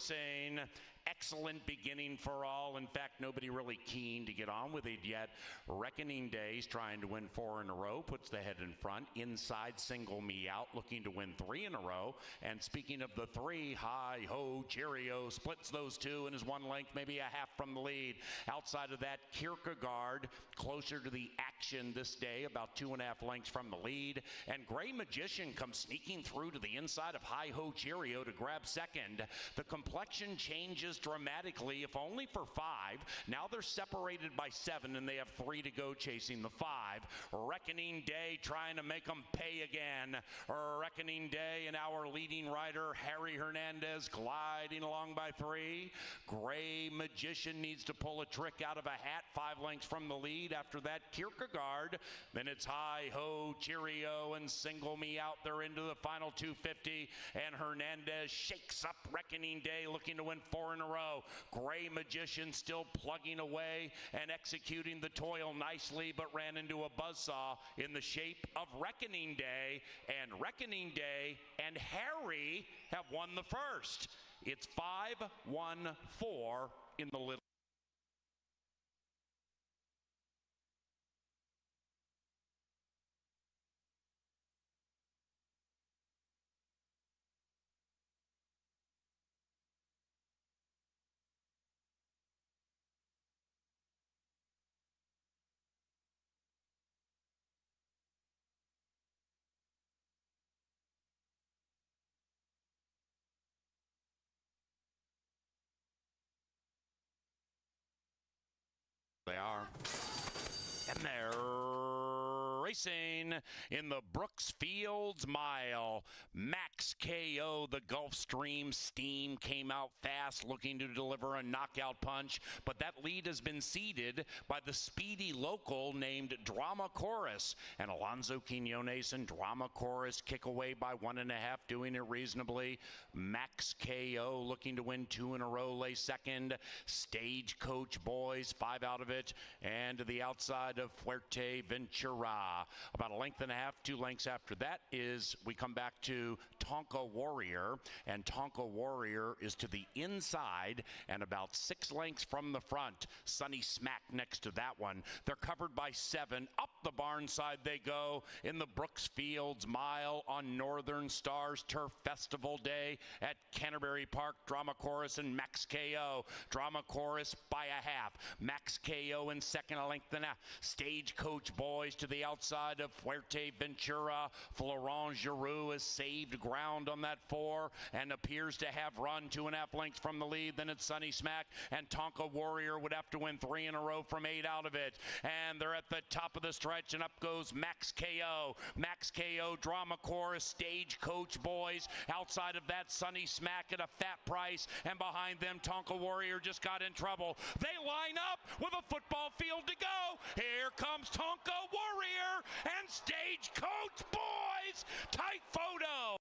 racing. Excellent beginning for all. In fact, nobody really keen to get on with it yet. Reckoning Days trying to win 4 in a row, puts the head in front. Inside, Single Me Out, looking to win 3 in a row. And speaking of the 3, Hi Ho Cheerio splits those 2 and is 1 length, maybe a half from the lead. Outside of that, Kierkegaard closer to the action this day, about 2.5 lengths from the lead. And Gray Magician comes sneaking through to the inside of Hi Ho Cheerio to grab second. The complexion changes dramatically, if only for 5. Now they're separated by 7 and they have 3 to go chasing the 5. Reckoning Day trying to make them pay again. Reckoning Day and our leading rider Harry Hernandez gliding along by 3. Gray Magician needs to pull a trick out of a hat, 5 lengths from the lead. After that, Kierkegaard. Then it's Hi Ho Cheerio and Single Me Out. They're into the final 250 and Hernandez shakes up Reckoning Day, looking to win 4 in a row. Gray Magician still plugging away and executing the toil nicely, but ran into a buzzsaw in the shape of Reckoning Day. And Reckoning Day and Harry have won the first. It's 5-1-4 in the little. They are. And they're racing in the Brooks Fields Mile. Max KO, the Gulfstream Steam, came out fast looking to deliver a knockout punch, but that lead has been ceded by the speedy local named Drama Chorus. And Alonso Quinones and Drama Chorus kick away by 1.5, doing it reasonably. Max KO looking to win 2 in a row, lay second. Stagecoach Boys, 5 out of it. And to the outside of Fuerteventura. About 1.5 lengths, 2 lengths after that is, we come back to Tonka Warrior. And Tonka Warrior is to the inside and about 6 lengths from the front. Sunny Smack next to that one. They're covered by 7. Up the barn side they go in the Brooks Fields Mile on Northern Stars Turf Festival Day at Canterbury Park. Drama Chorus and Max KO. Drama Chorus by a half. Max KO in second, 1.5 lengths. Stagecoach Boys to the outside of Fuerteventura. Florent Giroux has saved ground on that 4 and appears to have run 2.5 lengths from the lead. Then it's Sunny Smack, and Tonka Warrior would have to win 3 in a row from 8 out of it. And they're at the top of the stretch, and up goes Max KO. Max KO, Drama Chorus, Stagecoach Boys. Outside of that, Sunny Smack at a fat price, and behind them, Tonka Warrior just got in trouble. They line up with a football field to go. Here comes Tonka Warrior and Stagecoach Boys. Tight photo.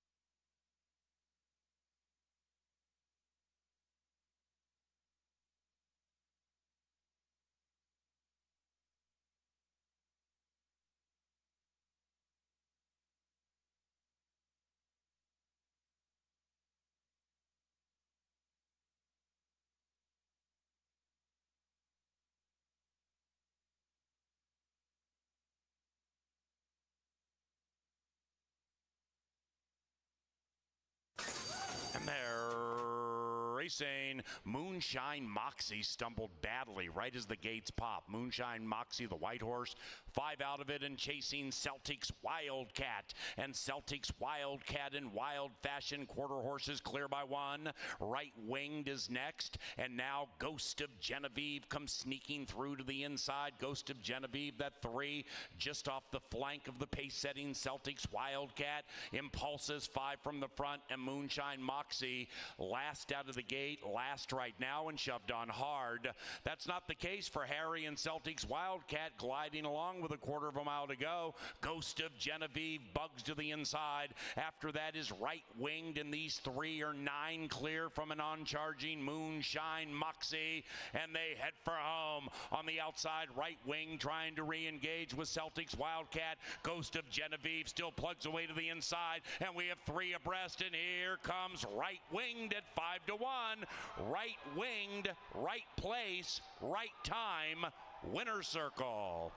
And they're racing. Moonshine Moxie stumbled badly right as the gates pop. Moonshine Moxie, the white horse, 5 out of it, and chasing Celtics Wildcat. And Celtics Wildcat in wild fashion. Quarter horses clear by 1. Right Winged is next. And now Ghost of Genevieve comes sneaking through to the inside. Ghost of Genevieve, that 3, just off the flank of the pace-setting Celtics Wildcat. Impulses 5 from the front, and Moonshine Moxie last out of the gate, last right now, and shoved on hard. That's not the case for Harry and Celtics Wildcat, gliding along with a 1/4 mile to go. Ghost of Genevieve bugs to the inside. After that is Right Winged, and these 3 are 9 clear from an on-charging Moonshine Moxie, and they head for home. home. On the outside, right wing trying to re-engage with Celtics Wildcat. Ghost of Genevieve still plugs away to the inside, and we have three abreast, and here comes right winged at 5-1. Right winged, right place, right time, winner circle.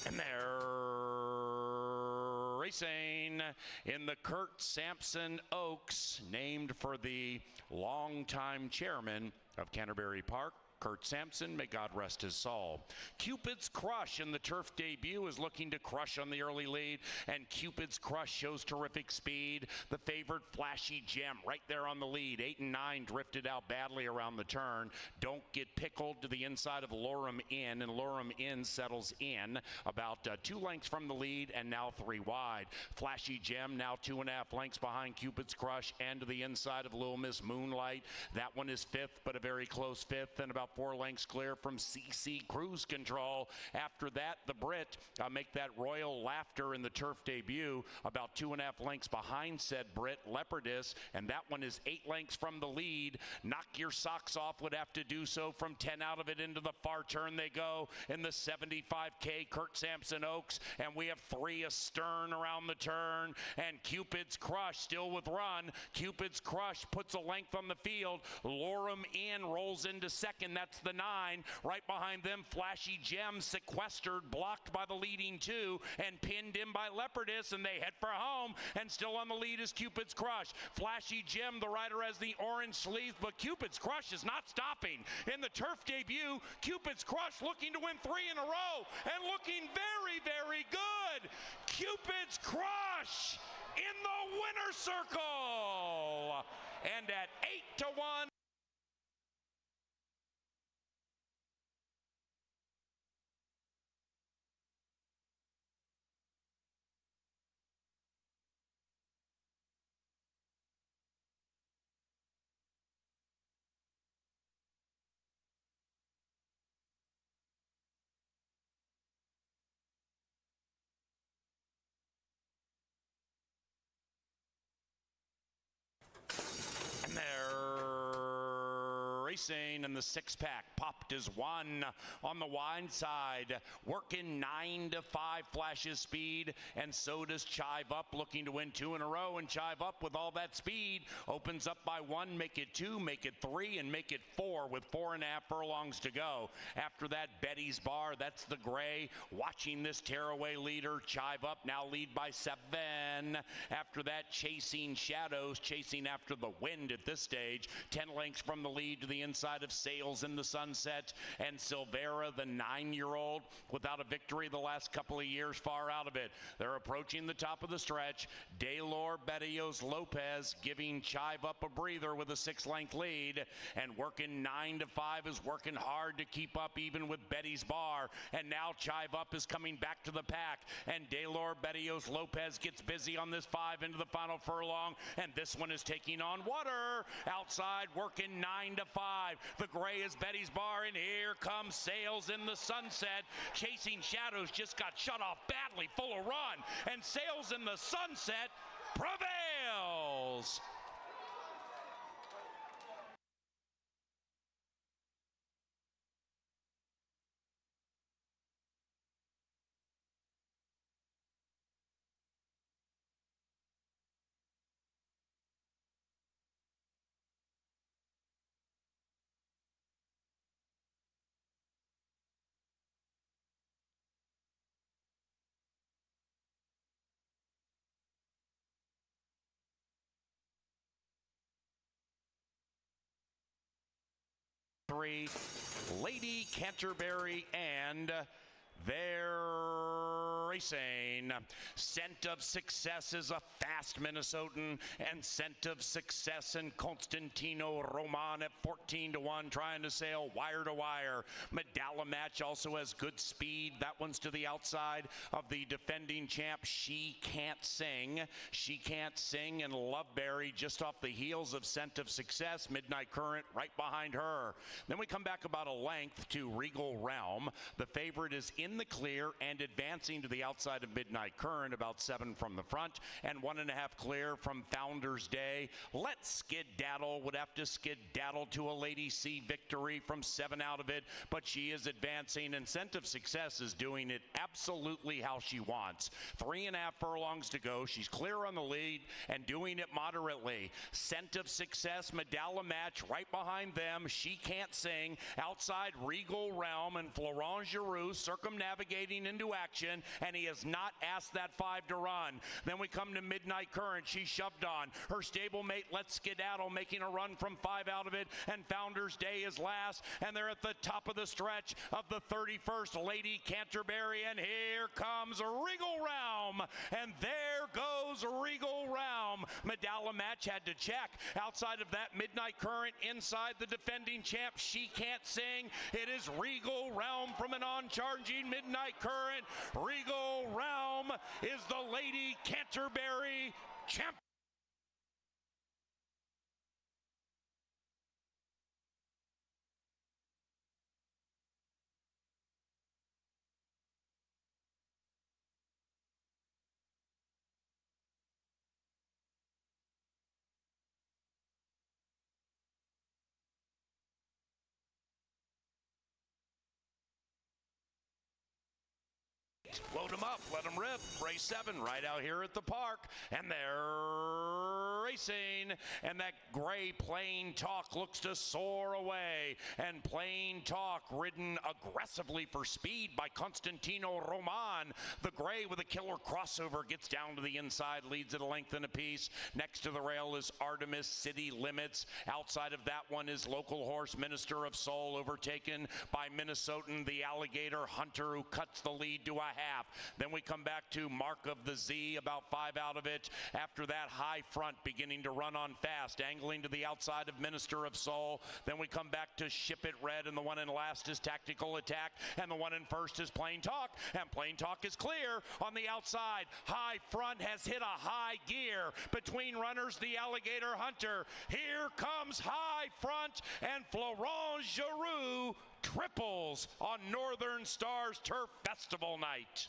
And they're racing in the Kurt Sampson Oaks, named for the longtime chairman of Canterbury Park, Kurt Sampson, may God rest his soul. Cupid's Crush in the turf debut is looking to crush on the early lead, and Cupid's Crush shows terrific speed. The favored Flashy Gem right there on the lead. 8 and 9 drifted out badly around the turn. Don't Get Pickled to the inside of Lorem Inn, and Lorem Inn settles in about 2 lengths from the lead and now 3 wide. Flashy Gem now 2.5 lengths behind Cupid's Crush and to the inside of Little Miss Moonlight. That one is 5th, but a very close 5th, and about 4 lengths clear from CC Cruise Control. After that, the Brit make that Royal Laughter in the turf debut, about 2.5 lengths behind said Brit Leopardess, and that one is 8 lengths from the lead. Knock Your Socks Off would have to do so. From 10 out of it into the far turn they go in the 75K Kurt Sampson Oaks, and we have 3 astern around the turn, and Cupid's Crush still with run. Cupid's Crush puts a length on the field. Lorem Inn rolls into second. That's the 9. Right behind them, Flashy Gem sequestered, blocked by the leading 2, and pinned in by Leopardess, and they head for home, and still on the lead is Cupid's Crush. Flashy Gem, the rider, has the orange sleeves, but Cupid's Crush is not stopping. In the turf debut, Cupid's Crush looking to win 3 in a row, and looking very, very good. Cupid's Crush in the winner circle, and at 8-1. And they're racing, and the 6-pack popped as 1 on the wide side, working 9-5 Flashes speed, and so does Chive Up, looking to win 2 in a row, and Chive Up with all that speed opens up by 1, make it 2, make it 3, and make it 4 with 4.5 furlongs to go. After that, Betty's Bar, that's the gray, watching this tearaway leader. Chive Up now lead by 7. After that, Chasing Shadows, chasing after the wind at this stage, 10 lengths from the lead to the inside of Sails in the Sunset, and Silvera, the 9-year-old, without a victory the last couple of years, far out of it. They're approaching the top of the stretch. Daylor Betios Lopez giving Chive Up a breather with a 6-length lead, and working 9-5 is working hard to keep up even with Betty's Bar, and now Chive Up is coming back to the pack, and Daylor Betios Lopez gets busy on this 5 into the final furlong, and this one is taking on water. Outside, working 9-5. The gray is Betty's Bar, and here comes Sails in the Sunset. Chasing Shadows just got shut off badly, full of run, and Sails in the Sunset prevails. Lady Canterbury and they're racing. Scent of Success is a fast Minnesotan, and Scent of Success and Constantino Roman at 14-1, trying to sail wire to wire. Medalla Match also has good speed. That one's to the outside of the defending champ. She Can't Sing. She Can't Sing, and Loveberry just off the heels of Scent of Success. Midnight Current right behind her. Then we come back about a length to Regal Realm. The favorite is in the clear and advancing to the outside of Midnight Current, about 7 from the front, and 1.5 clear from Founders Day. Let's Skedaddle would have to skedaddle to a Lady C victory from 7 out of it, but she is advancing, and Scent of Success is doing it absolutely how she wants. 3.5 furlongs to go. She's clear on the lead and doing it moderately. Scent of Success, Medalla Match right behind them. She Can't Sing. Outside Regal Realm and Florent Giroux circumnavigating into action, and he has not asked that 5 to run. Then we come to Midnight Current. She's shoved on. Her stablemate Let's Skedaddle making a run from 5 out of it, and Founders Day is last, and they're at the top of the stretch of the 31st Lady Canterbury, and here comes Regal Realm, and there goes Regal Realm. Medalla Match had to check. Outside of that, Midnight Current inside the defending champ. She Can't Sing. It is Regal Realm from an on-charging Midnight Current. Regal Realm is the Lady Canterbury champ. Load them up, let them rip. Race 7 right out here at the park, and they're racing. And that gray Plain Talk looks to soar away. And Plain Talk ridden aggressively for speed by Constantino Roman. The gray with a killer crossover gets down to the inside, leads at a length and a piece. Next to the rail is Artemis City Limits. Outside of that one is Local Horse Minister of Soul, overtaken by Minnesotan the Alligator Hunter, who cuts the lead to a half. Then we come back to Mark of the Z, about 5 out of it. After that, High Front beginning to run on fast, angling to the outside of Minister of Soul. Then we come back to Ship It Red, and the one in last is Tactical Attack, and the one in first is Plain Talk, and Plain Talk is clear on the outside. High Front has hit a high gear between runners, the Alligator Hunter. Here comes High Front, and Florent Giroux triples on Northern Stars Turf Festival night.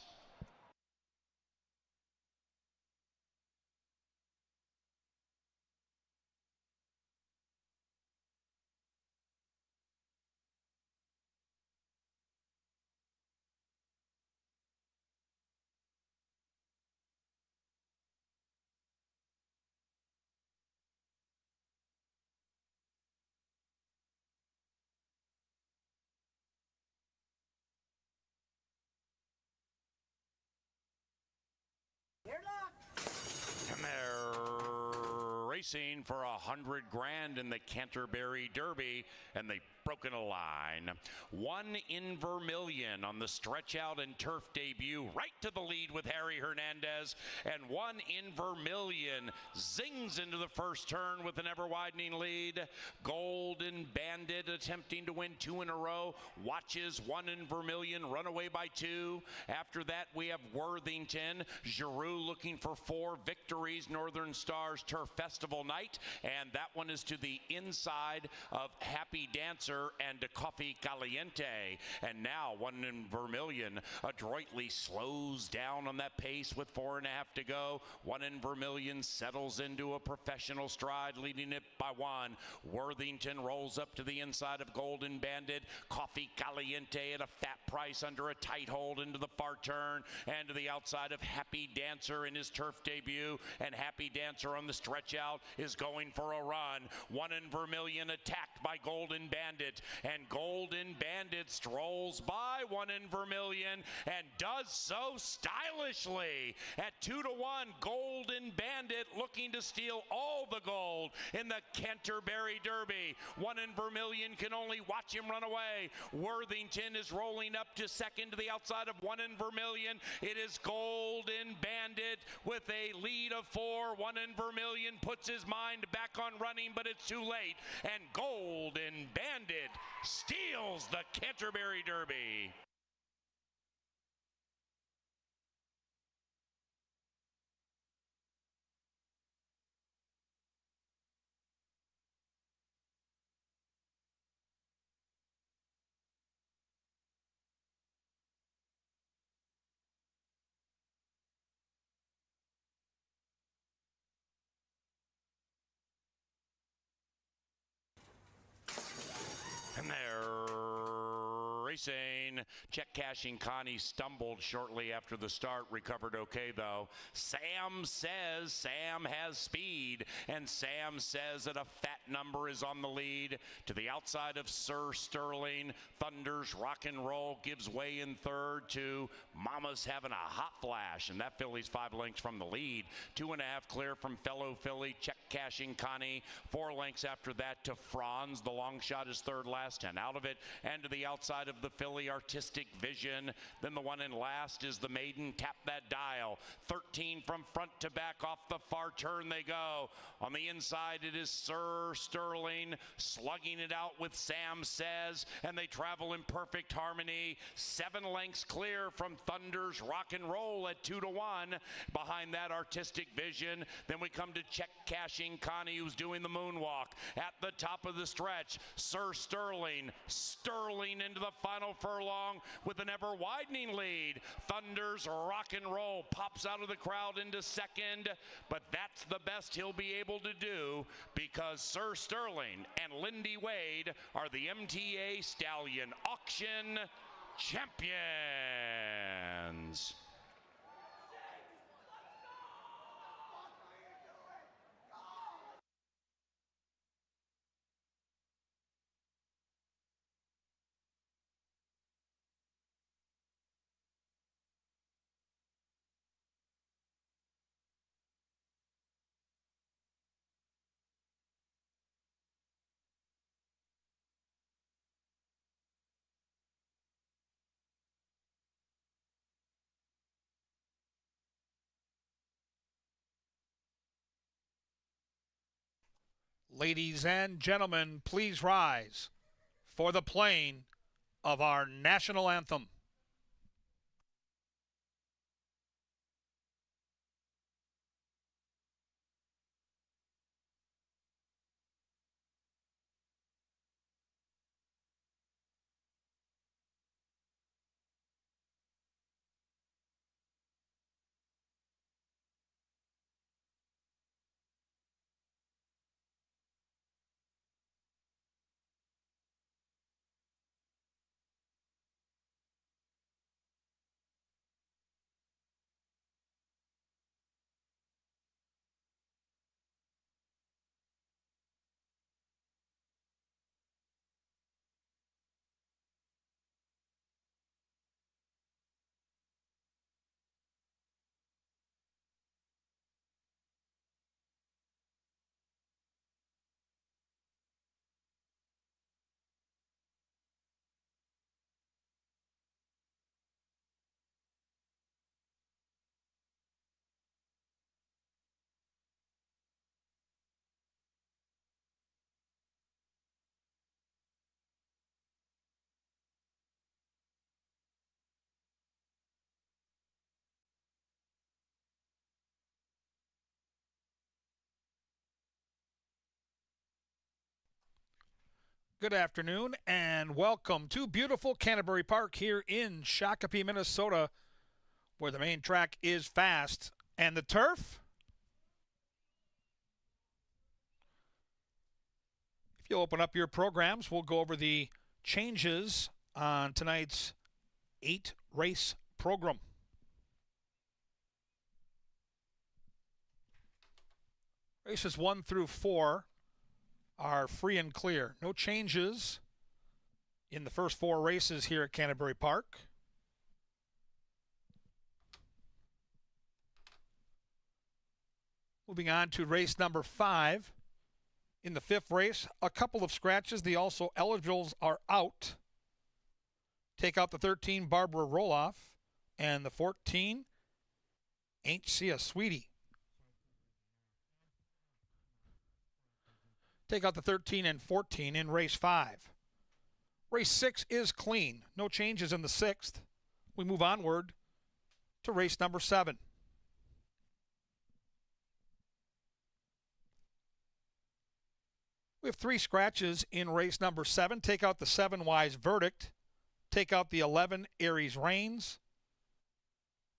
And they're racing for $100,000 in the Canterbury Derby, and they've broken a line. 1 in Vermilion on the stretch out and turf debut, right to the lead with Harry Hernandez, and 1 in Vermilion zings into the first turn with an ever-widening lead. Golden Bandit attempting to win 2 in a row, watches 1 in Vermilion run away by 2. After that, we have Worthington. Giroux looking for 4 victories, Northern Stars Turf Festival night, and that one is to the inside of Happy Dancer and Coffee Caliente. And now 1 in Vermilion adroitly slows down on that pace with 4.5 to go. 1 in Vermilion settles into a professional stride, leading it by 1. Worthington rolls up to the inside of Golden Bandit. Coffee Caliente at a fat price under a tight hold into the far turn, and to the outside of Happy Dancer in his turf debut. And Happy Dancer on the stretch out is going for a run. 1 in Vermilion attacked by Golden Bandit, and Golden Bandit strolls by 1 in Vermilion and does so stylishly at 2 to 1. Golden Bandit looking to steal all the gold in the Canterbury Derby. 1 in Vermilion Vermilion can only watch him run away. Worthington is rolling up to second to the outside of 1 in Vermilion. It is Golden Bandit with a lead of 4. 1 in Vermilion puts his mind back on running, but it's too late. And Golden Bandit steals the Canterbury Derby. And they're racing. Check cashing Connie stumbled shortly after the start. Recovered okay, though. Sam says Sam has speed. And Sam says that a fat number is on the lead. To the outside of Sir Sterling. Thunder's Rock and Roll gives way in third to Mama's Having a Hot Flash. And that filly's 5 lengths from the lead. 2.5 clear from Fellow Philly. Check cashing Connie. 4 lengths after that to Franz. The long shot is third last, 10 out of it. And to the outside of the filly, Artistic Vision. Then the one in last is the maiden. Tap that dial. 13 from front to back. Off the far turn they go. On the inside it is Sir Sterling slugging it out with Sam Says, and they travel in perfect harmony. 7 lengths clear from Thunder's Rock and Roll at 2 to 1. Behind that, Artistic Vision. Then we come to Check Cashing Connie, who's doing the moonwalk. At the top of the stretch, Sir Sterling into the final furlong with an ever widening lead. Thunder's Rock and Roll pops out of the crowd into second, but that's the best he'll be able to do because Sir Sterling and Lindy Wade are the MTA Stallion Auction champions. Ladies and gentlemen, please rise for the playing of our national anthem. Good afternoon and welcome to beautiful Canterbury Park here in Shakopee, Minnesota, where the main track is fast. And the turf? If you'll open up your programs, we'll go over the changes on tonight's 8-race program. Races 1 through 4 are free and clear. No changes in the first 4 races here at Canterbury Park. Moving on to race number 5. In the 5th race, a couple of scratches. The also eligibles are out. Take out the 13, Barbara Roloff, and the 14, Ain't She a Sweetie. Take out the 13 and 14 in race 5. Race 6 is clean. No changes in the 6th. We move onward to race number 7. We have 3 scratches in race number 7. Take out the 7, Wise Verdict. Take out the 11, Aries Reigns.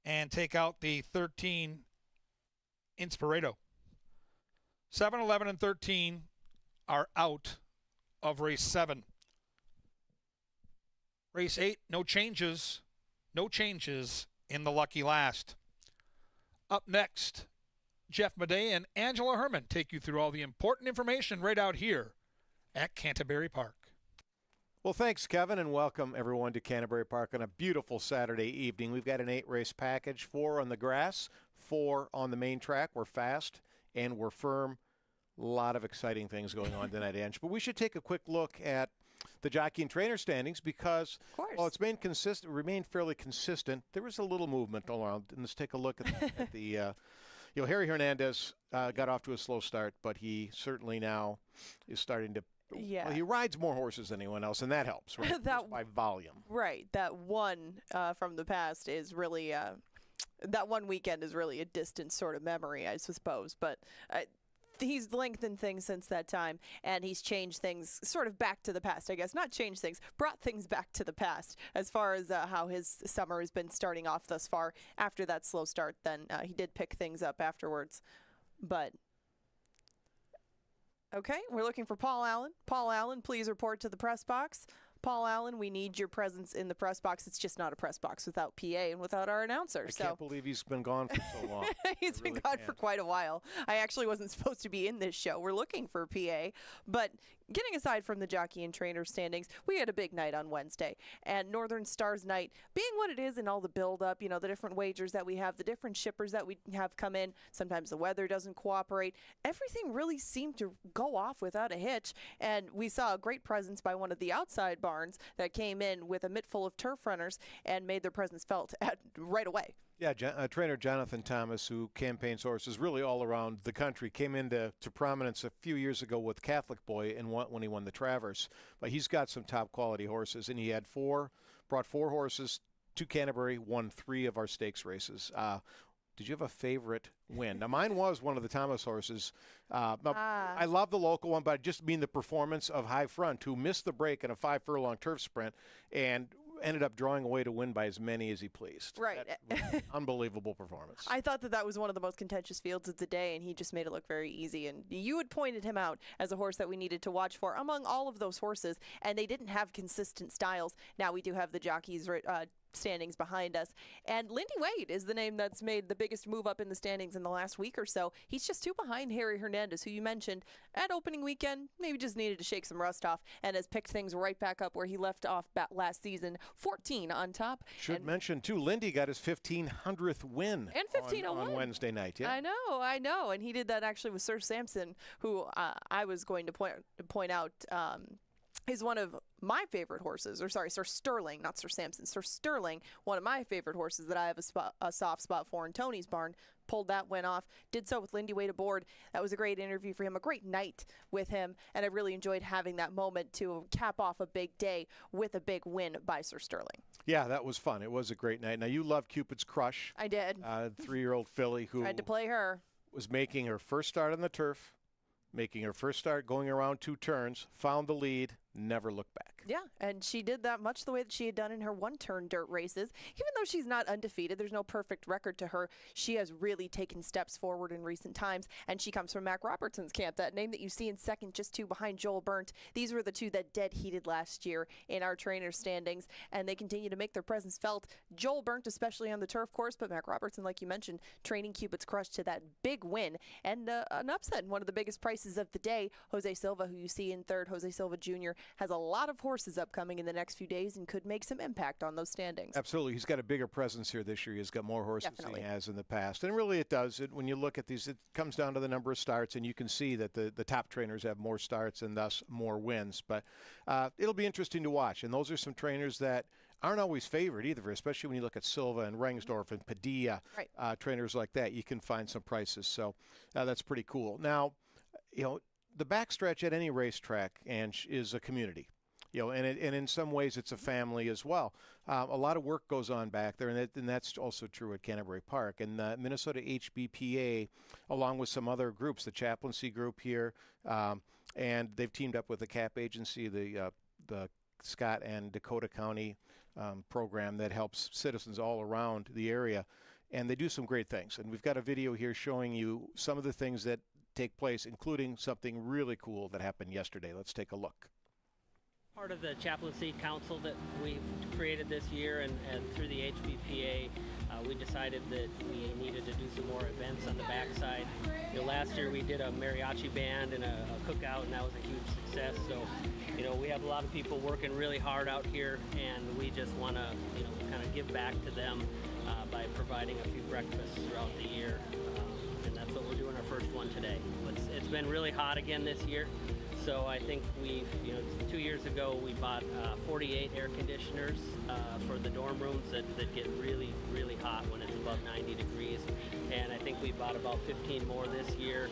And take out the 13, Inspirado. 7, 11, and 13 are out of race 7. Race 8, no changes. No changes in the lucky last. Up next, Jeff Madej and Angela Herman take you through all the important information right out here at Canterbury Park. Well, thanks, Kevin, and welcome everyone to Canterbury Park on a beautiful Saturday evening. We've got an 8-race package, 4 on the grass, 4 on the main track. We're fast and we're firm. A lot of exciting things going on tonight, Ange. But we should take a quick look at the jockey and trainer standings because, well, it's remained fairly consistent. There was a little movement around. And let's take a look at the Harry Hernandez got off to a slow start, but he certainly now is starting to. Yeah. Well, he rides more horses than anyone else, and that helps, right? Just by volume. Right. That one from the past is really that one weekend is really a distant sort of memory, I suppose. But he's lengthened things since that time, and he's changed things sort of back to the past, I guess. Not changed things, brought things back to the past as far as how his summer has been starting off thus far. After that slow start, then he did pick things up afterwards. But, okay, we're looking for Paul Allen. Paul Allen, please report to the press box. Paul Allen, we need your presence in the press box. It's just not a press box without PA and without our announcer. I can't believe he's been gone for so long. He's been gone for quite a while. I actually wasn't supposed to be in this show. We're looking for PA. But getting aside from the jockey and trainer standings, we had a big night on Wednesday. And Northern Stars night, being what it is and all the build-up, the different wagers that we have, the different shippers that we have come in, sometimes the weather doesn't cooperate. Everything really seemed to go off without a hitch. And we saw a great presence by one of the outside barns that came in with a mitt full of turf runners and made their presence felt right away. Yeah, trainer Jonathan Thomas, who campaigns horses really all around the country, came into prominence a few years ago with Catholic Boy when he won the Travers. But he's got some top quality horses, and he had brought 4 horses to Canterbury, won 3 of our stakes races. Did you have a favorite win? Now, mine was one of the Thomas horses. I love the local one, but I just mean the performance of High Front, who missed the break in a 5-furlong turf sprint and ended up drawing away to win by as many as he pleased. Right. Unbelievable performance. I thought that was one of the most contentious fields of the day, and he just made it look very easy. And you had pointed him out as a horse that we needed to watch for among all of those horses, and they didn't have consistent styles. Now we do have the jockeys standings behind us. And Lindy Wade is the name that's made the biggest move up in the standings in the last week or so. He's just 2 behind Harry Hernandez, who you mentioned at opening weekend, maybe just needed to shake some rust off and has picked things right back up where he left off last season, 14 on top. Should mention, too, Lindy got his 1,500th win and 1501 on Wednesday night. Yeah. I know. And he did that actually with Sir Sampson, who I was going to point out is one of my favorite horses, or sorry, Sir Sterling, not Sir Sampson. Sir Sterling, one of my favorite horses that I have a soft spot for in Tony's barn. Pulled that win off, did so with Lindy Wade aboard. That was a great interview for him, a great night with him, and I really enjoyed having that moment to cap off a big day with a big win by Sir Sterling. Yeah, that was fun. It was a great night. Now, you love Cupid's Crush. I did. 3-year-old filly who had to play her. Was making her first start on the turf, making her first start going around 2 turns, found the lead, never looked back. Yeah, and she did that much the way that she had done in her 1-turn dirt races. Even though she's not undefeated, there's no perfect record to her, she has really taken steps forward in recent times, and she comes from Mac Robertson's camp, that name that you see in second, just 2 behind Joel Burnt. These were the 2 that dead heated last year in our trainer standings, and they continue to make their presence felt. Joel Burnt, especially on the turf course, but Mac Robertson, like you mentioned, training Cupid's Crush to that big win, and an upset, one of the biggest prices of the day. Jose Silva, who you see in third, Jose Silva Jr., has a lot of horses horses upcoming in the next few days and could make some impact on those standings. Absolutely. He's got a bigger presence here this year. He's got more horses than he has in the past. And really it does. When you look at these, it comes down to the number of starts, and you can see that the top trainers have more starts and thus more wins. But it'll be interesting to watch. And those are some trainers that aren't always favored either, especially when you look at Silva and Rengsdorf and Padilla, trainers like that. You can find some prices. So that's pretty cool. Now, the backstretch at any racetrack is a community. And in some ways it's a family as well. A lot of work goes on back there, and that's also true at Canterbury Park. And Minnesota HBPA, along with some other groups, the chaplaincy group here, and they've teamed up with the CAP agency, the Scott and Dakota County program that helps citizens all around the area. And they do some great things. And we've got a video here showing you some of the things that take place, including something really cool that happened yesterday. Let's take a look. Part of the chaplaincy council that we've created this year, and through the HBPA, we decided that we needed to do some more events on the backside. Last year we did a mariachi band and a cookout, and that was a huge success. So, we have a lot of people working really hard out here, and we just want to, kind of give back to them by providing a few breakfasts throughout the year. And that's what we're doing our first one today. It's been really hot again this year. So I think 2 years ago we bought 48 air conditioners for the dorm rooms that get really, really hot when it's above 90 degrees. And I think we bought about 15 more this year.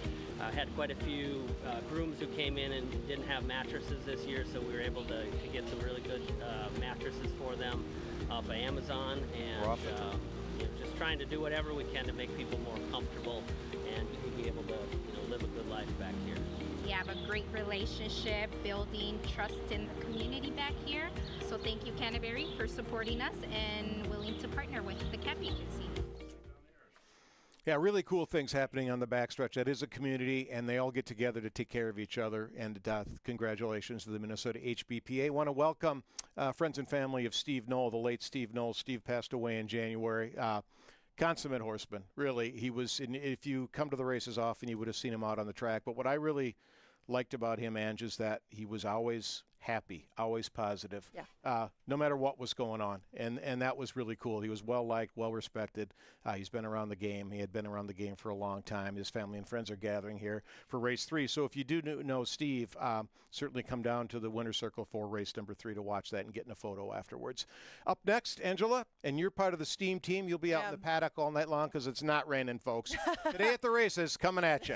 Had quite a few grooms who came in and didn't have mattresses this year, so we were able to get some really good mattresses for them off of Amazon. And just trying to do whatever we can to make people more comfortable and be able to live a good life back here. We have a great relationship, building trust in the community back here. So thank you, Canterbury, for supporting us and willing to partner with the CAP agency. Yeah, really cool things happening on the backstretch. That is a community, and they all get together to take care of each other. And congratulations to the Minnesota HBPA. I want to welcome friends and family of Steve Knoll, the late Steve Knoll. Steve passed away in January. Consummate horseman, really. He was, if you come to the races often, you would have seen him out on the track. But what I really liked about him, Ange, is that he was always happy, always positive, no matter what was going on. And that was really cool. He was well-liked, well-respected. He's been around the game. He had been around the game for a long time. His family and friends are gathering here for race 3. So if you do know Steve, certainly come down to the winner's circle for race number 3 to watch that and get in a photo afterwards. Up next, Angela, and you're part of the STEAM team. You'll be out in the paddock all night long because it's not raining, folks. Today at the races, coming at you.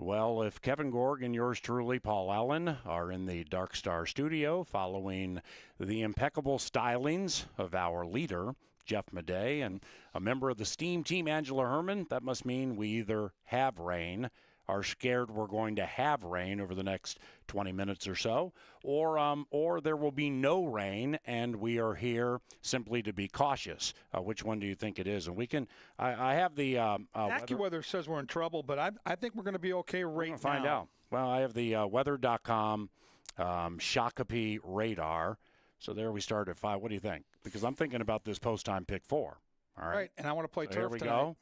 Well, if Kevin Gorg and yours truly, Paul Allen, are in the Dark Star studio following the impeccable stylings of our leader, Jeff Madej, and a member of the steam team, Angela Herman, that must mean we either have rain, are scared we're going to have rain over the next 20 minutes or so, or there will be no rain and we are here simply to be cautious. Which one do you think it is? And we can, I have the AccuWeather says we're in trouble, but I think we're going to be okay right now. Find out. Well, I have the weather.com Shakopee radar. So there we start at 5. What do you think? Because I'm thinking about this post-time pick 4. All right. Right, and I want to play turf Here we tonight. go.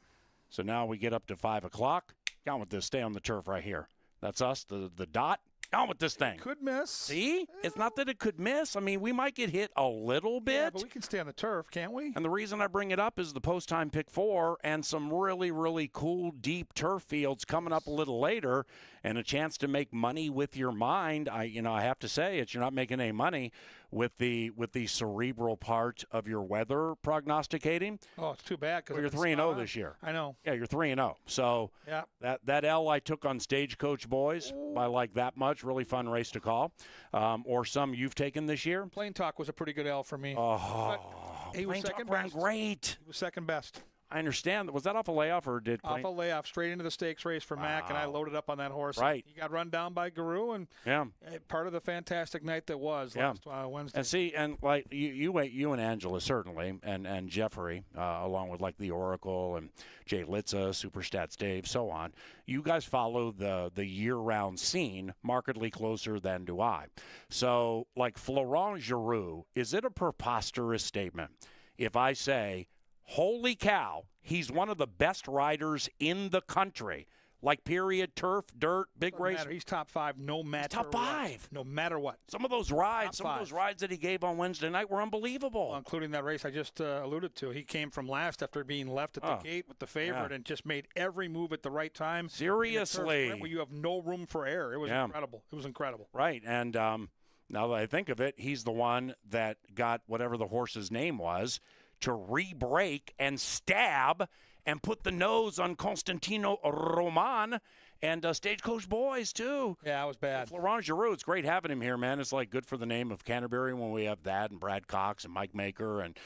So now we get up to 5 o'clock. Down with this. Stay on the turf right here. That's us, the dot. Down with this thing. Could miss. See? It's not that it could miss. I mean, we might get hit a little bit. Yeah, but we can stay on the turf, can't we? And the reason I bring it up is the post-time pick 4 and some really, really cool, deep turf fields coming up a little later and a chance to make money with your mind. I have to say it. You're not making any money with the cerebral part of your weather prognosticating. Oh, it's too bad because Well, you're 3-0 this year. I know. Yeah, you're 3-0. So Yeah. that L I took on Stagecoach Boys by like that much. Really fun race to call. Or some you've taken this year. Plain Talk was a pretty good L for me. Oh, he was Plain second Talk ran best. great. He was second best. I understand. Was that off a layoff or did Off a layoff, straight into the stakes race for Mac, and I Wow. loaded up on that horse. Right. He got run down by Guru, and Yeah. part of the fantastic night that was Yeah. last Wednesday. And see, and like you and Angela certainly, and Jeffrey, along with like the Oracle and Jay Litza, Superstats Dave, so on. You guys follow the year-round scene markedly closer than do I. So, like Florent Giroux, is it a preposterous statement if I say, holy cow, he's one of the best riders in the country? Like, period, turf, dirt, big Doesn't race. matter. He's top 5 no matter top what. 5. No matter what. Some of those rides that he gave on Wednesday night were unbelievable. Well, including that race I just alluded to. He came from last after being left at the gate with the favorite and just made every move at the right time. Seriously. Where you have no room for error. It was incredible. It was incredible. Right, and now that I think of it, he's the one that got whatever the horse's name was to re-brake and stab and put the nose on Constantino Roman and Stagecoach Boys, too. Yeah, it was bad. Florent Giroux, it's great having him here, man. It's like good for the name of Canterbury when we have that and Brad Cox and Mike Maker and,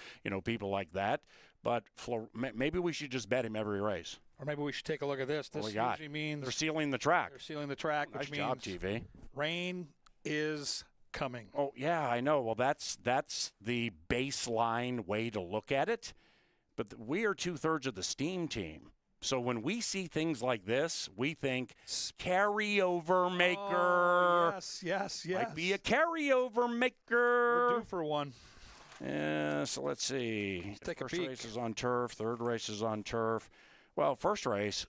people like that. But maybe we should just bet him every race. Or maybe we should take a look at this. This usually means they're sealing the track. They're sealing the track, Nice which means job, TV. rain is coming. Oh, yeah, I know. Well, that's the baseline way to look at it. But we are 2/3 of the steam team. So when we see things like this, we think carryover maker. Oh, yes. Might be a carryover maker. We're due for one. Yeah, so let's see. Let's take First a peek. race is on turf. Third race is on turf. Well, first race,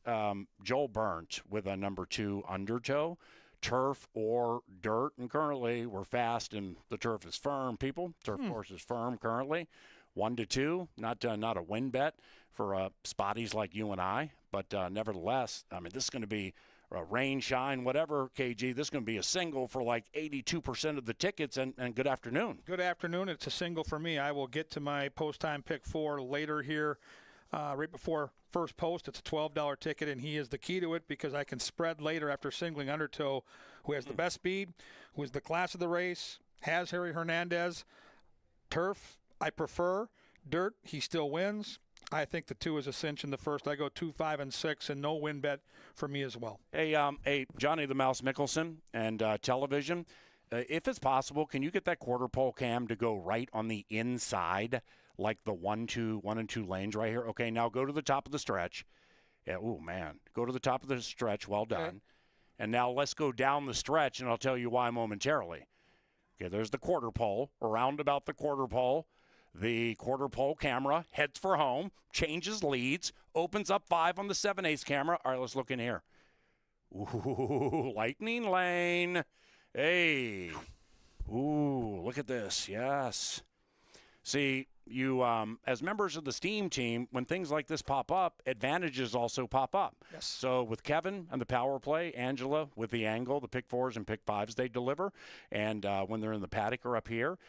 Joel Burnt with a number 2 undertow. Turf or dirt. And currently we're fast and the turf is firm, people. Turf course is firm currently. 1-2, not a win bet for spotties like you and I, but nevertheless, I mean, this is going to be rain, shine, whatever, KG. This is going to be a single for like 82% of the tickets, and good afternoon. Good afternoon. It's a single for me. I will get to my post-time pick 4 later here, right before first post. It's a $12 ticket, and he is the key to it because I can spread later after singling undertow, who has the best speed, who is the class of the race, has Harry Hernandez. Turf, I prefer. Dirt, he still wins. I think the 2 is a cinch in the first. I go 2, 5, and 6, and no win bet for me as well. Hey, Johnny the Mouse Mickelson and television. If it's possible, can you get that quarter pole cam to go right on the inside, like the 1 and 2 lanes right here? Okay, now go to the top of the stretch. Yeah, oh man, go to the top of the stretch. Well done. Okay. And now let's go down the stretch, and I'll tell you why momentarily. Okay, there's the quarter pole. Around about the quarter pole. The quarter pole camera heads for home, changes leads, opens up 5 on the 7/8 camera. All right, let's look in here. Ooh, lightning lane. Hey. Ooh, look at this. Yes. See, you, as members of the steam team, when things like this pop up, advantages also pop up. Yes. So with Kevin and the power play, Angela with the angle, the pick 4s and pick 5s they deliver, and when they're in the paddock or up here,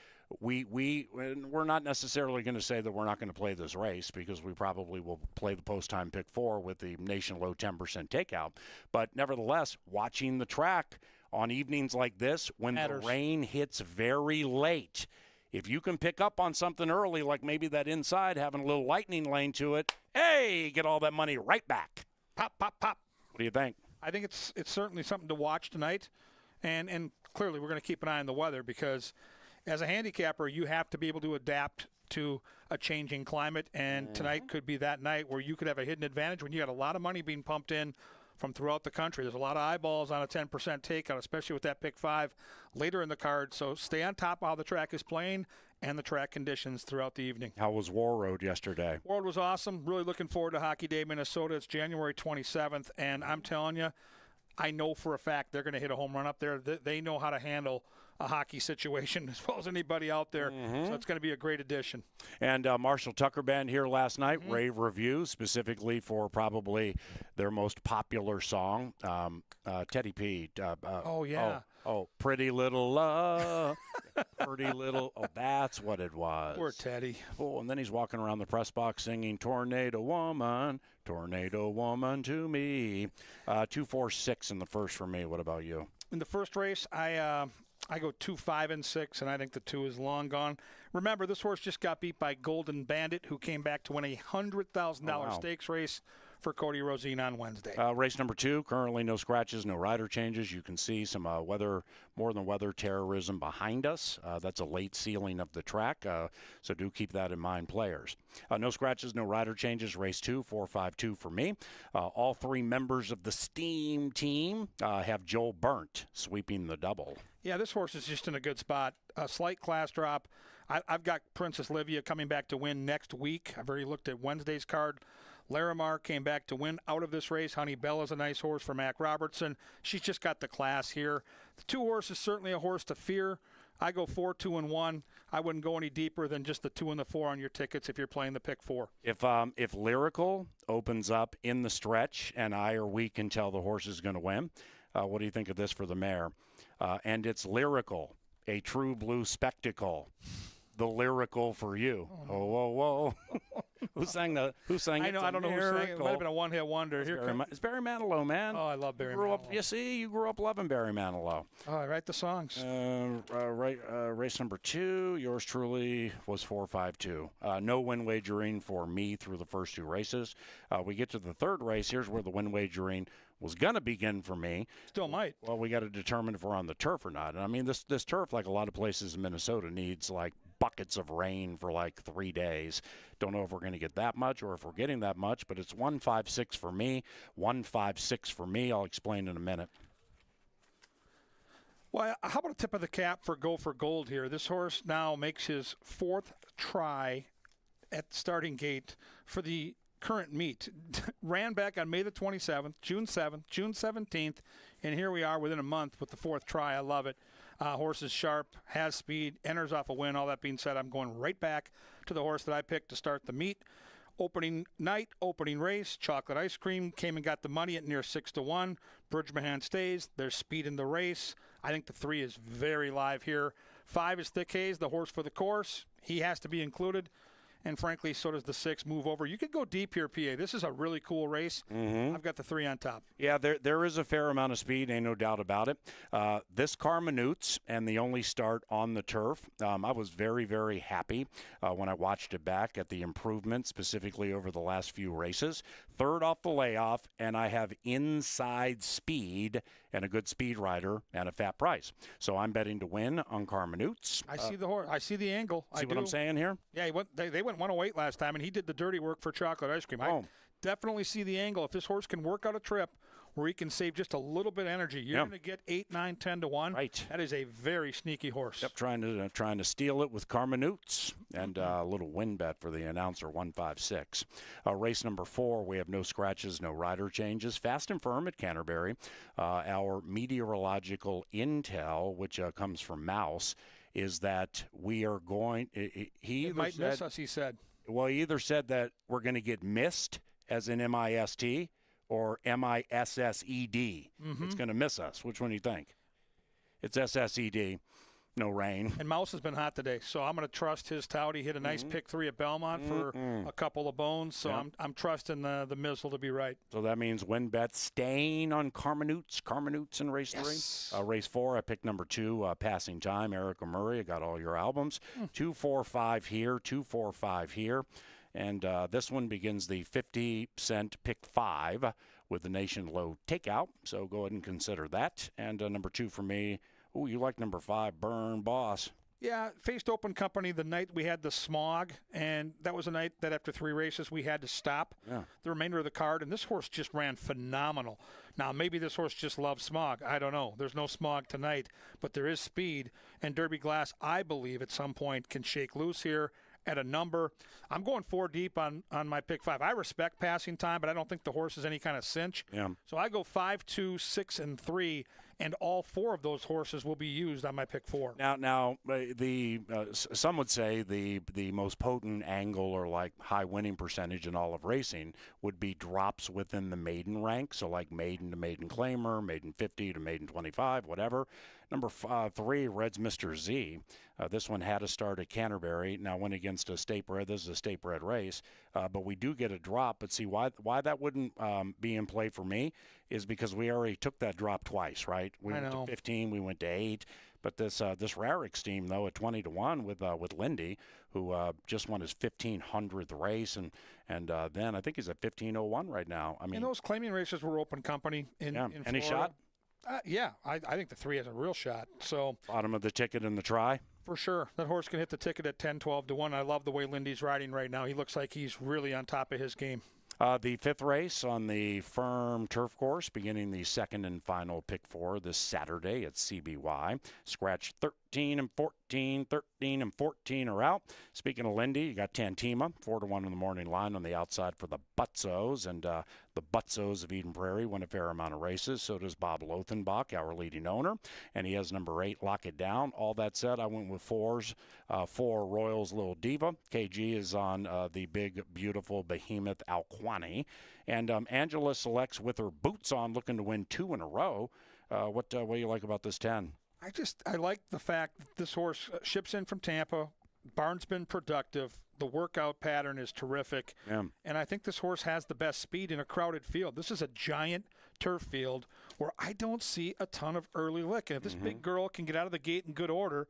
we're not necessarily going to say that we're not going to play this race, because we probably will play the post-time pick 4 with the nation low 10% takeout. But nevertheless, watching the track on evenings like this, when Matters. the rain hits very late, if you can pick up on something early, like maybe that inside having a little lightning lane to it, hey, get all that money right back. Pop, pop, pop. What do you think? I think it's certainly something to watch tonight, and clearly we're going to keep an eye on the weather, because as a handicapper, you have to be able to adapt to a changing climate, and tonight could be that night where you could have a hidden advantage when you got a lot of money being pumped in from throughout the country. There's a lot of eyeballs on a 10% takeout, especially with that pick 5 later in the card. So stay on top of how the track is playing and the track conditions throughout the evening. How was War Road yesterday? World was awesome. Really looking forward to Hockey Day, Minnesota. It's January 27th, and I'm telling you, I know for a fact they're going to hit a home run up there. They know how to handle a hockey situation as well as anybody out there. So it's going to be a great addition. And Marshall Tucker Band here last night, rave review, specifically for probably their most popular song, Teddy P. Oh, yeah. Oh, Pretty Little Love. Pretty Little. Oh, that's what it was. Poor Teddy. Oh, and then he's walking around the press box singing Tornado Woman to me. 2-4-6 in the first for me. What about you? In the first race, I go 2, 5, and 6, and I think the 2 is long gone. Remember, this horse just got beat by Golden Bandit, who came back to win a $100,000 stakes race for Cody Rosine on Wednesday. Race number 2, currently no scratches, no rider changes. You can see some more than weather terrorism behind us. That's a late sealing of the track, so do keep that in mind, players. No scratches, no rider changes. Race 2, 4-5-2 for me. All 3 members of the Steam team have Joel Burnt sweeping the double. Yeah, this horse is just in a good spot. A slight class drop. I've got Princess Livia coming back to win next week. I've already looked at Wednesday's card. Larimar came back to win out of this race. Honey Bella's a nice horse for Mac Robertson. She's just got the class here. The 2 horse is certainly a horse to fear. I go 4, 2, and 1. I wouldn't go any deeper than just the 2 and the 4 on your tickets if you're playing the pick 4. If Lyrical opens up in the stretch and I or we can tell the horse is going to win, what do you think of this for the mare? And it's Lyrical, a true blue spectacle. The Lyrical for you. Oh, whoa, whoa. Who sang it? I know. I don't know who sang it. It might have been a one-hit wonder. It's Barry Manilow, man. Oh, I love Barry Manilow. You grew up loving Barry Manilow. Oh, I write the songs. Race number 2, yours truly was 4-5-2. No win wagering for me through the first 2 races. We get to the 3rd race. Here's where the win wagering was going to begin for me. Still might. Well, we got to determine if we're on the turf or not. And I mean, this turf, like a lot of places in Minnesota, needs like buckets of rain for like 3 days. Don't know if we're going to get that much or if we're getting that much, but it's 1-5-6 for me. 1-5-6 for me. I'll explain in a minute. Well, how about a tip of the cap for Go for Gold here? This horse now makes his 4th try at the starting gate for the current meet. Ran back on May the 27th, June 7th, June 17th, and here we are within a month with the 4th try. I love it. Horse is sharp, has speed, enters off a win. All that being said, I'm going right back to the horse that I picked to start the meet. Opening night, opening race, Chocolate Ice Cream came and got the money at near 6-1. Bridge Mahan stays. There's speed in the race. I think the 3 is very live here. 5 is Thick Haze, the horse for the course. He has to be included. And frankly, so does the 6 move over. You could go deep here, PA. This is a really cool race. I've got the 3 on top. Yeah, there is a fair amount of speed, ain't no doubt about it. This Carmenutes and the only start on the turf, I was very, very happy when I watched it back at the improvement, specifically over the last few races. 3rd off the layoff, and I have inside speed and a good speed rider and a fat price. So I'm betting to win on Carmenutes. I see the horse. I see the angle. See what I'm saying here? Yeah, they went 108 last time, and he did the dirty work for Chocolate Ice Cream. I definitely see the angle. If this horse can work out a trip where he can save just a little bit of energy, you're going to get 8, 9, 10 to 1. Right. That is a very sneaky horse. Yep, trying to steal it with Carmenutes, and a little win bet for the announcer, 1-5-6. Race number 4, we have no scratches, no rider changes. Fast and firm at Canterbury. Our meteorological intel, which comes from Mouse, is that we are going. He might miss us, he said. Well, he either said that we're going to get missed, as in M-I-S-T, or M-I-S-S-E-D. It's going to miss us. Which one do you think? It's S-S-E-D. No rain. And Mouse has been hot today, so I'm going to trust his tout. He hit a nice pick 3 at Belmont for a couple of bones, so I'm trusting the Mizzle to be right. So that means win bet staying on Carmenutes in race 3. Race 4, I picked number 2, Passing Time, Erica Murray. I got all your albums. 2, 4, 5 here, 2, 4, 5 here. And this one begins the 50-cent pick 5 with the Nation Low takeout. So go ahead and consider that. And number 2 for me. Oh, you like number 5, Burn Boss. Yeah, faced Open Company the night we had the smog, and that was a night that after 3 races we had to stop the remainder of the card, and this horse just ran phenomenal. Now, maybe this horse just loves smog. I don't know. There's no smog tonight, but there is speed, and Derby Glass, I believe, at some point can shake loose here at a number. I'm going 4 deep on my pick 5. I respect Passing Time, but I don't think the horse is any kind of cinch. Yeah. So I go 5, 2, 6, and 3. And all 4 of those horses will be used on my pick 4. Now, some would say the most potent angle or like high winning percentage in all of racing would be drops within the maiden rank. So like maiden to maiden claimer, maiden 50 to maiden 25, whatever. Number 3, Red's Mr. Z. This one had to start at Canterbury. Now went against a state bred. This is a state bred race, but we do get a drop. But see why that wouldn't be in play for me is because we already took that drop twice, right? We went to 15, we went to 8. But this Rarix team though at 20-1 with Lindy, who just won his 1500th race, and then I think he's at 1501 right now. I mean, and those claiming races were Open Company in any Florida. Shot? Yeah, I think the 3 has a real shot. So bottom of the ticket in the try. For sure. That horse can hit the ticket at 10, 12-1. I love the way Lindy's riding right now. He looks like he's really on top of his game. The 5th race on the firm turf course, beginning the 2nd and final pick 4 this Saturday at CBY. Scratch 13 and 14, 13 and 14 are out. Speaking of Lindy, you got Tantima, 4-1 in the morning line on the outside for the Butzos, and the Butzos of Eden Prairie win a fair amount of races. So does Bob Lothenbach, our leading owner, and he has number 8, Lock It Down. All that said, I went with 4s. 4 Royals Little Diva. KG is on the big, beautiful behemoth Alquani, and Angela selects with her boots on, looking to win 2 in a row. What do you like about this 10? I like the fact that this horse ships in from Tampa. Barn's been productive. The workout pattern is terrific. Yeah. And I think this horse has the best speed in a crowded field. This is a giant turf field where I don't see a ton of early lick. And if this big girl can get out of the gate in good order,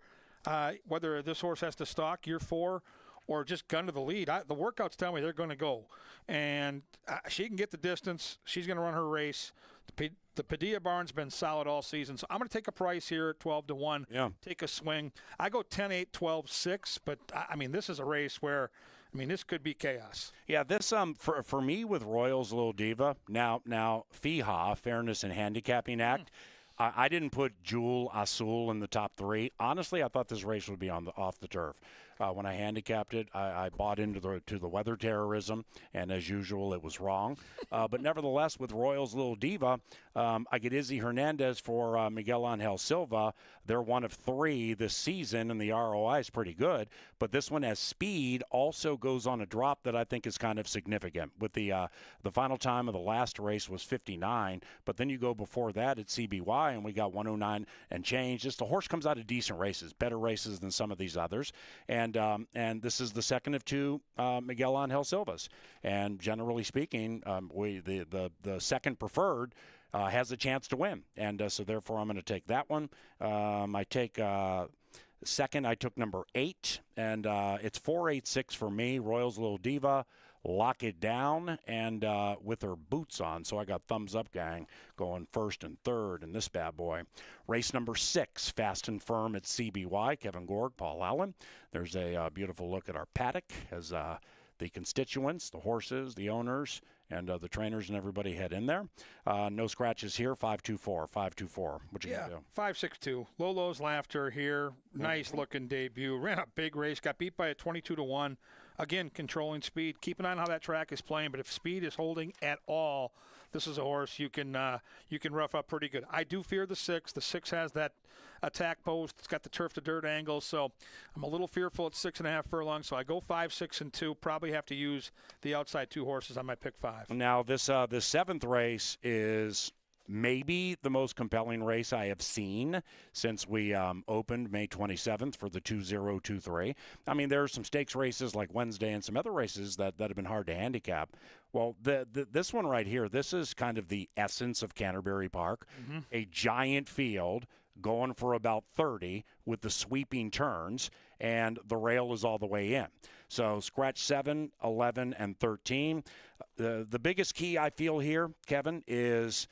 whether this horse has to stalk year 4 or just gun to the lead, the workouts tell me they're going to go. And she can get the distance. She's going to run her race. The Padilla barn's been solid all season, so I'm going to take a price here at 12-1. Yeah. Take a swing. I go 10-8, 12-6, but I mean this is a race where this could be chaos. Yeah, this for me with Royals Little Diva. Now FIHA, Fairness and Handicapping Act. I didn't put Jewel Azul in the top 3. Honestly, I thought this race would be off the turf. When I handicapped it, I bought into the weather terrorism, and as usual, it was wrong. But nevertheless, with Royals Little Diva, I get Izzy Hernandez for Miguel Angel Silva. They're one of 3 this season, and the ROI is pretty good. But this one has speed, also goes on a drop that I think is kind of significant. With the final time of the last race was 59, but then you go before that at CBY, and we got 109 and change. Just the horse comes out of decent races, better races than some of these others. And this is the second of 2 Miguel Angel Silvas. And generally speaking, the second preferred has a chance to win. And so therefore I'm going to take that one. I take second, I took number 8, and it's 4-8-6 for me. Royals Little Diva, Lock It Down, and with her boots on. So I got thumbs up, gang, going 1st and 3rd in this bad boy. Race number 6, Fast and Firm at CBY. Kevin Gorg, Paul Allen. There's a beautiful look at our paddock as the constituents, the horses, the owners, and the trainers and everybody head in there. No scratches here. 5-2-4. 5-2-4. What you gonna do? 5-6-2. Lolo's Laughter here. Nice looking debut. Ran a big race. Got beat by a 22-1. Again, controlling speed. Keep an eye on how that track is playing. But if speed is holding at all, this is a horse you can rough up pretty good. I do fear the 6. The 6 has that attack post. It's got the turf to dirt angle, so I'm a little fearful at 6.5 furlongs. So I go 5, 6, and 2. Probably have to use the outside 2 horses on my pick 5. Now this 7th race is maybe the most compelling race I have seen since we opened May 27th for the 2023. I mean, there are some stakes races like Wednesday and some other races that have been hard to handicap. Well, this one right here, this is kind of the essence of Canterbury Park. A giant field going for about 30 with the sweeping turns, and the rail is all the way in. So scratch 7, 11, and 13. The biggest key I feel here, Kevin, is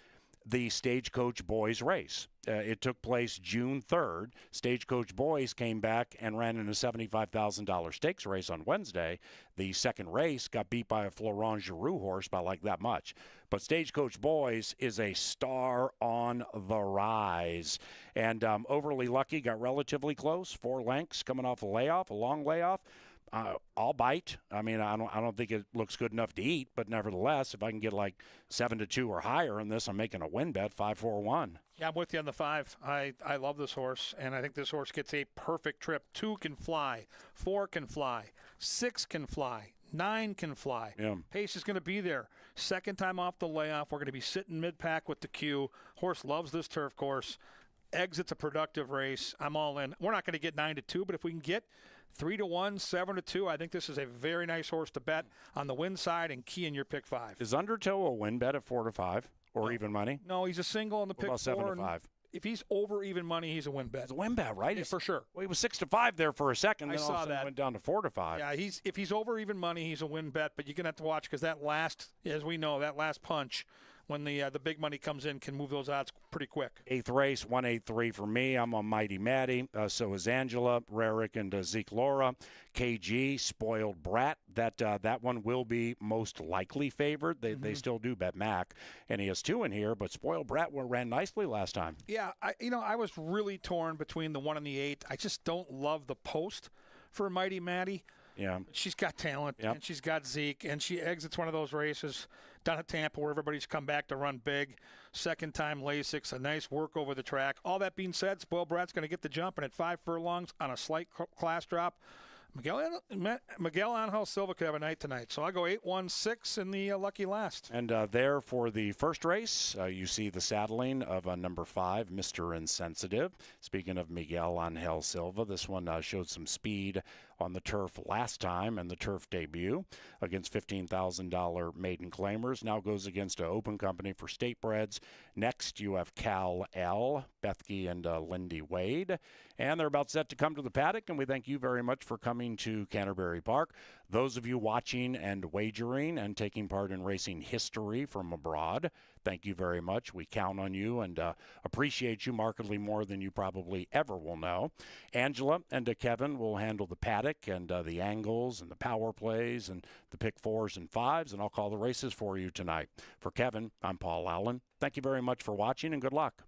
the Stagecoach Boys race. It took place June 3rd. Stagecoach Boys came back and ran in a $75,000 stakes race on Wednesday. The second race got beat by a Florent Giroux horse by like that much. But Stagecoach Boys is a star on the rise. And Overly Lucky got relatively close, 4 lengths coming off a layoff, a long layoff. I'll bite. I mean, I don't think it looks good enough to eat, but nevertheless, if I can get like 7-2 or higher in this, I'm making a win bet, 5-4-1. Yeah, I'm with you on the 5. I love this horse, and I think this horse gets a perfect trip. 2 can fly, 4 can fly, 6 can fly, 9 can fly. Yeah. Pace is going to be there. Second time off the layoff, we're going to be sitting mid-pack with the queue. Horse loves this turf course. Exits a productive race. I'm all in. We're not going to get 9-2, but if we can get 3-1, 7-2, I think this is a very nice horse to bet on the win side and key in your pick 5. Is Undertow a win bet at 4-5 or even money? No, he's a single on the pick about 4. 7-5? If he's over even money, he's a win bet. It's a win bet, right? Yeah, for sure. Well, he was 6-5 there for a second. I Then all of saw a sudden that. went down to 4-5. Yeah, if he's over even money, he's a win bet. But you're gonna have to watch because that last, as we know, that last punch, when the big money comes in, can move those odds pretty quick. 8th race, 183 for me. I'm on Mighty Maddie. So is Angela, Rarick, and Zeke Laura. KG, Spoiled Brat. That one will be most likely favored. They still do bet Mac, and he has 2 in here. But Spoiled Brat ran nicely last time. Yeah, I was really torn between the 1 and the 8. I just don't love the post for Mighty Maddie. Yeah. She's got talent, and she's got Zeke, and she exits one of those races down at Tampa where everybody's come back to run big. Second time Lasix, a nice work over the track. All that being said, Spoiled Brat's going to get the jump, and at 5 furlongs on a slight class drop, Miguel Angel Silva could have a night tonight. So I'll go 8-1-6 in the lucky last. And there for the first race, you see the saddling of number 5, Mr. Insensitive. Speaking of Miguel Angel Silva, this one showed some speed on the turf last time and the turf debut against $15,000 maiden claimers. Now goes against an open company for state breds. Next, you have Cal L, Bethke, and Lindy Wade. And they're about set to come to the paddock, and we thank you very much for coming to Canterbury Park. Those of you watching and wagering and taking part in racing history from abroad, thank you very much. We count on you and appreciate you markedly more than you probably ever will know. Angela and Kevin will handle the paddock and the angles and the power plays and the pick 4s and 5s, and I'll call the races for you tonight. For Kevin, I'm Paul Allen. Thank you very much for watching, and good luck.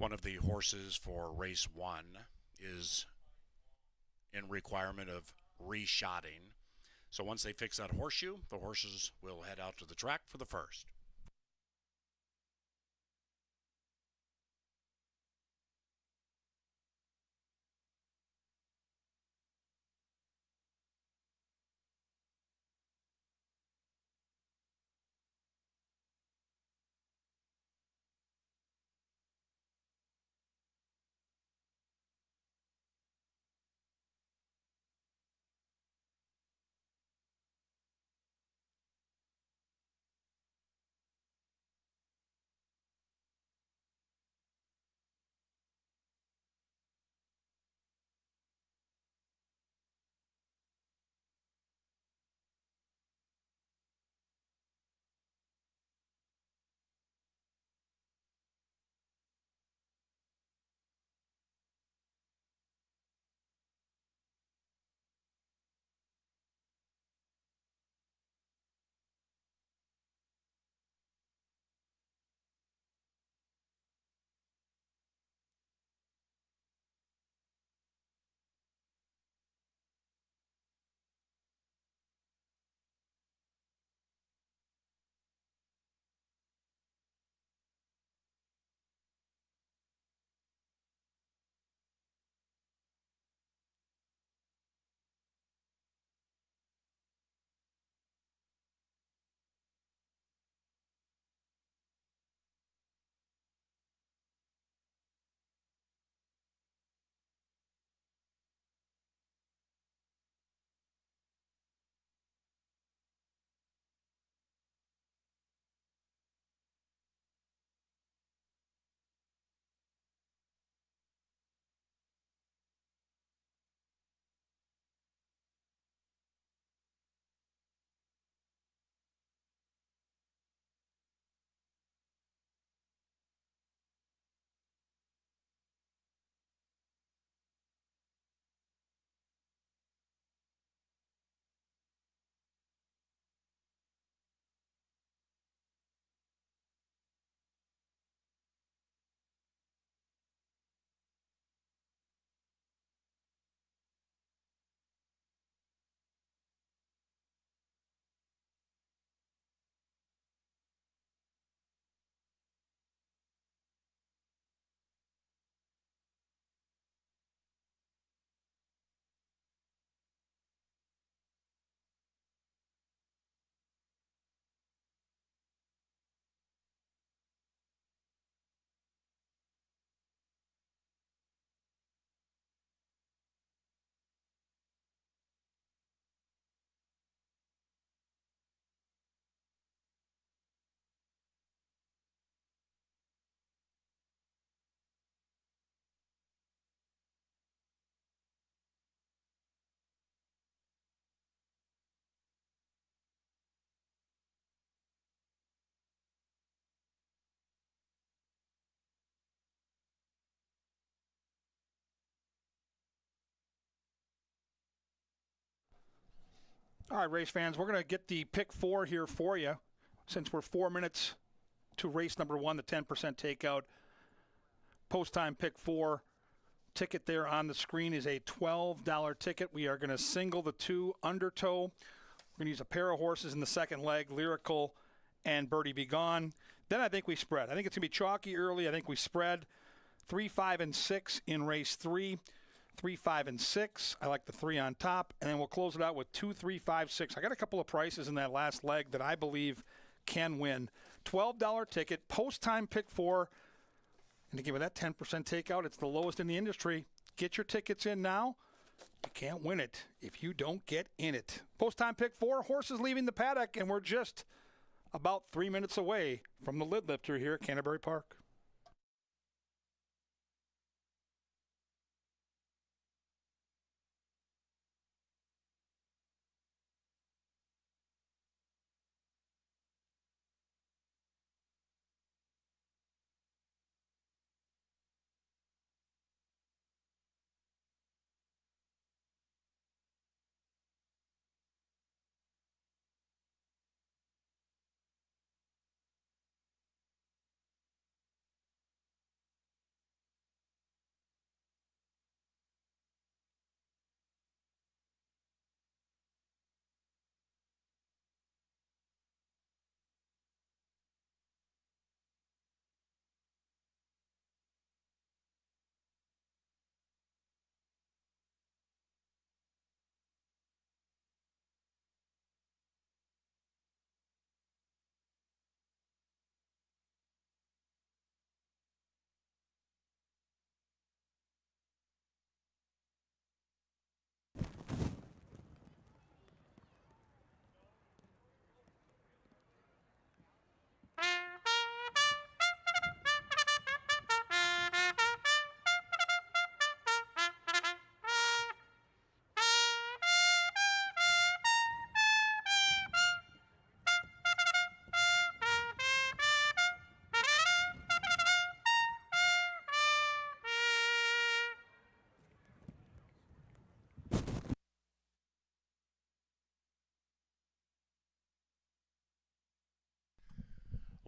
One of the horses for race 1 is in requirement of reshotting. So once they fix that horseshoe, the horses will head out to the track for the first. All right, race fans, we're going to get the pick 4 here for you. Since we're 4 minutes to race number 1, the 10% takeout. Post time pick 4. Ticket there on the screen is a $12 ticket. We are going to single the 2 undertow. We're going to use a pair of horses in the second leg, Lyrical and Birdie Be Gone. Then I think we spread. I think it's going to be chalky early. I think we spread 3, 5, and 6 in race 3. 3, 5, and 6. I like the 3 on top. And then we'll close it out with 2, 3, 5, 6. I got a couple of prices in that last leg that I believe can win. $12 ticket, post-time pick 4. And to give it that 10% takeout, it's the lowest in the industry. Get your tickets in now. You can't win it if you don't get in it. Post-time pick 4, horses leaving the paddock, and we're just about 3 minutes away from the lid lifter here at Canterbury Park.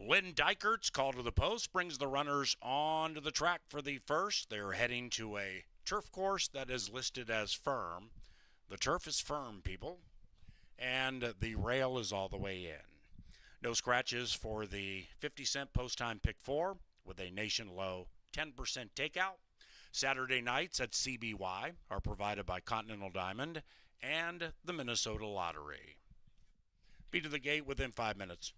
Lynn Dykert's call to the post brings the runners onto the track for the first. They're heading to a turf course that is listed as firm. The turf is firm, people, and the rail is all the way in. No scratches for the 50-cent post-time pick 4 with a nation low 10% takeout. Saturday nights at CBY are provided by Continental Diamond and the Minnesota Lottery. Be to the gate within 5 minutes.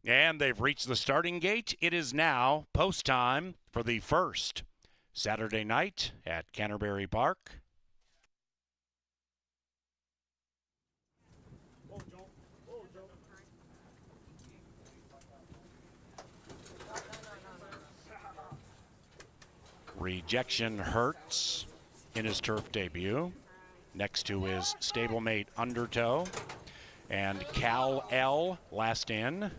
And they've reached the starting gate. It is now post time for the first Saturday night at Canterbury Park. Rejection hurts in his turf debut. Next to his stablemate Undertow. And Cal L last in.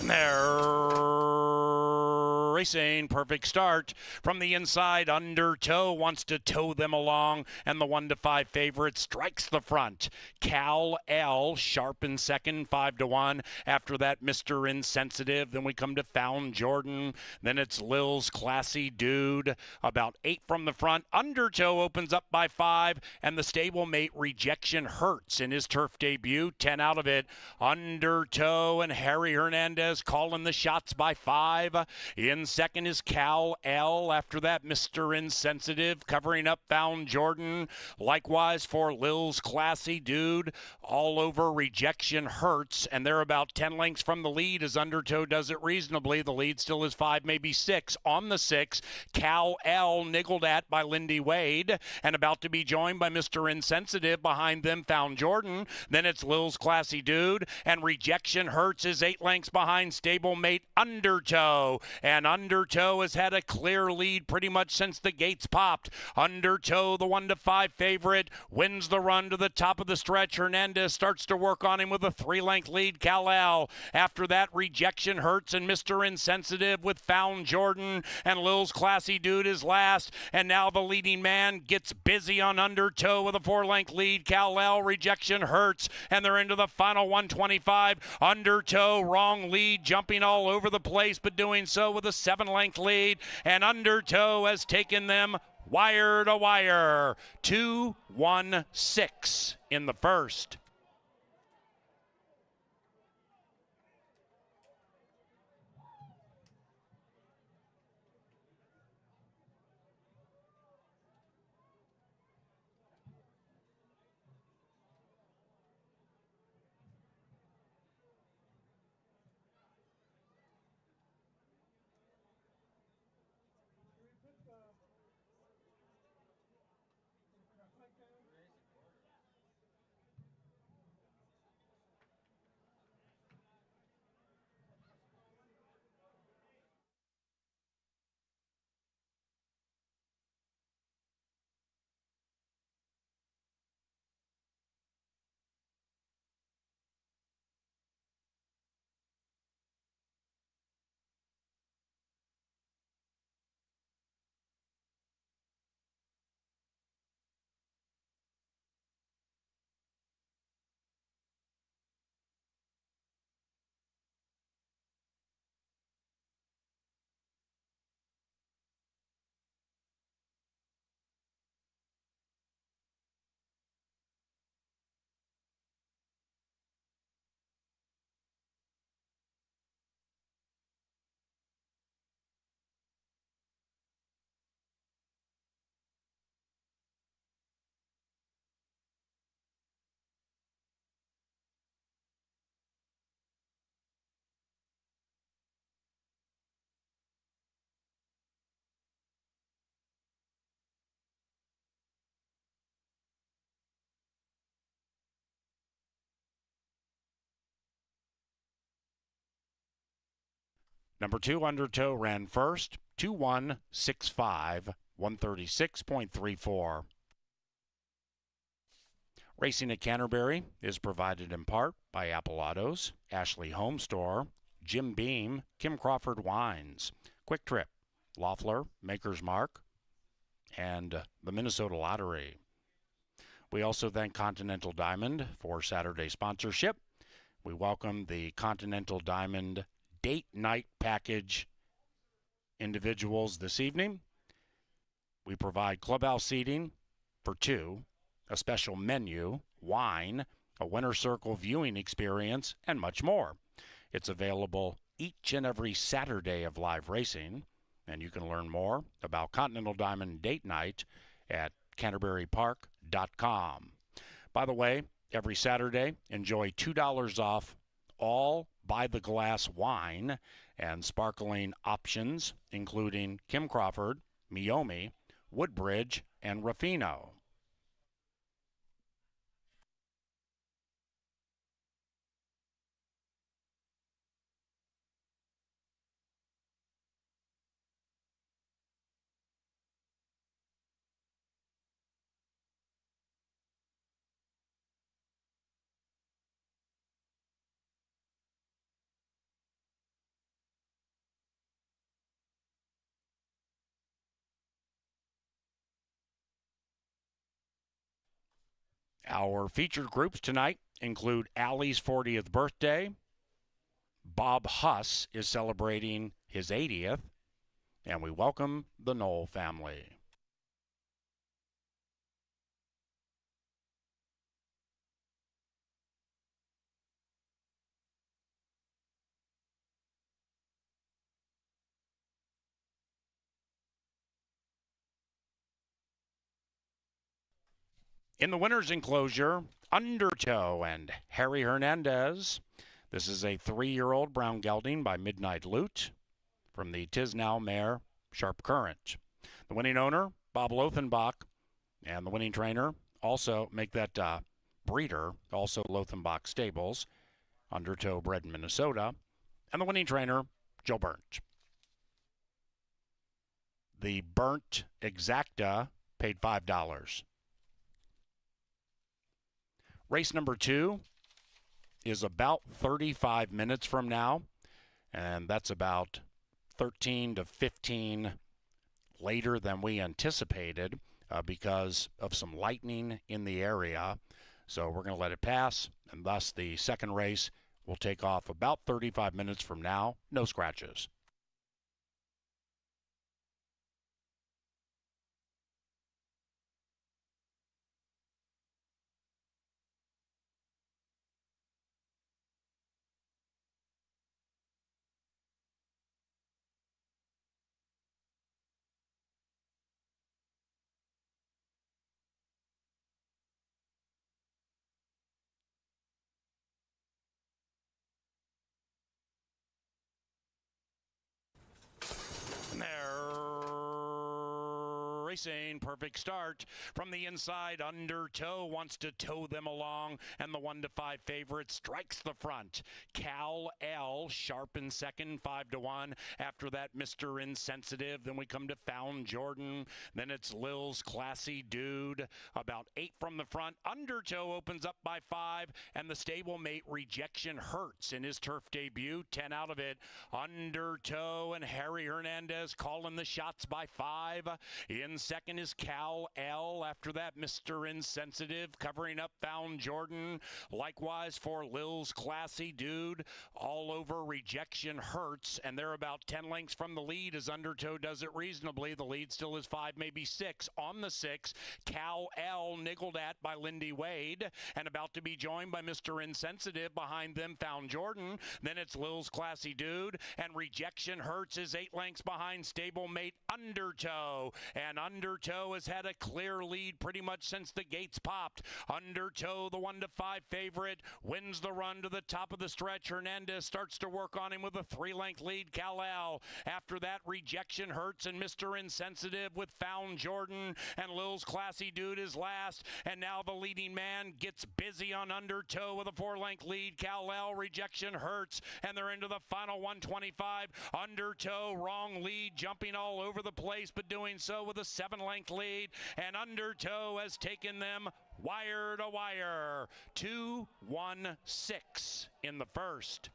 They're racing. Perfect start from the inside. Undertow wants to tow them along, and the 1-5 favorite strikes the front. Cal L sharp in second, 5-1. After that, Mr. Insensitive. Then we come to Found Jordan. Then it's Lil's Classy Dude. About 8 from the front. Undertow opens up by 5, and the stablemate Rejection Hurts in his turf debut. 10 out of it. Undertow and Harry Hernandez calling the shots by 5. In second is Cal L. After that, Mr. Insensitive covering up Found Jordan. Likewise for Lil's Classy Dude. All over Rejection Hurts, and they're about 10 lengths from the lead as Undertow does it reasonably. The lead still is 5, maybe 6. On the 6, Cal L niggled at by Lindy Wade, and about to be joined by Mr. Insensitive. Behind them, Found Jordan. Then it's Lil's Classy Dude, and Rejection Hurts is 8 lengths behind stablemate Undertow. And Undertow has had a clear lead pretty much since the gates popped. Undertow, the 1-5 favorite, wins the run to the top of the stretch. Hernandez starts to work on him with a 3-length lead. Cal-Al. After that, Rejection Hurts and Mr. Insensitive with Found Jordan, and Lil's Classy Dude is last. And now the leading man gets busy on Undertow with a 4-length lead. Cal-Al, Rejection Hurts, and they're into the final 125. Undertow, wrong lead, jumping all over the place, but doing so with a 7-length lead. And Undertow has taken them wire to wire. 2-1-6 in the first. Number 2, Undertow ran first, 2-1-6-5, 136.34. Racing at Canterbury is provided in part by Apple Autos, Ashley Home Store, Jim Beam, Kim Crawford Wines, Quick Trip, Loeffler, Maker's Mark, and the Minnesota Lottery. We also thank Continental Diamond for Saturday sponsorship. We welcome the Continental Diamond date night package individuals this evening. We provide clubhouse seating for 2, a special menu, wine, a winter circle viewing experience, and much more. It's available each and every Saturday of live racing, and you can learn more about Continental Diamond date night at canterburypark.com. By the way, every Saturday, enjoy $2 off all by the glass wine and sparkling options, including Kim Crawford, Meiomi, Woodbridge, and Ruffino. Our featured groups tonight include Allie's 40th birthday. Bob Huss is celebrating his 80th. And we welcome the Knoll family. In the winner's enclosure, Undertow and Harry Hernandez. This is a 3-year-old brown gelding by Midnight Loot from the Tisnow mare Sharp Current. The winning owner, Bob Lothenbach, and the winning trainer also make that breeder, also Lothenbach Stables, Undertow bred in Minnesota, and the winning trainer, Joe Burnt. The Burnt Exacta paid $5. Race number 2 is about 35 minutes from now, and that's about 13 to 15 later than we anticipated because of some lightning in the area. So we're going to let it pass, and thus the second race will take off about 35 minutes from now. No scratches. Racing, perfect start from the inside. Undertow wants to tow them along, and the 1 to 5 favorite strikes the front. Cal L sharp in second, 5-1. After that, Mr. Insensitive. Then we come to Found Jordan. Then it's Lil's Classy Dude. About 8 from the front. Undertow opens up by 5, and the stablemate Rejection Hurts in his turf debut. 10 out of it. Undertow and Harry Hernandez calling the shots by 5. In second is Cal L. After that, Mr. Insensitive covering up Found Jordan. Likewise for Lil's Classy Dude. All over Rejection Hurts, and they're about 10 lengths from the lead as Undertow does it reasonably. The lead still is 5, maybe 6. On the 6, Cal L niggled at by Lindy Wade, and about to be joined by Mr. Insensitive. Behind them, Found Jordan. Then it's Lil's Classy Dude, and Rejection Hurts is 8 lengths behind stablemate Undertow. And Undertow has had a clear lead pretty much since the gates popped. Undertow, the 1 to 5 favorite, wins the run to the top of the stretch. Hernandez starts to work on him with a 3-length lead. Cal-Al. After that, Rejection Hurts and Mr. Insensitive with Found Jordan, and Lil's Classy Dude is last. And now the leading man gets busy on Undertow with a 4-length lead. Cal-Al, Rejection Hurts, and they're into the final 125. Undertow, wrong lead, jumping all over the place, but doing so with a 7-length lead. And Undertow has taken them wire to wire. 2-1-6 in the first.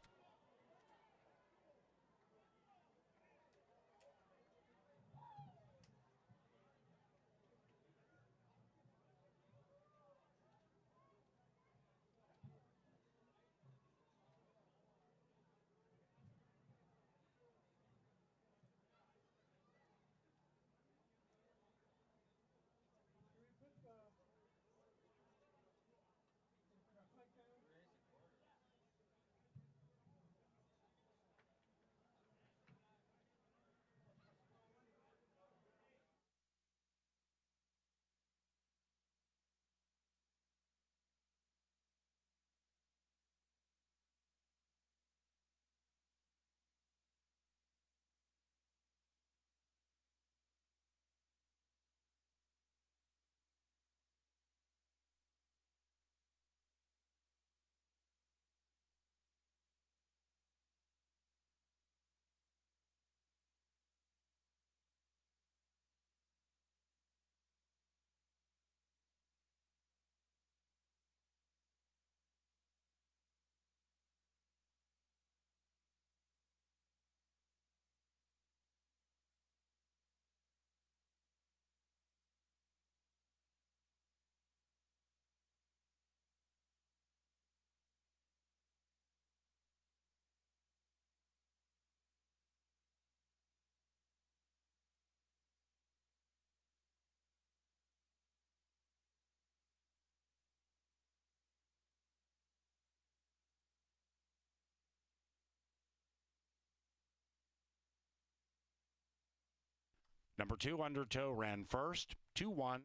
Number 2, Undertow, ran first, 2-1.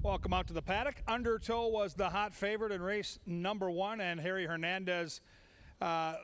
Welcome out to the paddock. Undertow was the hot favorite in race number 1, and Harry Hernandez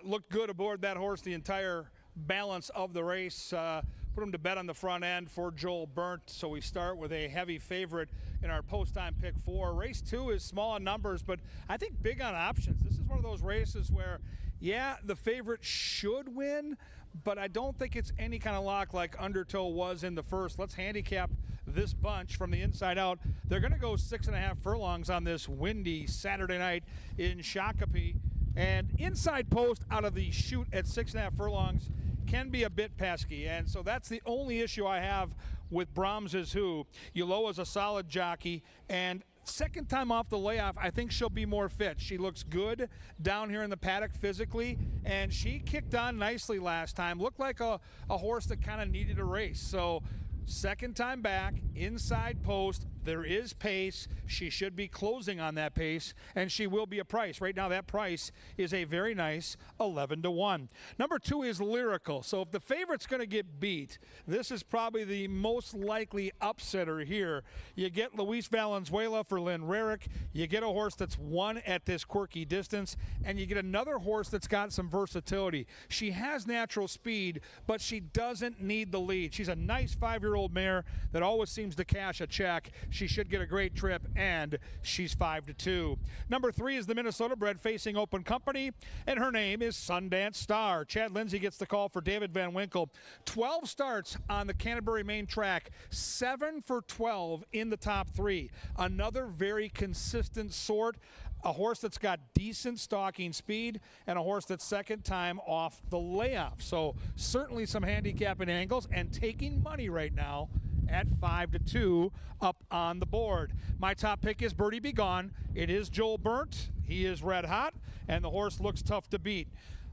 looked good aboard that horse the entire balance of the race. Put him to bed on the front end for Joel Burnt. So we start with a heavy favorite in our post-time pick 4. Race 2 is small on numbers, but I think big on options. This is one of those races where, yeah, the favorite should win, but I don't think it's any kind of lock like Undertow was in the first. Let's handicap this bunch from the inside out. They're going to go 6.5 furlongs on this windy Saturday night in Shakopee. And inside post out of the chute at 6.5 furlongs can be a bit pesky. And so that's the only issue I have with Brahms Is Who. Uloa's a solid jockey, and second time off the layoff, I think she'll be more fit. She looks good down here in the paddock physically, and she kicked on nicely last time. Looked like a horse that kind of needed a race. So second time back, inside post, there is pace. She should be closing on that pace, and she will be a price. Right now, that price is a very nice 11-1. Number 2 is Lyrical. So if the favorite's going to get beat, this is probably the most likely upsetter here. You get Luis Valenzuela for Lynn Rarick. You get a horse that's won at this quirky distance, and you get another horse that's got some versatility. She has natural speed, but she doesn't need the lead. She's a nice 5-year-old mare that always seems to cash a check. She should get a great trip, and she's 5-2. Number 3 is the Minnesota bred facing Open Company, and her name is Sundance Star. Chad Lindsay gets the call for David Van Winkle. 12 starts on the Canterbury main track, 7 for 12 in the top 3. Another very consistent sort. A horse that's got decent stalking speed, and a horse that's second time off the layoff. So certainly some handicapping angles, and taking money right now at 5-2 up on the board. My top pick is Birdie Be Gone. It is Joel Burnt. He is red hot, and the horse looks tough to beat.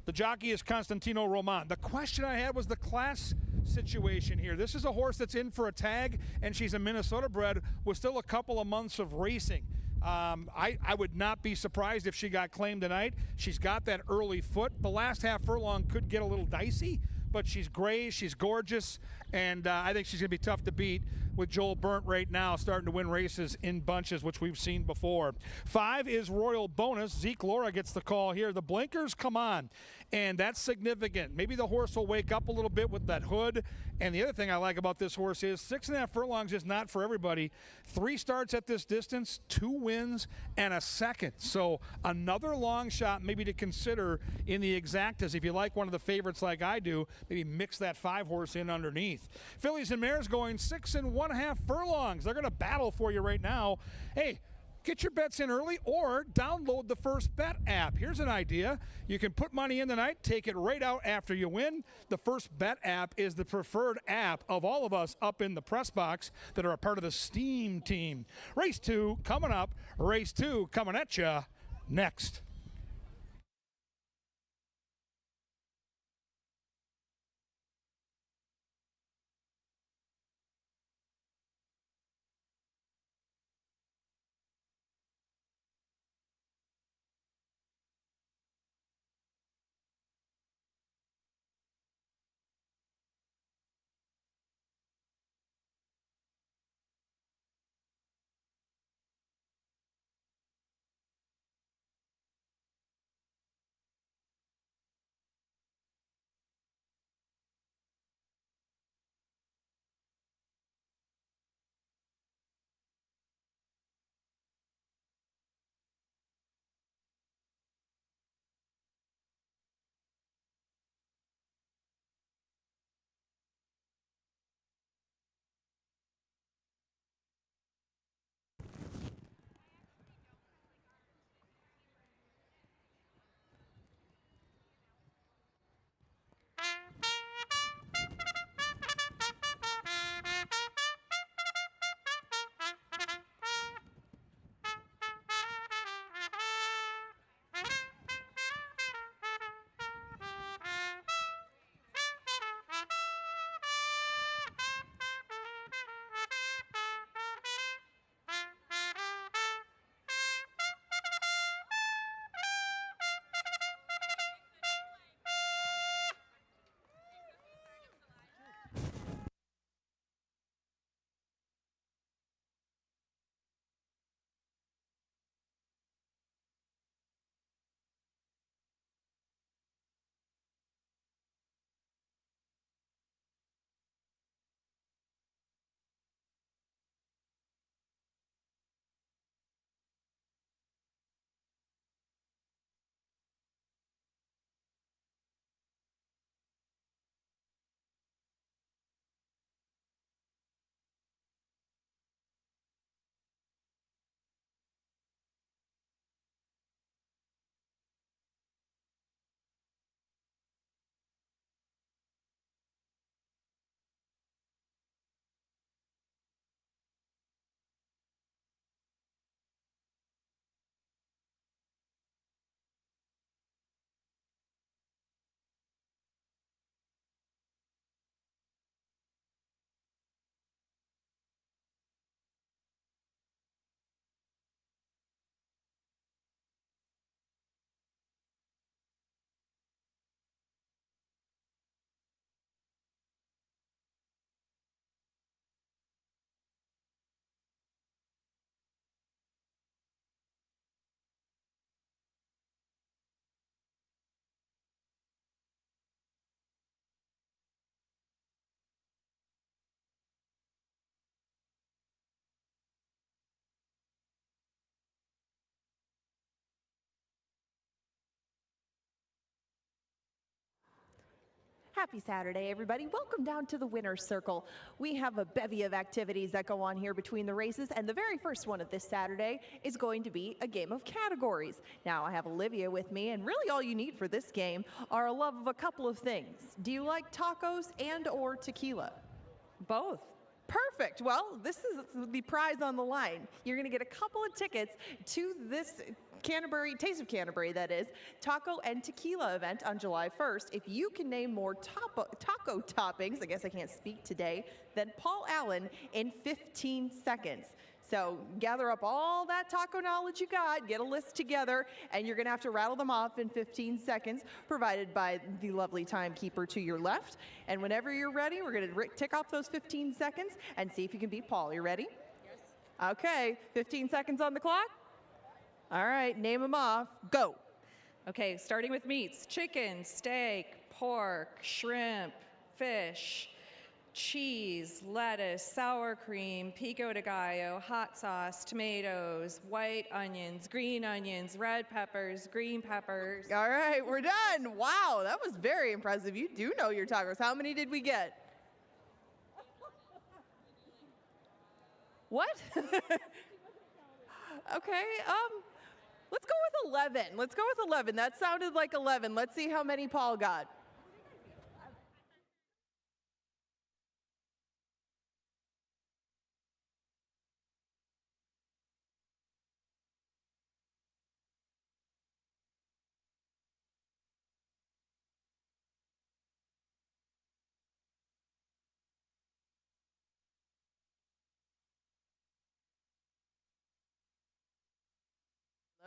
The jockey is Constantino Roman. The question I had was the class situation here. This is a horse that's in for a tag, and she's a Minnesota bred with still a couple of months of racing. I would not be surprised if she got claimed tonight. She's got that early foot. The last half furlong could get a little dicey, but she's gray, she's gorgeous, and I think she's going to be tough to beat with Joel Burnt right now starting to win races in bunches, which we've seen before. 5 is Royal Bonus. Zeke Laura gets the call here. The blinkers come on, and that's significant. Maybe the horse will wake up a little bit with that hood. And the other thing I like about this horse is 6.5 furlongs is not for everybody. 3 starts at this distance, 2 wins, and a second. So another long shot maybe to consider in the exactas. If you like one of the favorites like I do, maybe mix that 5 horse in underneath. Fillies and Mares going 6 1/2 furlongs. They're going to battle for you right now. Hey, get your bets in early or download the First Bet app. Here's an idea. You can put money in tonight, take it right out after you win. The First Bet app is the preferred app of all of us up in the press box that are a part of the Steam team. Race 2 coming up. Race 2 coming at you next. Happy Saturday, everybody. Welcome down to the winner's circle. We have a bevy of activities that go on here between the races, and the very first one of this Saturday is going to be a game of categories. Now, I have Olivia with me, and really all you need for this game are a love of a couple of things. Do you like tacos and or tequila? Both. Perfect. Well, this is the prize on the line. You're going to get a couple of tickets to this Canterbury, Taste of Canterbury, that is, taco and tequila event on July 1st. If you can name more taco toppings, I guess I can't speak today, than Paul Allen in 15 seconds. So gather up all that taco knowledge you got, get a list together, and you're going to have to rattle them off in 15 seconds, provided by the lovely timekeeper to your left. And whenever you're ready, we're going to tick off those 15 seconds and see if you can beat Paul. You ready? Yes. Okay, 15 seconds on the clock. All right, name them off. Go. Okay, starting with meats: chicken, steak, pork, shrimp, fish, cheese, lettuce, sour cream, pico de gallo, hot sauce, tomatoes, white onions, green onions, red peppers, green peppers. All right, we're done. Wow, that was very impressive. You do know your tacos. How many did we get? What? Okay, let's go with 11. Let's go with 11. That sounded like 11. Let's see how many Paul got.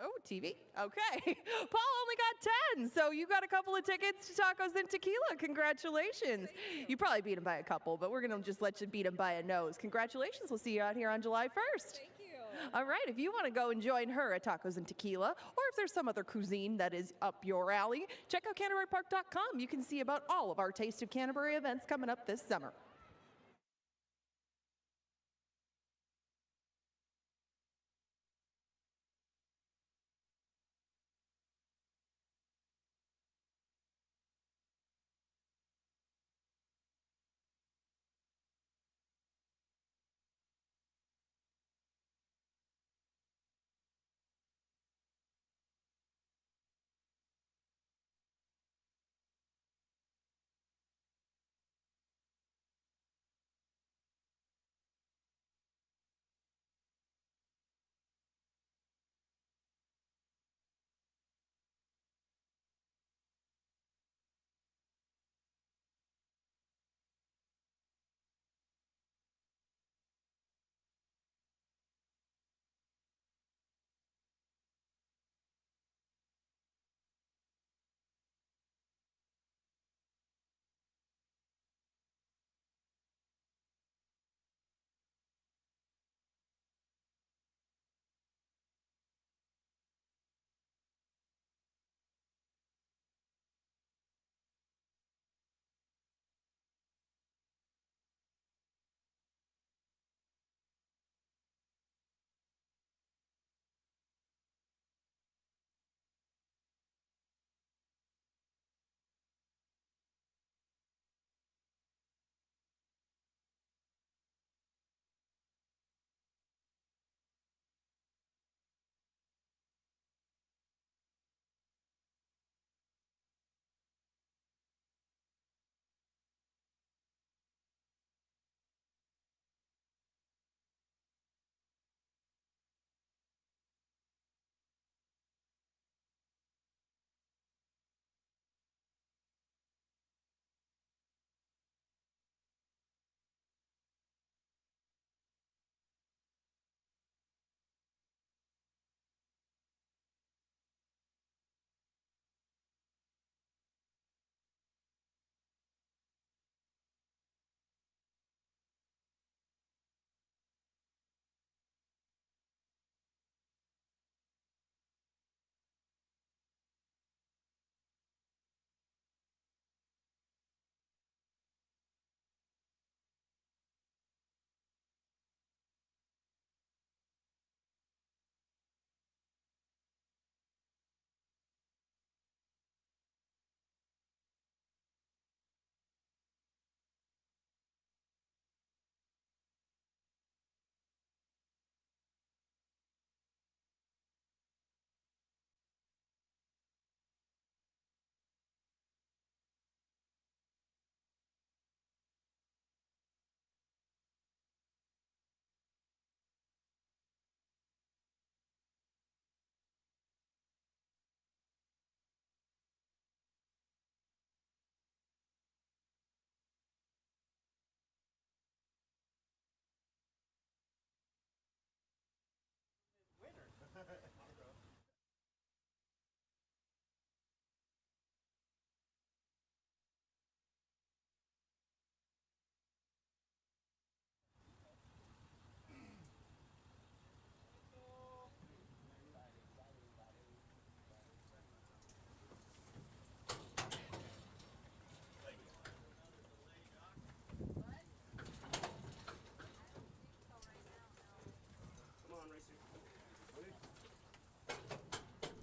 Oh, TV. Okay. Paul only got 10, so you got a couple of tickets to tacos and tequila. Congratulations. You probably beat him by a couple, but we're going to just let you beat him by a nose. Congratulations. We'll see you out here on July 1st. Thank you. All right. If you want to go and join her at Tacos and Tequila, or if there's some other cuisine that is up your alley, check out CanterburyPark.com. You can see about all of our Taste of Canterbury events coming up this summer.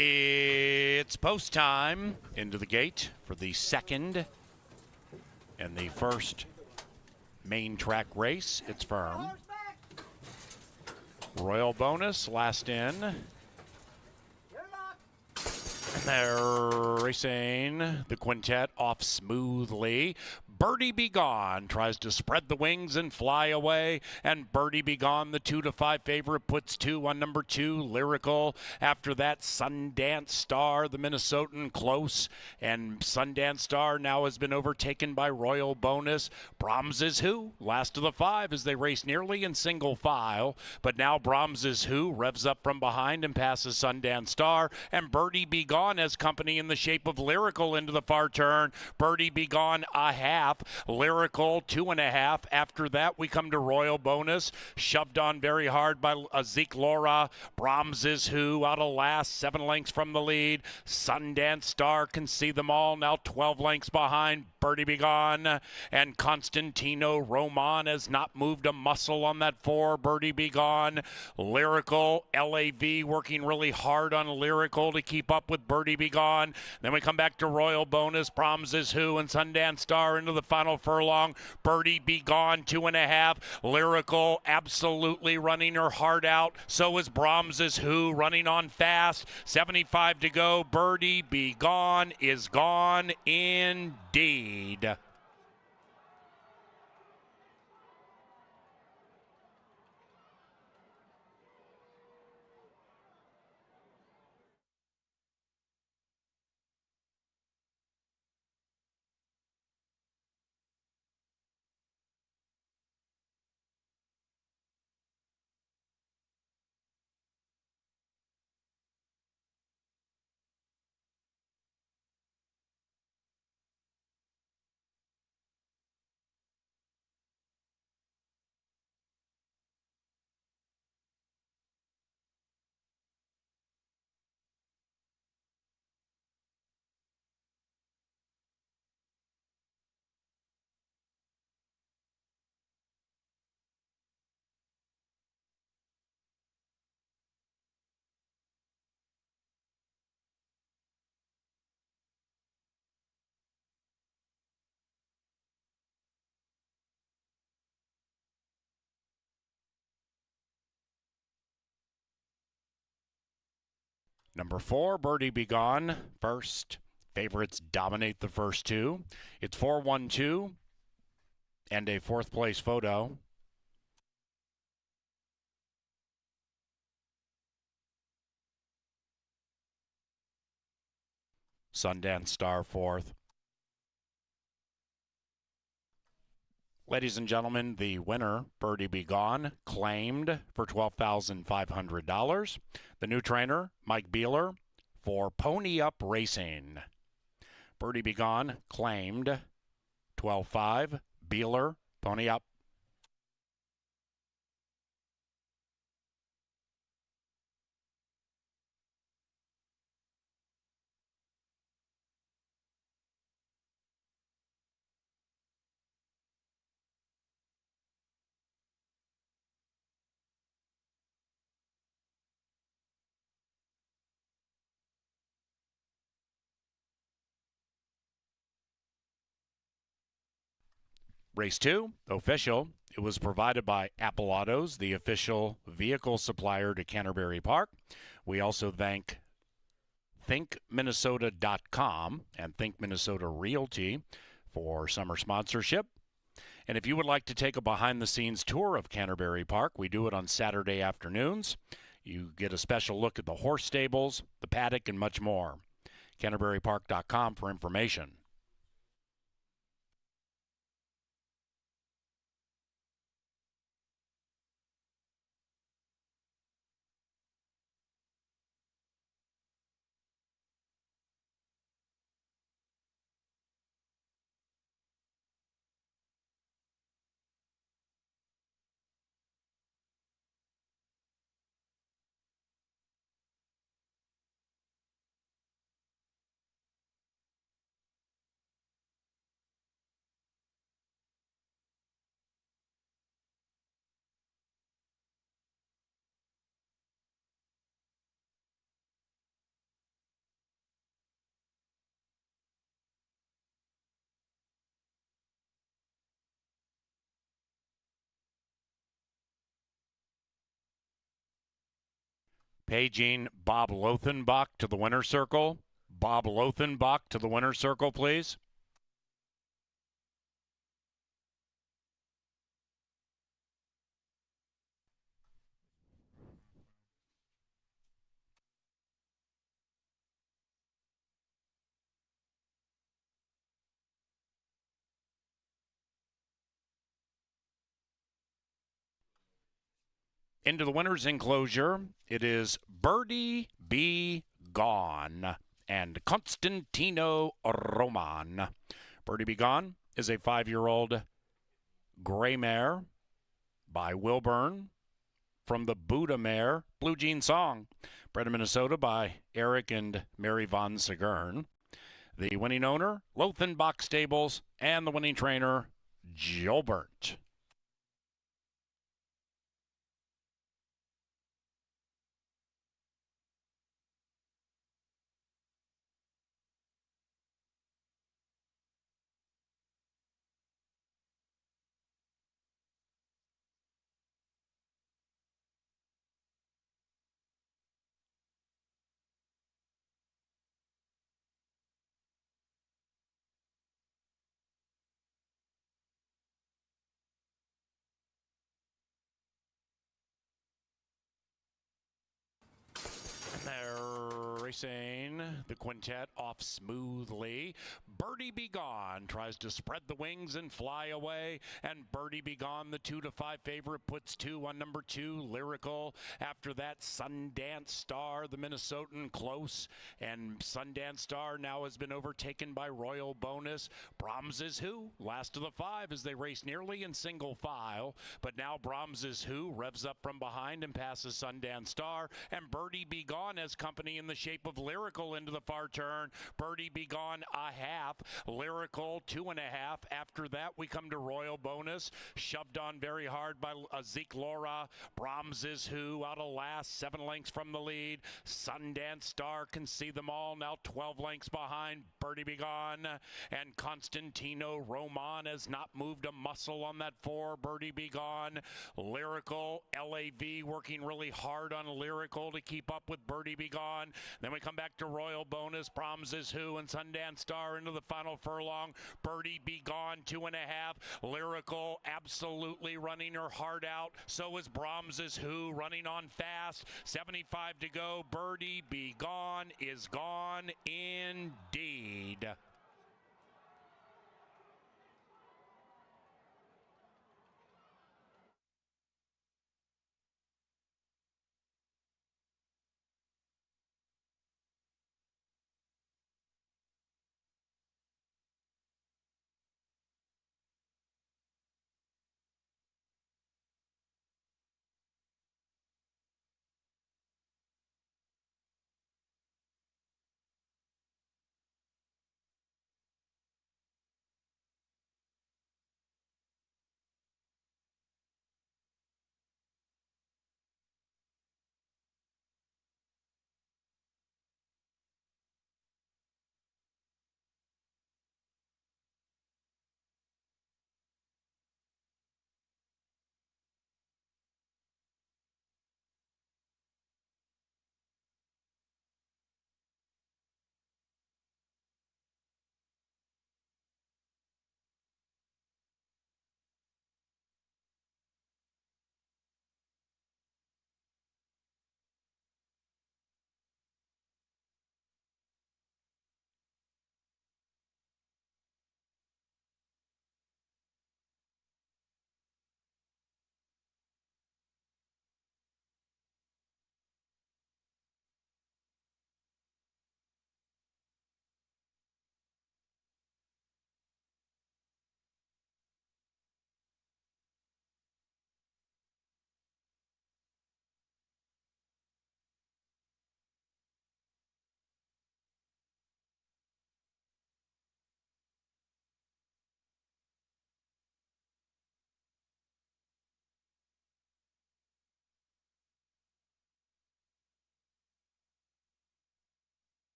It's post time. Into the gate for the second and the first main track race. It's firm. Royal bonus, last in. And they're racing the quintet off smoothly. Birdie Be Gone tries to spread the wings and fly away. And Birdie Be Gone, the 2-5 favorite, puts 2 on number 2, Lyrical. After that, Sundance Star, the Minnesotan, close. And Sundance Star now has been overtaken by Royal Bonus. Brahms is Who, last of the 5 as they race nearly in single file. But now Brahms is Who revs up from behind and passes Sundance Star. And Birdie Be Gone has company in the shape of Lyrical into the far turn. Birdie Be Gone a half. Lyrical 2.5. After that, we come to Royal Bonus, shoved on very hard by Zeke Laura. Brahms is Who out of last, 7 lengths from the lead. Sundance Star can see them all, now 12 lengths behind Birdie Be Gone. And Constantino Roman has not moved a muscle on that 4. Birdie Be Gone. Lyrical, LAV working really hard on Lyrical to keep up with Birdie Be Gone. Then we come back to Royal Bonus, Brahms is Who, and Sundance Star into the final furlong. Birdie Be Gone 2.5. Lyrical absolutely running her heart out. So is Brahms is Who running on fast. 75 to go. Birdie Be Gone is gone indeed. Number 4, Birdie Be Gone, first. Favorites dominate the first 2. It's 4-1-2 and a 4th place photo. Sundance Star 4th. Ladies and gentlemen, the winner, Birdie Be Gone, claimed for $12,500. The new trainer, Mike Beeler, for Pony Up Racing. Birdie Be Gone claimed $12,500. Beeler, Pony Up. Race 2, official. It was provided by Apple Autos, the official vehicle supplier to Canterbury Park. We also thank thinkminnesota.com and Think Minnesota Realty for summer sponsorship. And if you would like to take a behind-the-scenes tour of Canterbury Park, we do it on Saturday afternoons. You get a special look at the horse stables, the paddock, and much more. CanterburyPark.com for information. Paging Bob Lothenbach to the winner's circle. Bob Lothenbach to the winner's circle, please. Into the winner's enclosure, it is Birdie Be Gone and Constantino Roman. Birdie Be Gone is a 5-year-old gray mare by Wilburn from the Buddha Mare Blue Jean Song, bred in Minnesota by Eric and Mary Von Segern. The winning owner, Lothenbach Stables, and the winning trainer, Gilbert. They're racing the quintet off smoothly. Birdie Be Gone tries to spread the wings and fly away, and Birdie Be Gone, the 2 to 5 favorite, puts 2 on number 2, Lyrical. After that, Sundance Star, the Minnesotan, close, and Sundance Star now has been overtaken by Royal Bonus. Brahms Is Who, last of the 5 as they race nearly in single file, but now Brahms Is Who revs up from behind and passes Sundance Star, and Birdie Be Gone has company in the shape of Lyrical into the far turn. Birdie Be Gone a half, Lyrical 2.5. After that, we come to Royal Bonus, shoved on very hard by Zeke Laura. Brahms Is Who out of last, 7 lengths from the lead. Sundance Star can see them all, now 12 lengths behind Birdie Be Gone, and Constantino Roman has not moved a muscle on that 4. Birdie Be Gone, Lyrical, LAV working really hard on Lyrical to keep up with Birdie Be Gone. Then we come back to Royal Bonus, Brahms Is Who, and Sundance Star into the final furlong. Birdie Be Gone 2.5. Lyrical absolutely running her heart out. So is Brahms Is Who running on fast. 75 to go. Birdie Be Gone is gone indeed.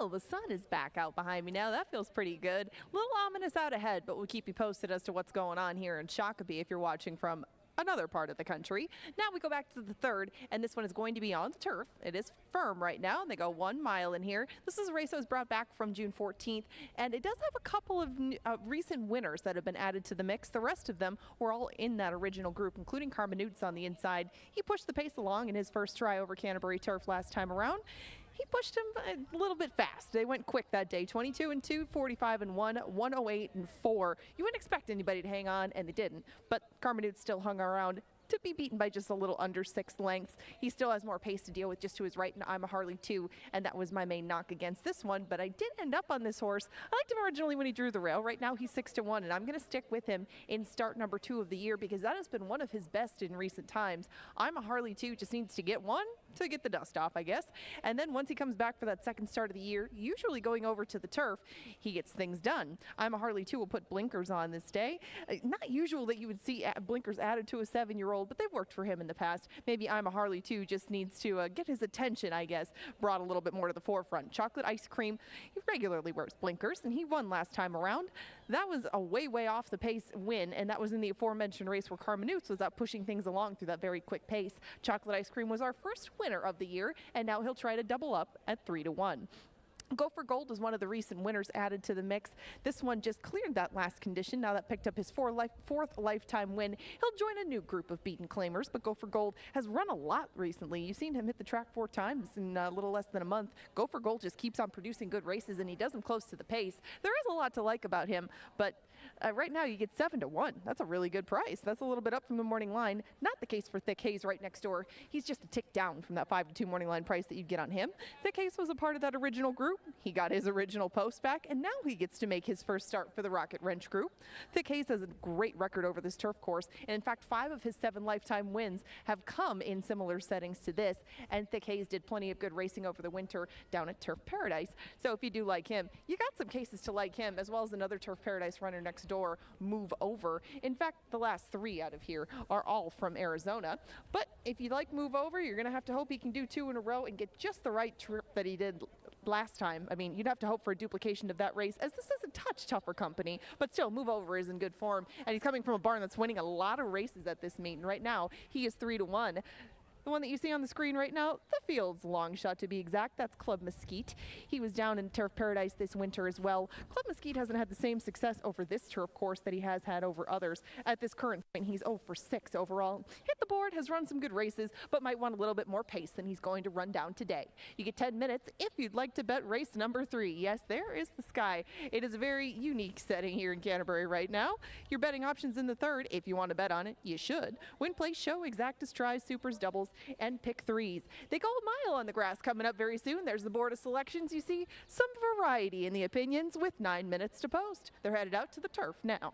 Well, the sun is back out behind me now. That feels pretty good. A little ominous out ahead, but we'll keep you posted as to what's going on here in Shakopee if you're watching from another part of the country. Now we go back to the third, and this one is going to be on the turf. It is firm right now, and they go 1 mile in here. This is a race that was brought back from June 14th, and it does have a couple of recent winners that have been added to the mix. The rest of them were all in that original group, including Carmenutes on the inside. He pushed the pace along in his first try over Canterbury turf last time around. He pushed him a little bit fast. They went quick that day, 22 and 2, 45 and 1, 108 and 4. You wouldn't expect anybody to hang on, and they didn't. But Carmenute still hung around to be beaten by just a little under 6 lengths. He still has more pace to deal with just to his right, and I'm a Harley too, and that was my main knock against this one. But I did end up on this horse. I liked him originally when he drew the rail. Right now he's 6-1, and I'm going to stick with him in start number 2 of the year because that has been one of his best in recent times. I'm a Harley too, just needs to get one to get the dust off, I guess. And then once he comes back for that second start of the year, usually going over to the turf, he gets things done. I'm a Harley too will put blinkers on this day. Not usual that you would see blinkers added to a 7-year-old, but they've worked for him in the past. Maybe I'm a Harley too just needs to get his attention, I guess, brought a little bit more to the forefront. Chocolate Ice Cream, he regularly wears blinkers, and he won last time around. That was a way off the pace win, and that was in the aforementioned race where Carmenutes was out pushing things along through that very quick pace. Chocolate Ice Cream was our first winner of the year, and now he'll try to double up at 3-1. Go for Gold is one of the recent winners added to the mix. This one just cleared that last condition. Now that picked up his fourth lifetime win. He'll join a new group of beaten claimers, but Go for Gold has run a lot recently. You've seen him hit the track 4 times in a little less than a month. Go for Gold just keeps on producing good races, and he does them close to the pace. There is a lot to like about him, but right now you get 7-1. That's a really good price. That's a little bit up from the morning line. Not the case for Thick Haze right next door. He's just a tick down from that 5-2 morning line price that you'd get on him. Thick Haze was a part of that original group. He got his original post back, and now he gets to make his first start for the Rocket Wrench group. Thick Haze has a great record over this turf course, and in fact 5 of his 7 lifetime wins have come in similar settings to this, and Thick Haze did plenty of good racing over the winter down at Turf Paradise. So if you do like him, you got some cases to like him, as well as another Turf Paradise runner next door, Move Over. In fact, the last 3 out of here are all from Arizona, but if you like Move Over, you're going to have to hope he can do 2 in a row and get just the right trip that he did last time. I mean, you'd have to hope for a duplication of that race, as this is a touch tougher company, but still, Move Over is in good form, and he's coming from a barn that's winning a lot of races at this meet, and right now he is 3-1. The one that you see on the screen right now, the field's long shot to be exact, that's Club Mesquite. He was down in Turf Paradise this winter as well. Club Mesquite hasn't had the same success over this turf course that he has had over others. At this current point, he's 0 for 6 overall. Hit the board, has run some good races, but might want a little bit more pace than he's going to run down today. You get 10 minutes if you'd like to bet race number 3. Yes, there is the sky. It is a very unique setting here in Canterbury right now. Your betting options in the third, if you want to bet on it, you should. Win, place, show, exactas, tries, supers, doubles, and pick 3s. They go a mile on the grass coming up very soon. There's the board of selections. You see some variety in the opinions with 9 minutes to post. They're headed out to the turf now.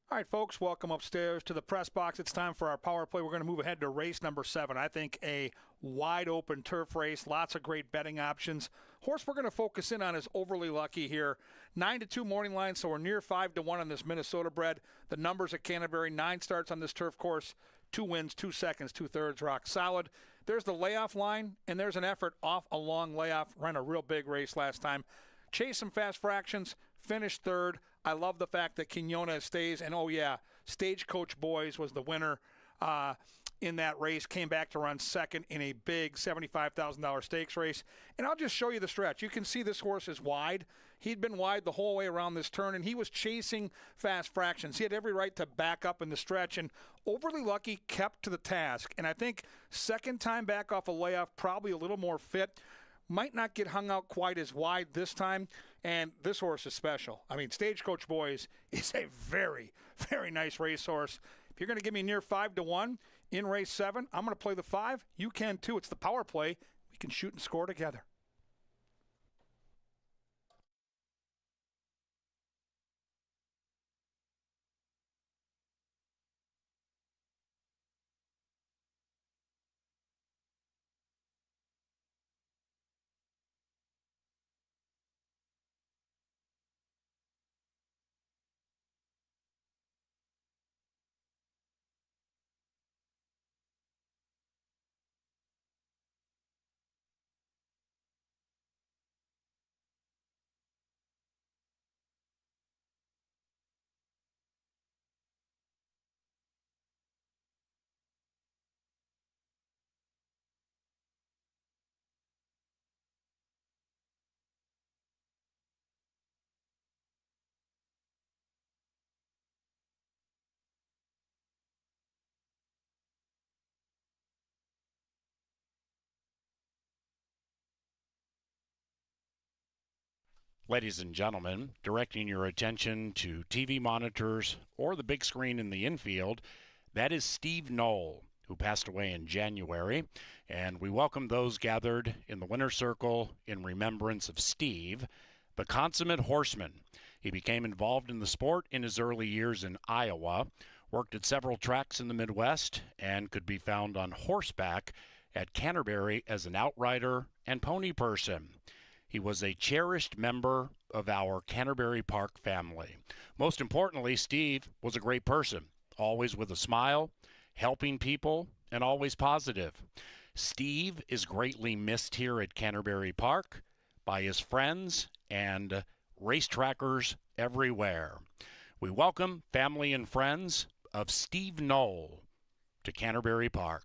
All right, folks, welcome upstairs to the press box. It's time for our power play. We're going to move ahead to race number 7. I think a wide open turf race, lots of great betting options. Horse we're going to focus in on is Overly Lucky here. 9-2 morning line, so we're near 5-1 on this Minnesota bred. The numbers at Canterbury, 9 starts on this turf course, 2 wins, 2 seconds, 2/3, rock solid. There's the layoff line, and there's an effort off a long layoff. Ran a real big race last time. Chased some fast fractions, finished 3rd. I love the fact that Quinona stays, and oh yeah, Stagecoach Boys was the winner in that race, came back to run 2nd in a big $75,000 stakes race. And I'll just show you the stretch. You can see this horse is wide. He'd been wide the whole way around this turn, and he was chasing fast fractions. He had every right to back up in the stretch, and Overly Lucky kept to the task. And I think second time back off a layoff, probably a little more fit. Might not get hung out quite as wide this time, and this horse is special. I mean, Stagecoach Boys is a very, very nice racehorse. If you're going to give me near 5-1 in race 7, I'm going to play the 5. You can too. It's the power play. We can shoot and score together. Ladies and gentlemen, directing your attention to TV monitors or the big screen in the infield, that is Steve Knoll, who passed away in January. And we welcome those gathered in the winner's circle in remembrance of Steve, the consummate horseman. He became involved in the sport in his early years in Iowa, worked at several tracks in the Midwest, and could be found on horseback at Canterbury as an outrider and pony person. He was a cherished member of our Canterbury Park family. Most importantly, Steve was a great person, always with a smile, helping people, and always positive. Steve is greatly missed here at Canterbury Park by his friends and racetrackers everywhere. We welcome family and friends of Steve Knoll to Canterbury Park.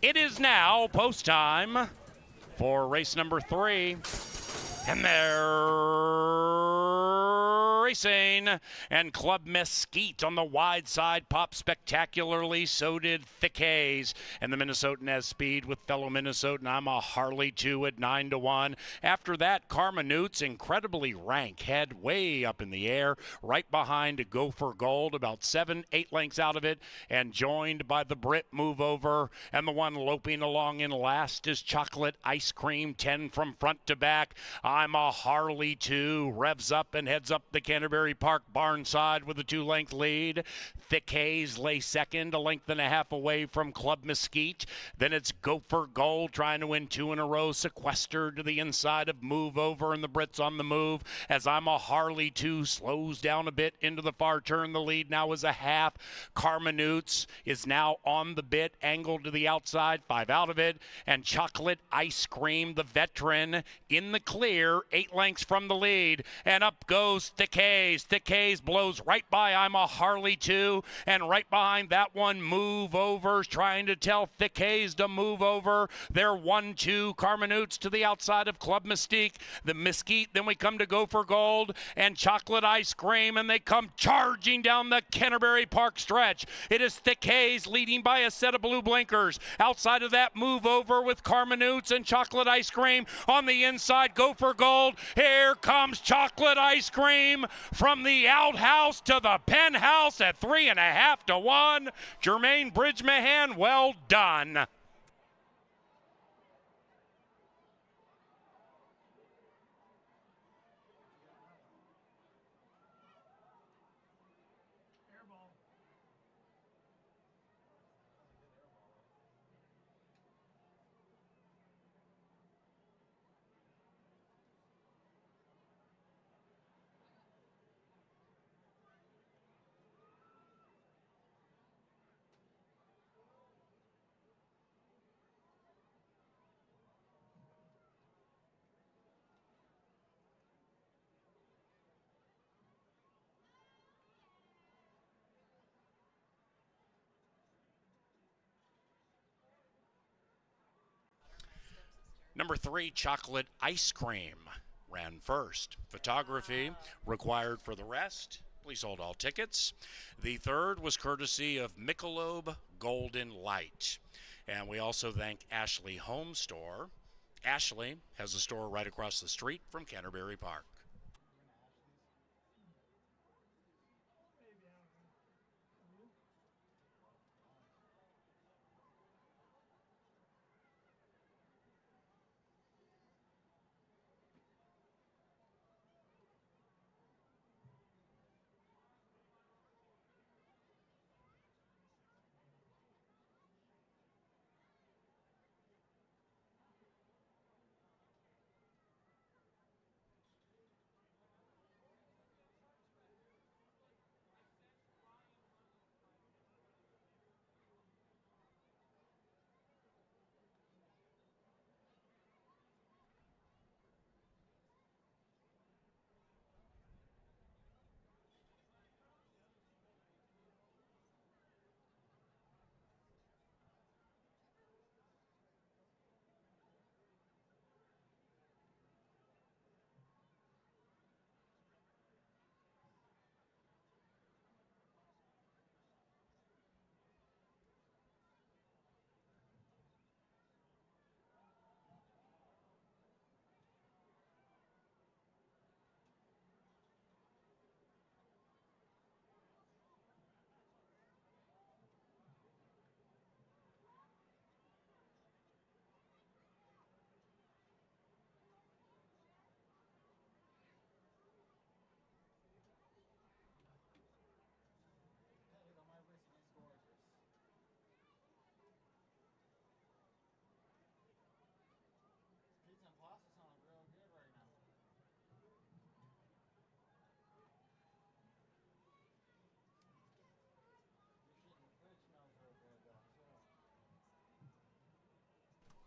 It is now post time for race number 3. And they're racing. And Club Mesquite on the wide side popped spectacularly. So did Thick Haze. And the Minnesotan has speed with fellow Minnesotan. I'm a Harley 2 at 9-1. After that, Karma Newt's incredibly rank. Head way up in the air. Right behind to Go for Gold. About 7-8 lengths out of it. And joined by the Brit Move Over. And the one loping along in last is Chocolate Ice Cream. 10 from front to back. I'm a Harley 2, revs up and heads up the Canterbury Park barn side with a 2-length lead. Thick Haze lay second, a length and a half away from Club Mesquite. Then it's Go for Gold trying to win 2 in a row. Sequestered to the inside of Move Over, and the Brits on the move as I'm a Harley 2 slows down a bit into the far turn. The lead now is a half. Karma Newt's is now on the bit, angled to the outside, 5 out of it. And Chocolate Ice Cream, the veteran, in the clear, 8 lengths from the lead, and up goes Thick Haze. Thick Haze blows right by I'm a Harley 2, and right behind that one, Move Over's trying to tell Thick Haze to move over. They're 1-2. Karma Newt's to the outside of Club Mesquite. The Mesquite, then we come to Go for Gold and Chocolate Ice Cream, and they come charging down the Canterbury Park stretch. It is Thick Haze leading by a set of blue blinkers. Outside of that, Move Over with Karma Newt's and Chocolate Ice Cream. On the inside, Go for Gold. Here comes Chocolate Ice Cream from the outhouse to the penthouse at 3.5-1. Jermaine Bridgemahan, well done. Number 3, Chocolate Ice Cream, ran first. Photography required for the rest. Please hold all tickets. The third was courtesy of Michelob Golden Light. And we also thank Ashley Home Store. Ashley has a store right across the street from Canterbury Park.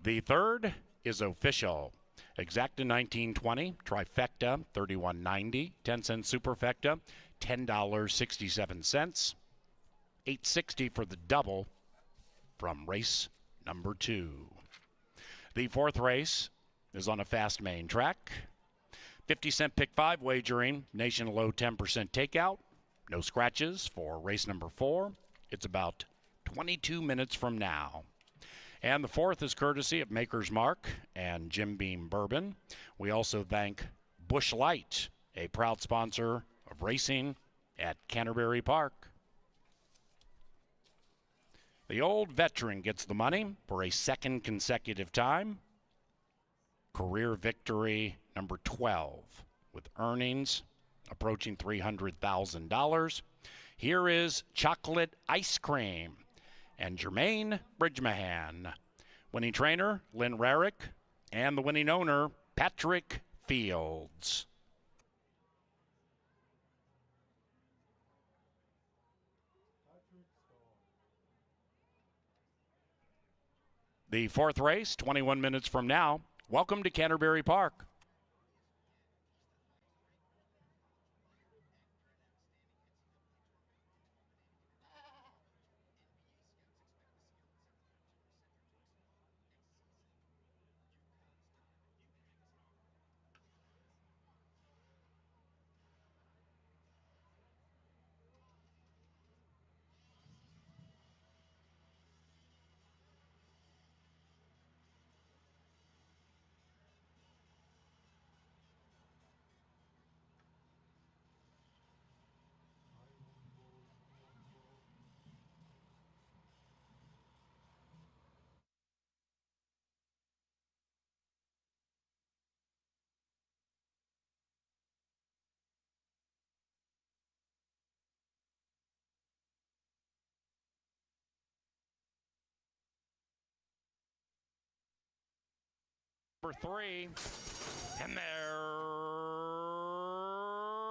The third is official. Exacta 1920, trifecta 31.90, 10-cent superfecta $10.67, $8.60 for the double from race number 2. The 4th race is on a fast main track. 50-cent pick 5 wagering, nation low 10% takeout. No scratches for race number 4. It's about 22 minutes from now. And the 4th is courtesy of Maker's Mark and Jim Beam Bourbon. We also thank Busch Light, a proud sponsor of racing at Canterbury Park. The old veteran gets the money for a 2nd consecutive time. Career victory number 12 with earnings approaching $300,000. Here is Chocolate Ice Cream and Jermaine Bridgmahan. Winning trainer, Lynn Rarick, and the winning owner, Patrick Fields. The 4th race, 21 minutes from now. Welcome to Canterbury Park. Number 3, and they're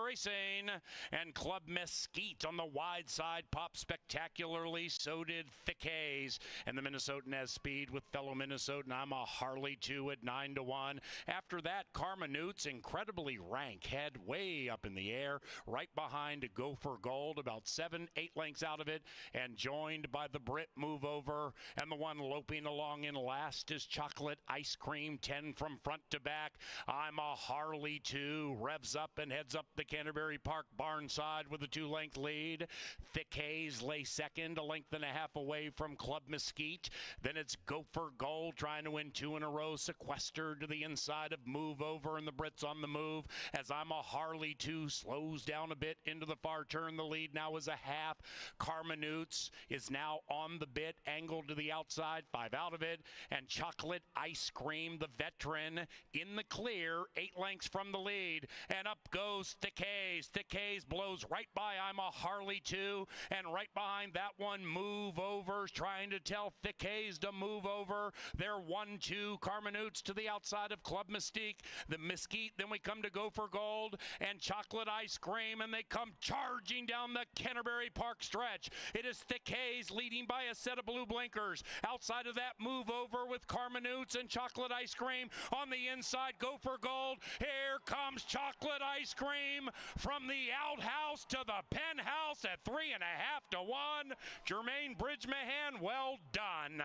racing, and Club Mesquite on the wide side popped spectacularly. So did Thick Haze, and the Minnesotan has speed with fellow Minnesotan. I'm a Harley 2 at 9-1. After that, Karma Newt's incredibly rank, head way up in the air, right behind Gopher Gold, about 7-8 lengths out of it, and joined by the Brit Move Over, and the one loping along in last is Chocolate Ice Cream, 10 from front to back. I'm a Harley 2 revs up and heads up the Canterbury Park barn side with a 2-length lead. Thick Haze lay second, 1.5 lengths away from Club Mesquite. Then it's Gopher Gold trying to win 2 in a row, sequestered to the inside of Move Over, and the Brits on the move as I'm a Harley 2 slows down a bit into the far turn. The lead now is a half. Karma Newt's is now on the bit, angled to the outside, 5 out of it, and Chocolate Ice Cream, the veteran, in the clear, 8 lengths from the lead, and up goes Thick Haze. Thick Haze blows right by I'm a Harley 2, and right behind that one, Move Over, trying to tell Thick Haze to move over. They're 1-2, Karma Newt's to the outside of Club Mystique, the Mesquite, then we come to Gopher Gold and Chocolate Ice Cream, and they come charging down the Canterbury Park stretch. It is Thick Haze leading by a set of blue blinkers. Outside of that, Move Over with Karma Newt's and Chocolate Ice Cream. On the inside, Gopher Gold. Here comes Chocolate Ice Cream from the outhouse to the penthouse at 3.5-1. Jermaine Bridgmahan, well done.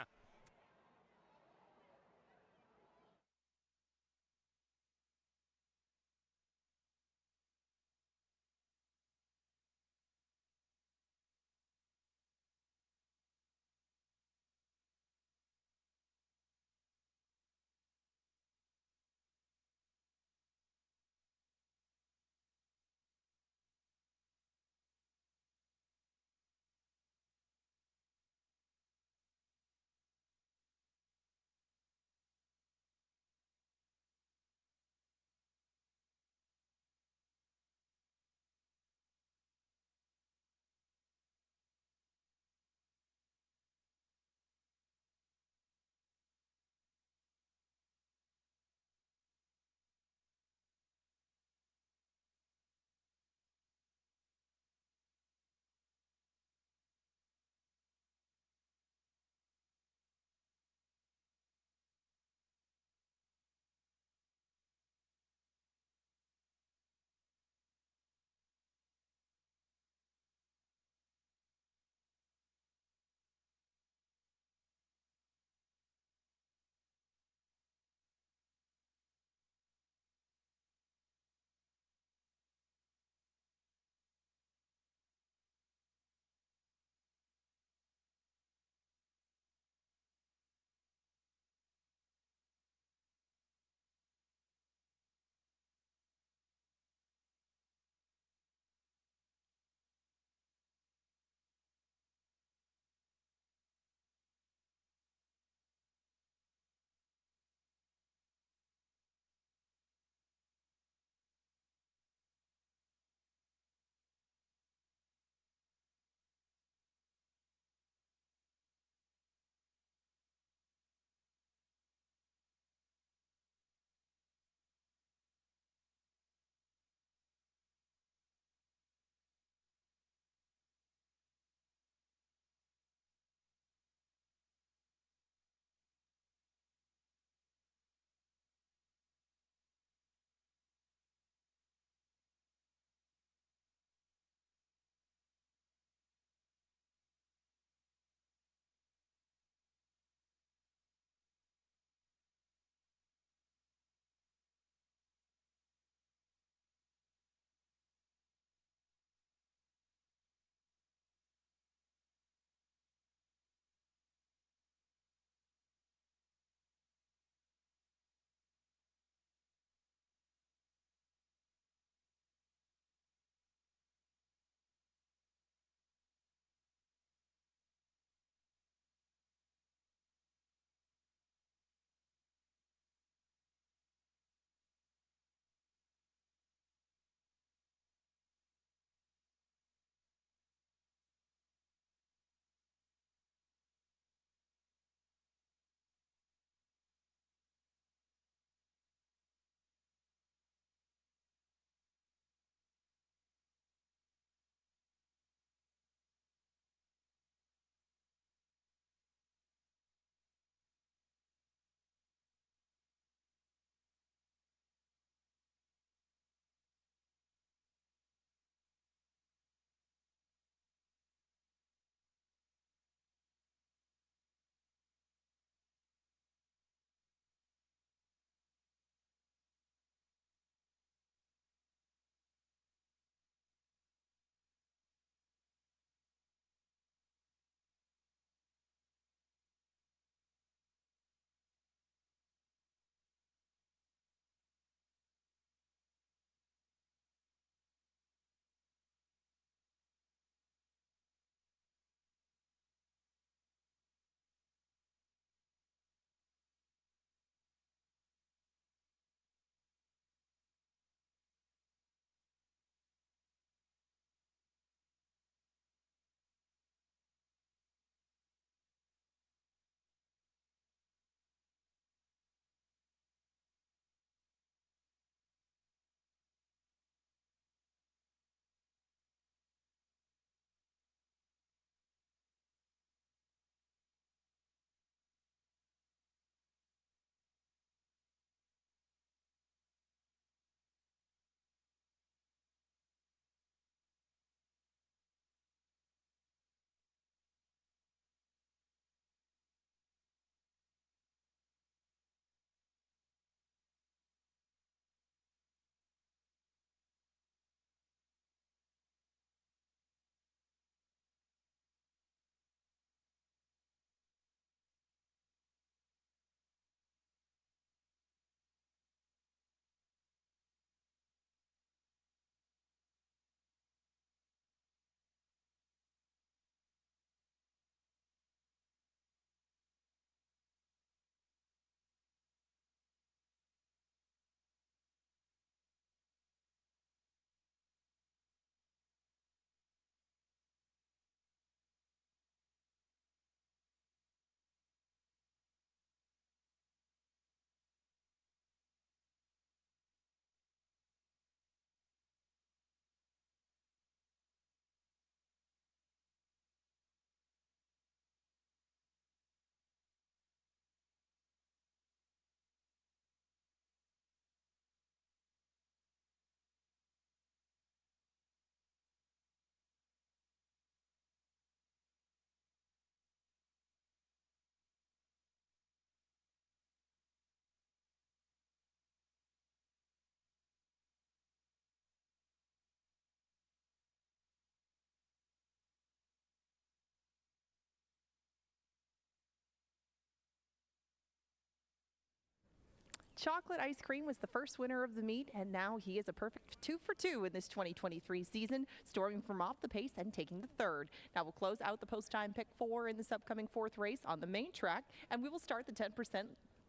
Chocolate Ice Cream was the first winner of the meet, and now he is a perfect 2 for 2 in this 2023 season, storming from off the pace and taking the third. Now we'll close out the post time pick 4 in this upcoming fourth race on the main track, and we will start the 10%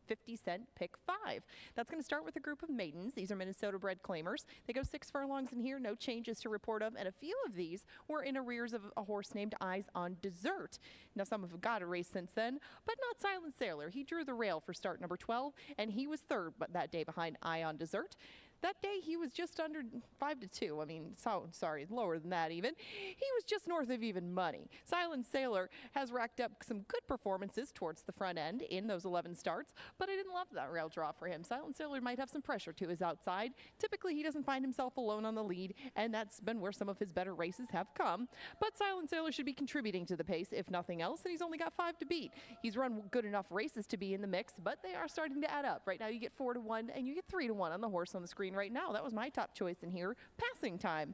50-cent pick 5. That's going to start with a group of maidens. These are Minnesota bred claimers. They go 6 furlongs in here, no changes to report of, and a few of these were in arrears of a horse named Eyes on Dessert. Now some have got a race since then, but not Silent Sailor. He drew the rail for start number 12, and he was third but that day behind Eye on Dessert. That day, he was just under 5 to 2. I mean, sorry, lower than that even. He was just north of even money. Silent Sailor has racked up some good performances towards the front end in those 11 starts, but I didn't love that rail draw for him. Silent Sailor might have some pressure to his outside. Typically, he doesn't find himself alone on the lead, and that's been where some of his better races have come. But Silent Sailor should be contributing to the pace, if nothing else, and he's only got 5 to beat. He's run good enough races to be in the mix, but they are starting to add up. Right now, you get 4 to 1, and you get 3 to 1 on the horse on the screen right now. That was my top choice in here. Passing Time.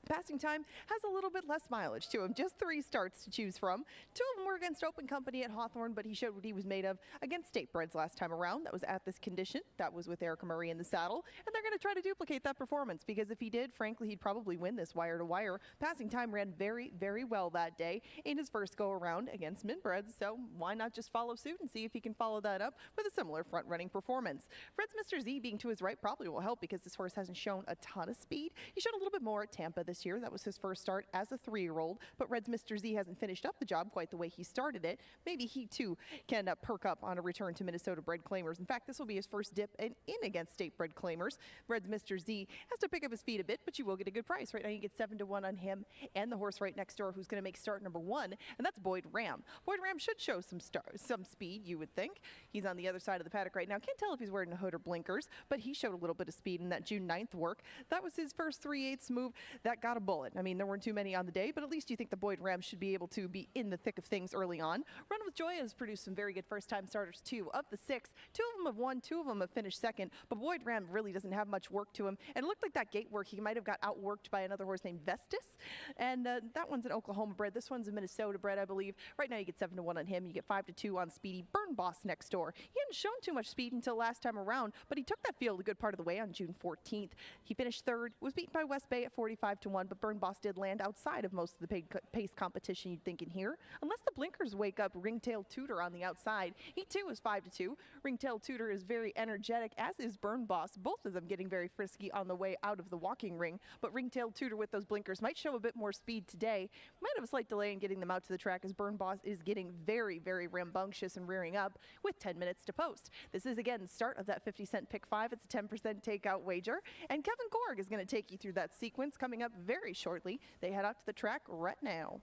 Passing Time has a little bit less mileage to him, just 3 starts to choose from. 2 of them were against Open Company at Hawthorne, but he showed what he was made of against State Breds last time around. That was at this condition. That was with Erica Murray in the saddle, and they're going to try to duplicate that performance, because if he did, frankly, he'd probably win this wire to wire. Passing Time ran very, very well that day in his first go around against Min Breds, so why not just follow suit and see if he can follow that up with a similar front running performance. Fred's Mr. Z being to his right probably will help, because this horse hasn't shown a ton of speed. He showed a little bit more at Tampa this year. That was his first start as a 3-year-old, but Red's Mr. Z hasn't finished up the job quite the way he started it. Maybe he too can perk up on a return to Minnesota bred claimers. In fact, this will be his first dip in against state bred claimers. Red's Mr. Z has to pick up his feet a bit, but you will get a good price. Right now you get 7 to 1 on him and the horse right next door who's going to make start number 1, and that's Boyd Ram. Boyd Ram should show some speed, you would think. He's on the other side of the paddock right now. Can't tell if he's wearing a hood or blinkers, but he showed a little bit of speed in that June 9th work. That was his first 3/8 move that got a bullet. I mean, there weren't too many on the day, but at least you think the Boyd Ram should be able to be in the thick of things early on. Run with Joy has produced some very good first-time starters, too. Of the 6, 2 of them have won, 2 of them have finished second, but Boyd Ram really doesn't have much work to him, and it looked like that gate work, he might have got outworked by another horse named Vestas, and that one's an Oklahoma bred. This one's a Minnesota bred, I believe. Right now you get 7 to 1 on him. You get 5 to 2 on Speedy Burn Boss next door. He hadn't shown too much speed until last time around, but he took that field a good part of the way on June 14th. He finished third, was beaten by West Bay at 45 to 1, but Burn Boss did land outside of most of the pace competition you'd think in here. Unless the blinkers wake up Ringtail Tudor on the outside. He too is 5 to 2. Ringtail Tudor is very energetic, as is Burn Boss. Both of them getting very frisky on the way out of the walking ring, but Ringtail Tudor with those blinkers might show a bit more speed today. Might have a slight delay in getting them out to the track, as Burn Boss is getting very, very rambunctious and rearing up with 10 minutes to post. This is again the start of that 50-cent pick 5. It's a 10% takeout wager, and Kevin Gorg is going to take you through that sequence coming up very shortly. They head out to the track right now.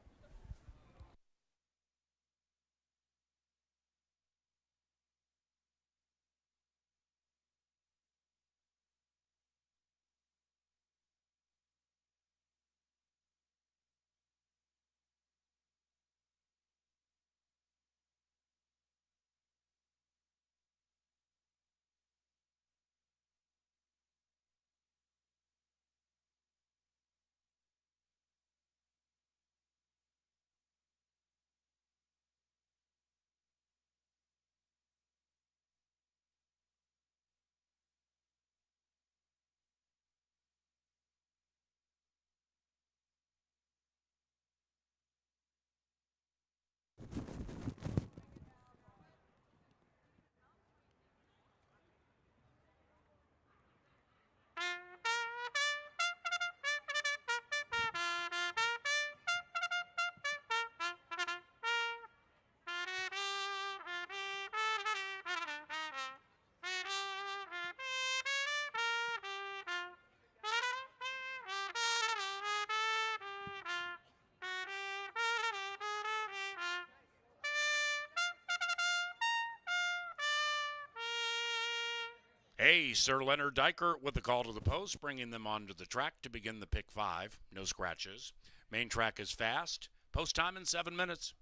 Hey, Sir Leonard Dykert with the call to the post, bringing them onto the track to begin the pick 5. No scratches. Main track is fast. Post time in 7 minutes.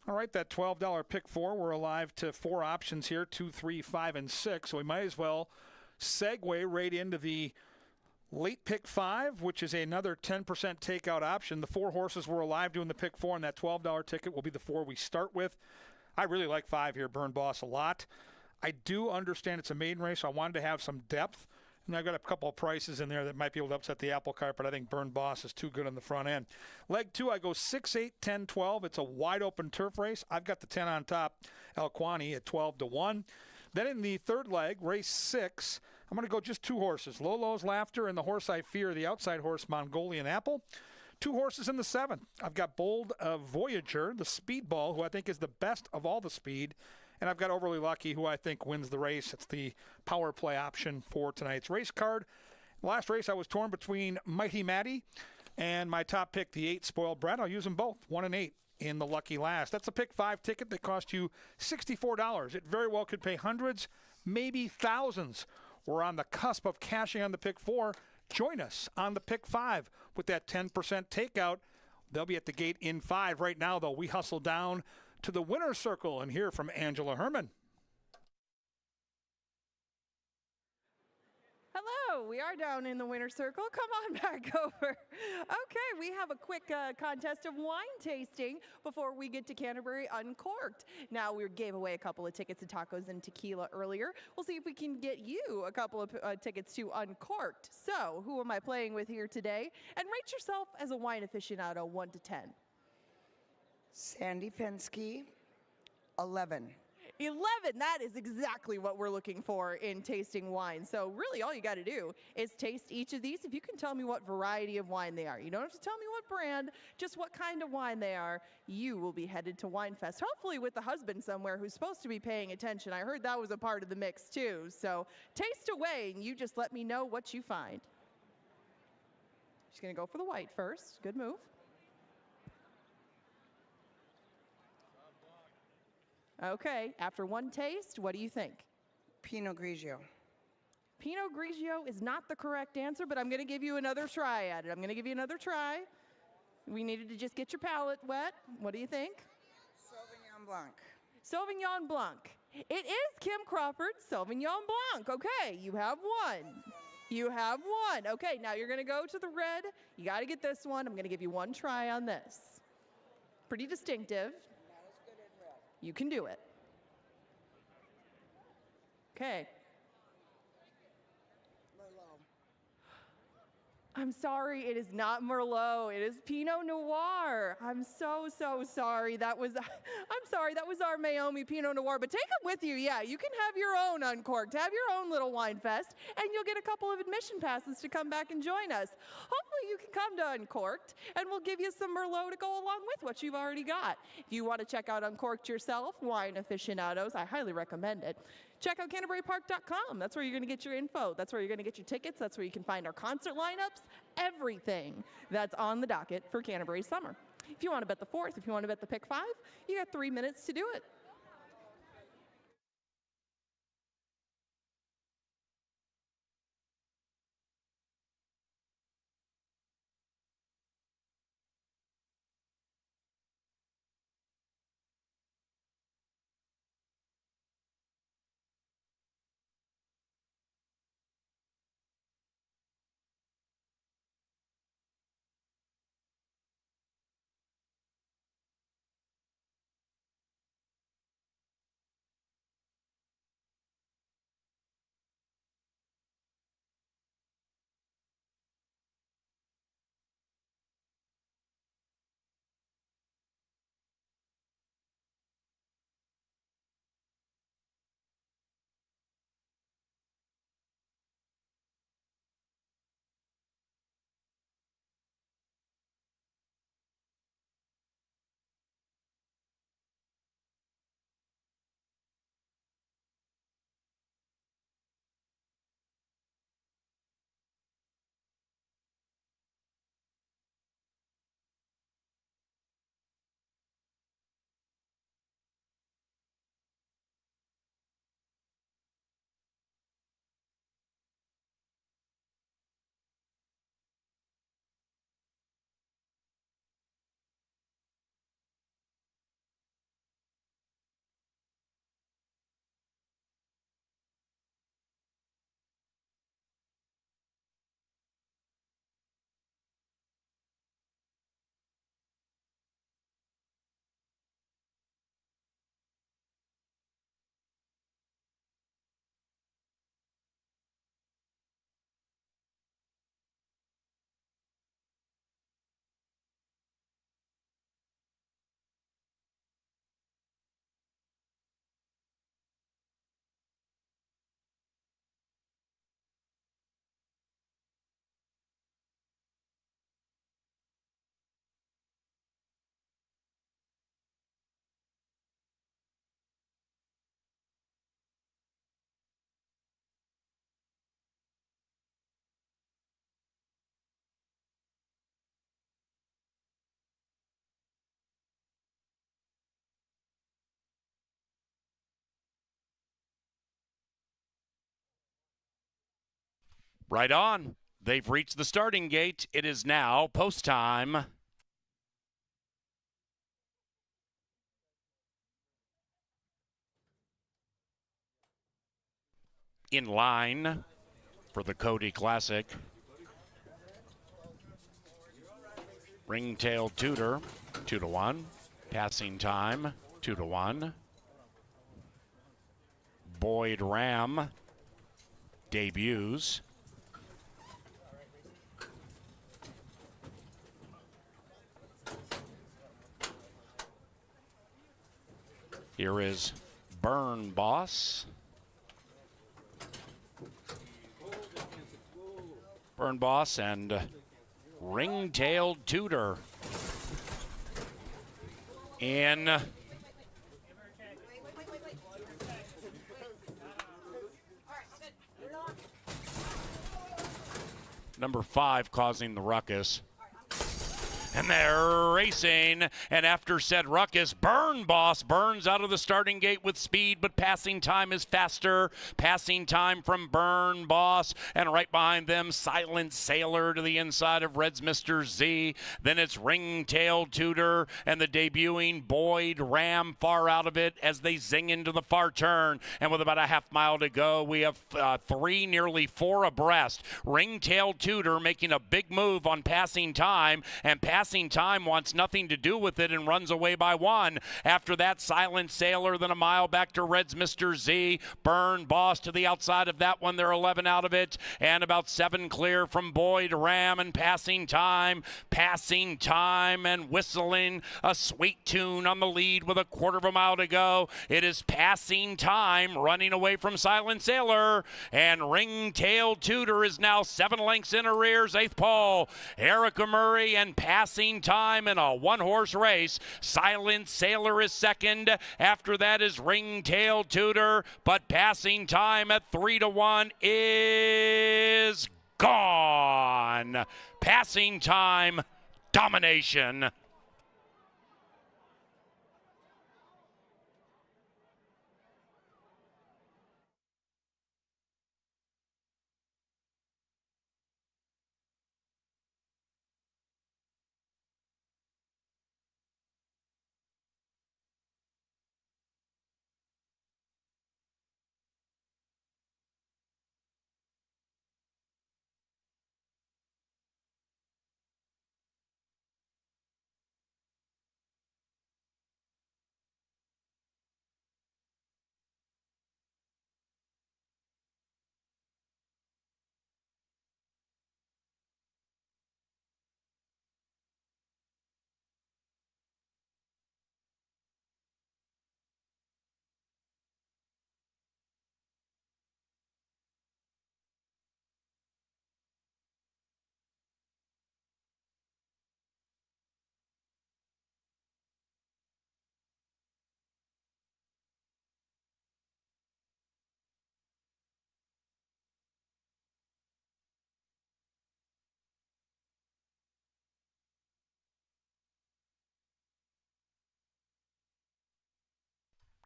All right, that $12 pick 4. We're alive to 4 options here, 2, 3, 5, and 6. So we might as well segue right into the late pick 5, which is another 10% takeout option. The 4 horses we're alive doing the pick 4, and that $12 ticket will be the 4 we start with. I really like 5 here, Burn Boss, a lot. I do understand it's a maiden race, so I wanted to have some depth. And I've got a couple of prices in there that might be able to upset the apple cart, but I think Burn Boss is too good on the front end. Leg 2, I go 6, 8, 10, 12. It's a wide open turf race. I've got the 10 on top, El Quani at 12-1. Then in the third leg, race 6, I'm going to go just 2 horses. Lolo's Laughter and the horse I fear, the outside horse, Mongolian Apple. 2 horses in the 7th. I've got Bold Voyager, the speedball, who I think is the best of all the speed. And I've got Overly Lucky, who I think wins the race. It's the power play option for tonight's race card. Last race, I was torn between Mighty Matty and my top pick, the 8 Spoiled Brat. I'll use them both, 1 and 8 in the lucky last. That's a pick 5 ticket that cost you $64. It very well could pay hundreds, maybe thousands. We're on the cusp of cashing on the pick 4. Join us on the pick 5 with that 10% takeout. They'll be at the gate in 5. Right now, though, we hustle down to the winner's circle and hear from Angela Herman. Hello, we are down in the winner's circle. Come on back over. Okay, we have a quick contest of wine tasting before we get to Canterbury Uncorked. Now, we gave away a couple of tickets to tacos and tequila earlier. We'll see if we can get you a couple of tickets to Uncorked. So, who am I playing with here today? And rate yourself as a wine aficionado, 1 to 10. Sandy Pensky, 11. 11, that is exactly what we're looking for in tasting wine. So really all you got to do is taste each of these. If you can tell me what variety of wine they are. You don't have to tell me what brand, just what kind of wine they are. You will be headed to Winefest, hopefully with the husband somewhere who's supposed to be paying attention. I heard that was a part of the mix too. So taste away and you just let me know what you find. She's going to go for the white first. Good move. Okay, after one taste, what do you think? Pinot Grigio. Pinot Grigio is not the correct answer, but I'm going to give you another try at it. I'm going to give you another try. We needed to just get your palate wet. What do you think? Sauvignon Blanc. Sauvignon Blanc. It is Kim Crawford's Sauvignon Blanc. Okay, you have one. You have one. Okay, now you're going to go to the red. You got to get this one. I'm going to give you one try on this. Pretty distinctive. You can do it. Okay. Merlot. I'm sorry, it is not Merlot. It is Pinot Noir. I'm so sorry. That was, I'm sorry, that was our Maomi Pinot Noir. But take it with you. Yeah, you can have your own Uncorked. Have your own little wine fest, and you'll get a couple of admission passes to come back and join us. Hopefully you can come to Uncorked, and we'll give you some Merlot to go along with what you've already got. If you want to check out Uncorked yourself, wine aficionados, I highly recommend it. Check out CanterburyPark.com. That's where you're going to get your info. That's where you're going to get your tickets. That's where you can find our concert lineups, everything that's on the docket for Canterbury Summer. If you want to bet the 4th, if you want to bet the pick 5, you got 3 minutes to do it. Right on. They've reached the starting gate. It is now post time. In line for the Cody Classic, Ringtail Tudor, 2-1. Passing time, 2-1. Boyd Ram debuts. Here is Burn Boss. Burn Boss and Ringtailed Tudor in number 5 causing the ruckus. And they're racing, and after said ruckus, Burn Boss burns out of the starting gate with speed, but passing time is faster. Passing time from Burn Boss, and right behind them, Silent Sailor to the inside of Red's Mr. Z. Then it's Ringtail Tudor and the debuting Boyd Ram far out of it as they zing into the far turn. And with about a half mile to go, we have 3, nearly 4 abreast. Ringtail Tudor making a big move on passing time, and passing time wants nothing to do with it and runs away by 1. After that, Silent Sailor, then a mile back to Red's Mr. Z. Burn Boss to the outside of that one. They're 11 out of it, and about 7 clear from Boyd Ram. And passing time and whistling a sweet tune on the lead with a quarter of a mile to go. It is passing time running away from Silent Sailor, and Ringtail Tudor is now 7 lengths in arrears. 8th pole, Erica Murray, and passing time in a 1-horse race. Silent Sailor is 2nd. After that is Ringtail Tudor, but passing time at 3-1 is gone. Passing time domination.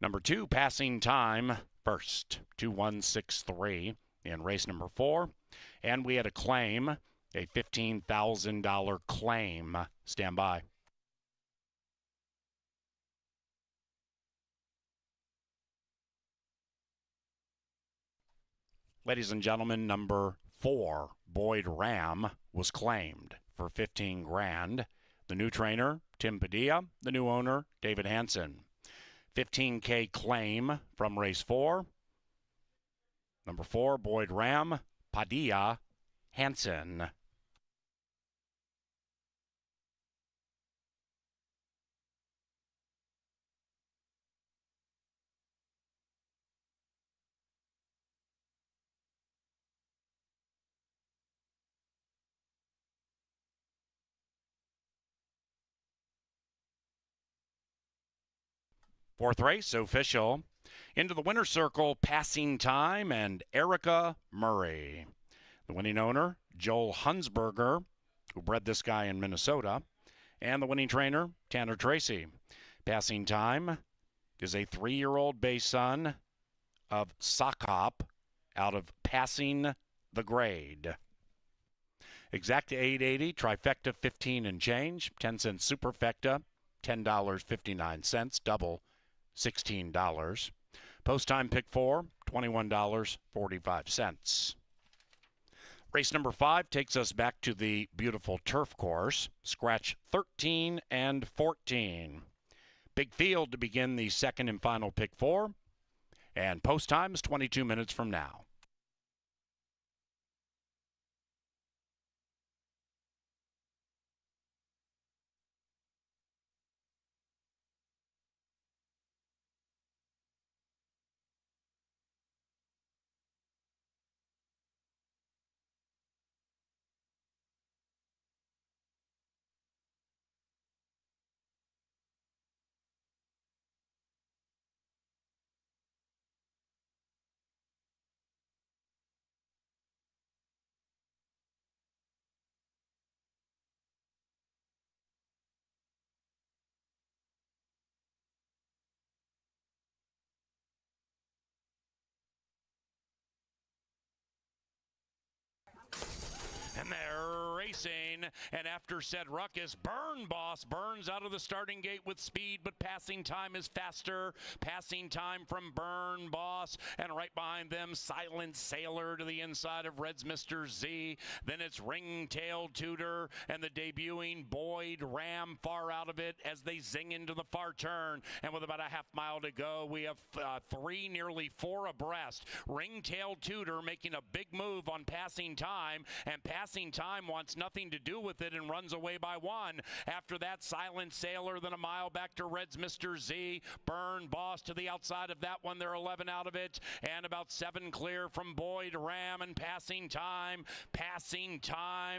Number 2, passing time first, 2:163 in race number 4. And we had a claim, a $15,000 claim. Stand by. Ladies and gentlemen, number 4, Boyd Ram, was claimed for 15 grand. The new trainer, Tim Padilla. The new owner, David Hansen. 15K claim from race 4. Number 4, Boyd Ram, Padilla, Hansen. Fourth race, official. Into the winner's circle, passing time, and Erica Murray. The winning owner, Joel Hunsberger, who bred this guy in Minnesota. And the winning trainer, Tanner Tracy. Passing time is a 3-year-old bay son of Sockop out of Passing the grade. Exacta 880, trifecta 15 and change, 10 cents superfecta, $10.59, double $16. Post time pick 4, $21.45. Race number 5 takes us back to the beautiful turf course. Scratch 13 and 14. Big field to begin the second and final pick 4. And post time is 22 minutes from now. And they're racing, and after said ruckus, Burn Boss burns out of the starting gate with speed, but passing time is faster. Passing time from Burn Boss, and right behind them, Silent Sailor to the inside of Red's Mr. Z. Then it's Ringtail Tudor and the debuting Boyd Ram far out of it as they zing into the far turn. And with about a half mile to go, we have 3, nearly 4 abreast. Ringtail Tudor making a big move on passing time, and passing time wants nothing to do with it and runs away by 1. After that, Silent Sailor, then a mile back to Red's Mr. Z. Burn Boss to the outside of that one. They're 11 out of it, and about 7 clear from Boyd Ram. And passing time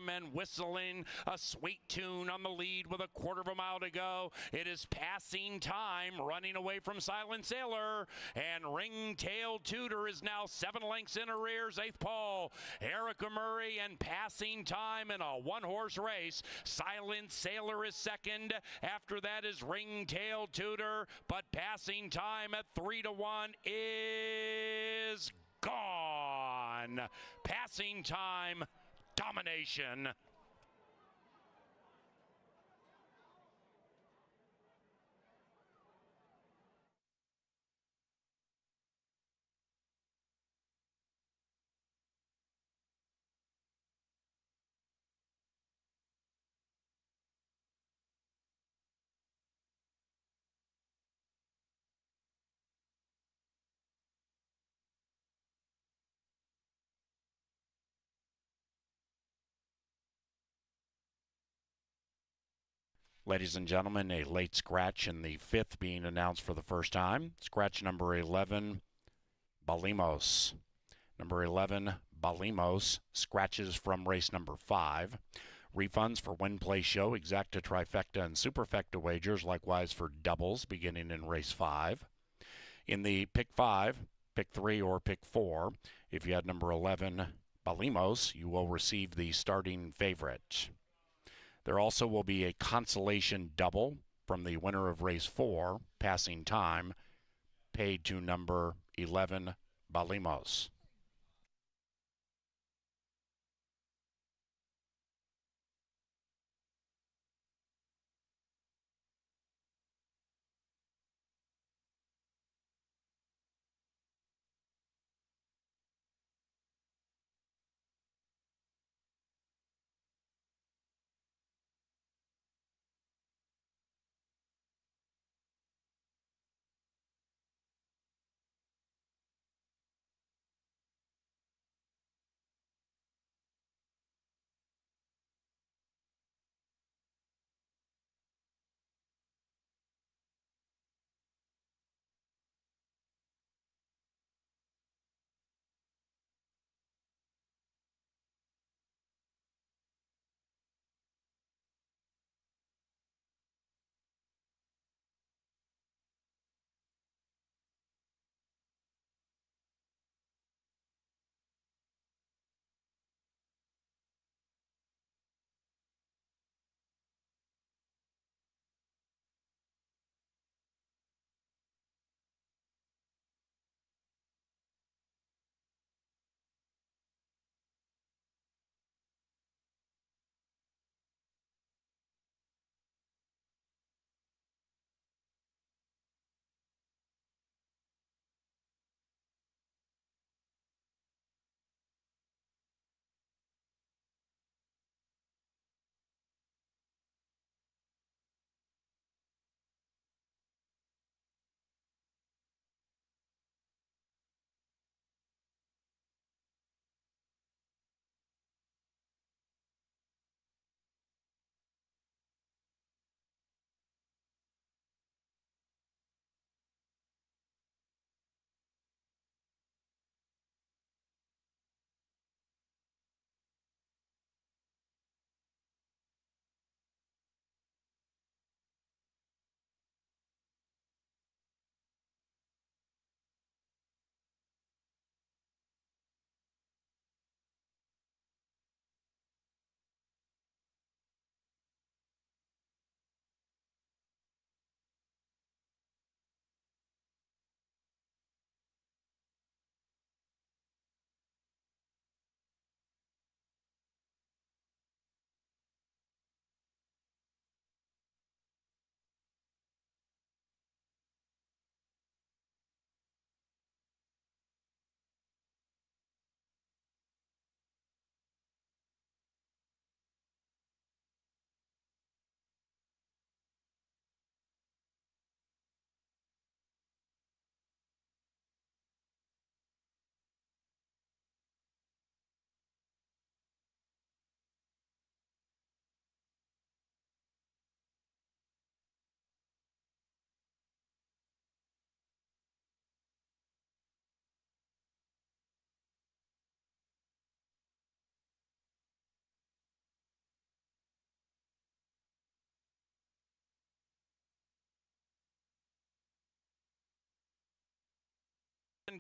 and whistling a sweet tune on the lead with a quarter of a mile to go. It is passing time running away from Silent Sailor, and Ringtail Tudor is now 7 lengths in arrears, 8th pole. Erica Murray and passing time in a 1-horse race. Silent Sailor is second. After that is Ringtail Tudor, but passing time at 3-1 is gone. Passing time domination. Ladies and gentlemen, a late scratch in the 5th being announced for the first time. Scratch number 11, Balimos. Number 11, Balimos, scratches from race number 5. Refunds for win, play, show, exacta, trifecta, and superfecta wagers, likewise for doubles beginning in race 5. In the pick 5, pick 3, or pick 4, if you had number 11, Balimos, you will receive the starting favorite. There also will be a consolation double from the winner of race 4, passing time, paid to number 11, Balimos.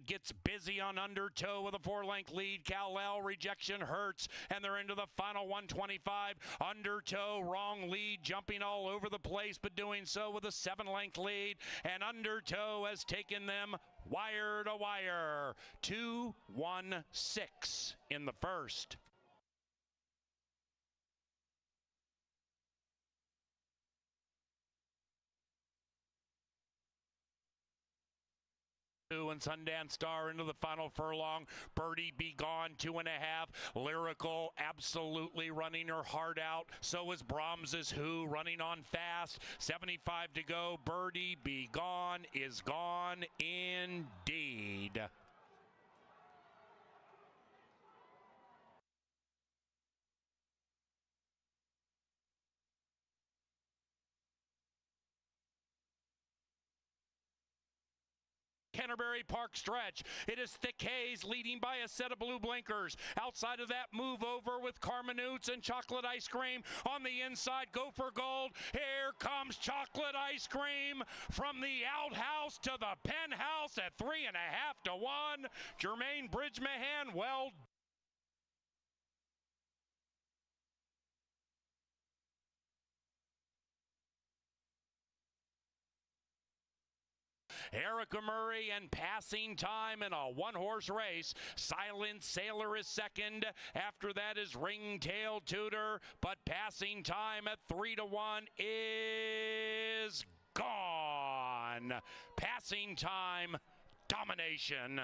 Gets busy on undertow with a 4-length lead. Kal-El rejection hurts, and they're into the final 125. Undertow, wrong lead, jumping all over the place, but doing so with a 7-length lead. And undertow has taken them wire to wire. 2-1-6 in the first. And Sundance Star into the final furlong. Birdie Be Gone, 2.5. Lyrical absolutely running her heart out. So is Brahms's Who running on fast. 75 to go. Birdie Be Gone is gone indeed. Canterbury Park stretch. It is Thick Haze leading by a set of blue blinkers. Outside of that, Move Over with Carmenoots and Chocolate Ice Cream. On the inside, Go for Gold. Here comes Chocolate Ice Cream from the outhouse to the penthouse at 3.5 to 1. Jermaine Bridgemahan, well done. Erica Murray and Passing Time in a one-horse race. Silent Sailor is second. After that is Ringtail Tutor, but Passing Time at 3 to 1 is gone. Passing Time, domination.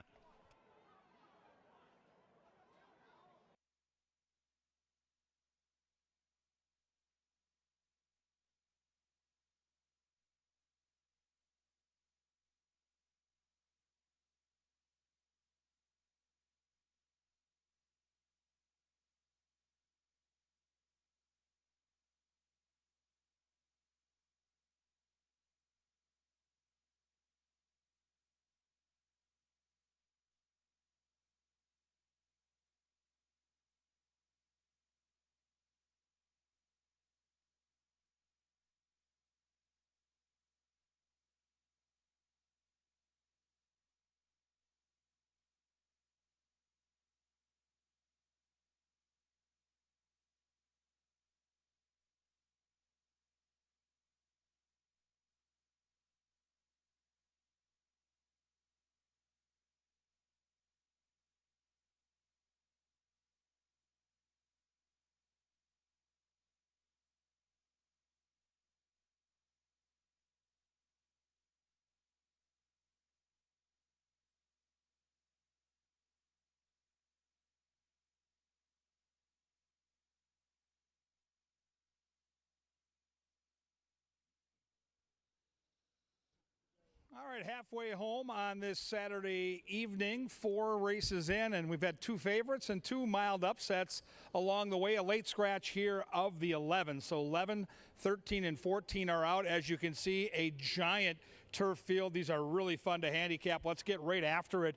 All right, halfway home on this Saturday evening, 4 races in, and we've had 2 favorites and 2 mild upsets along the way. A late scratch here of the 11. So 11, 13, and 14 are out. As you can see, a giant turf field. These are really fun to handicap. Let's get right after it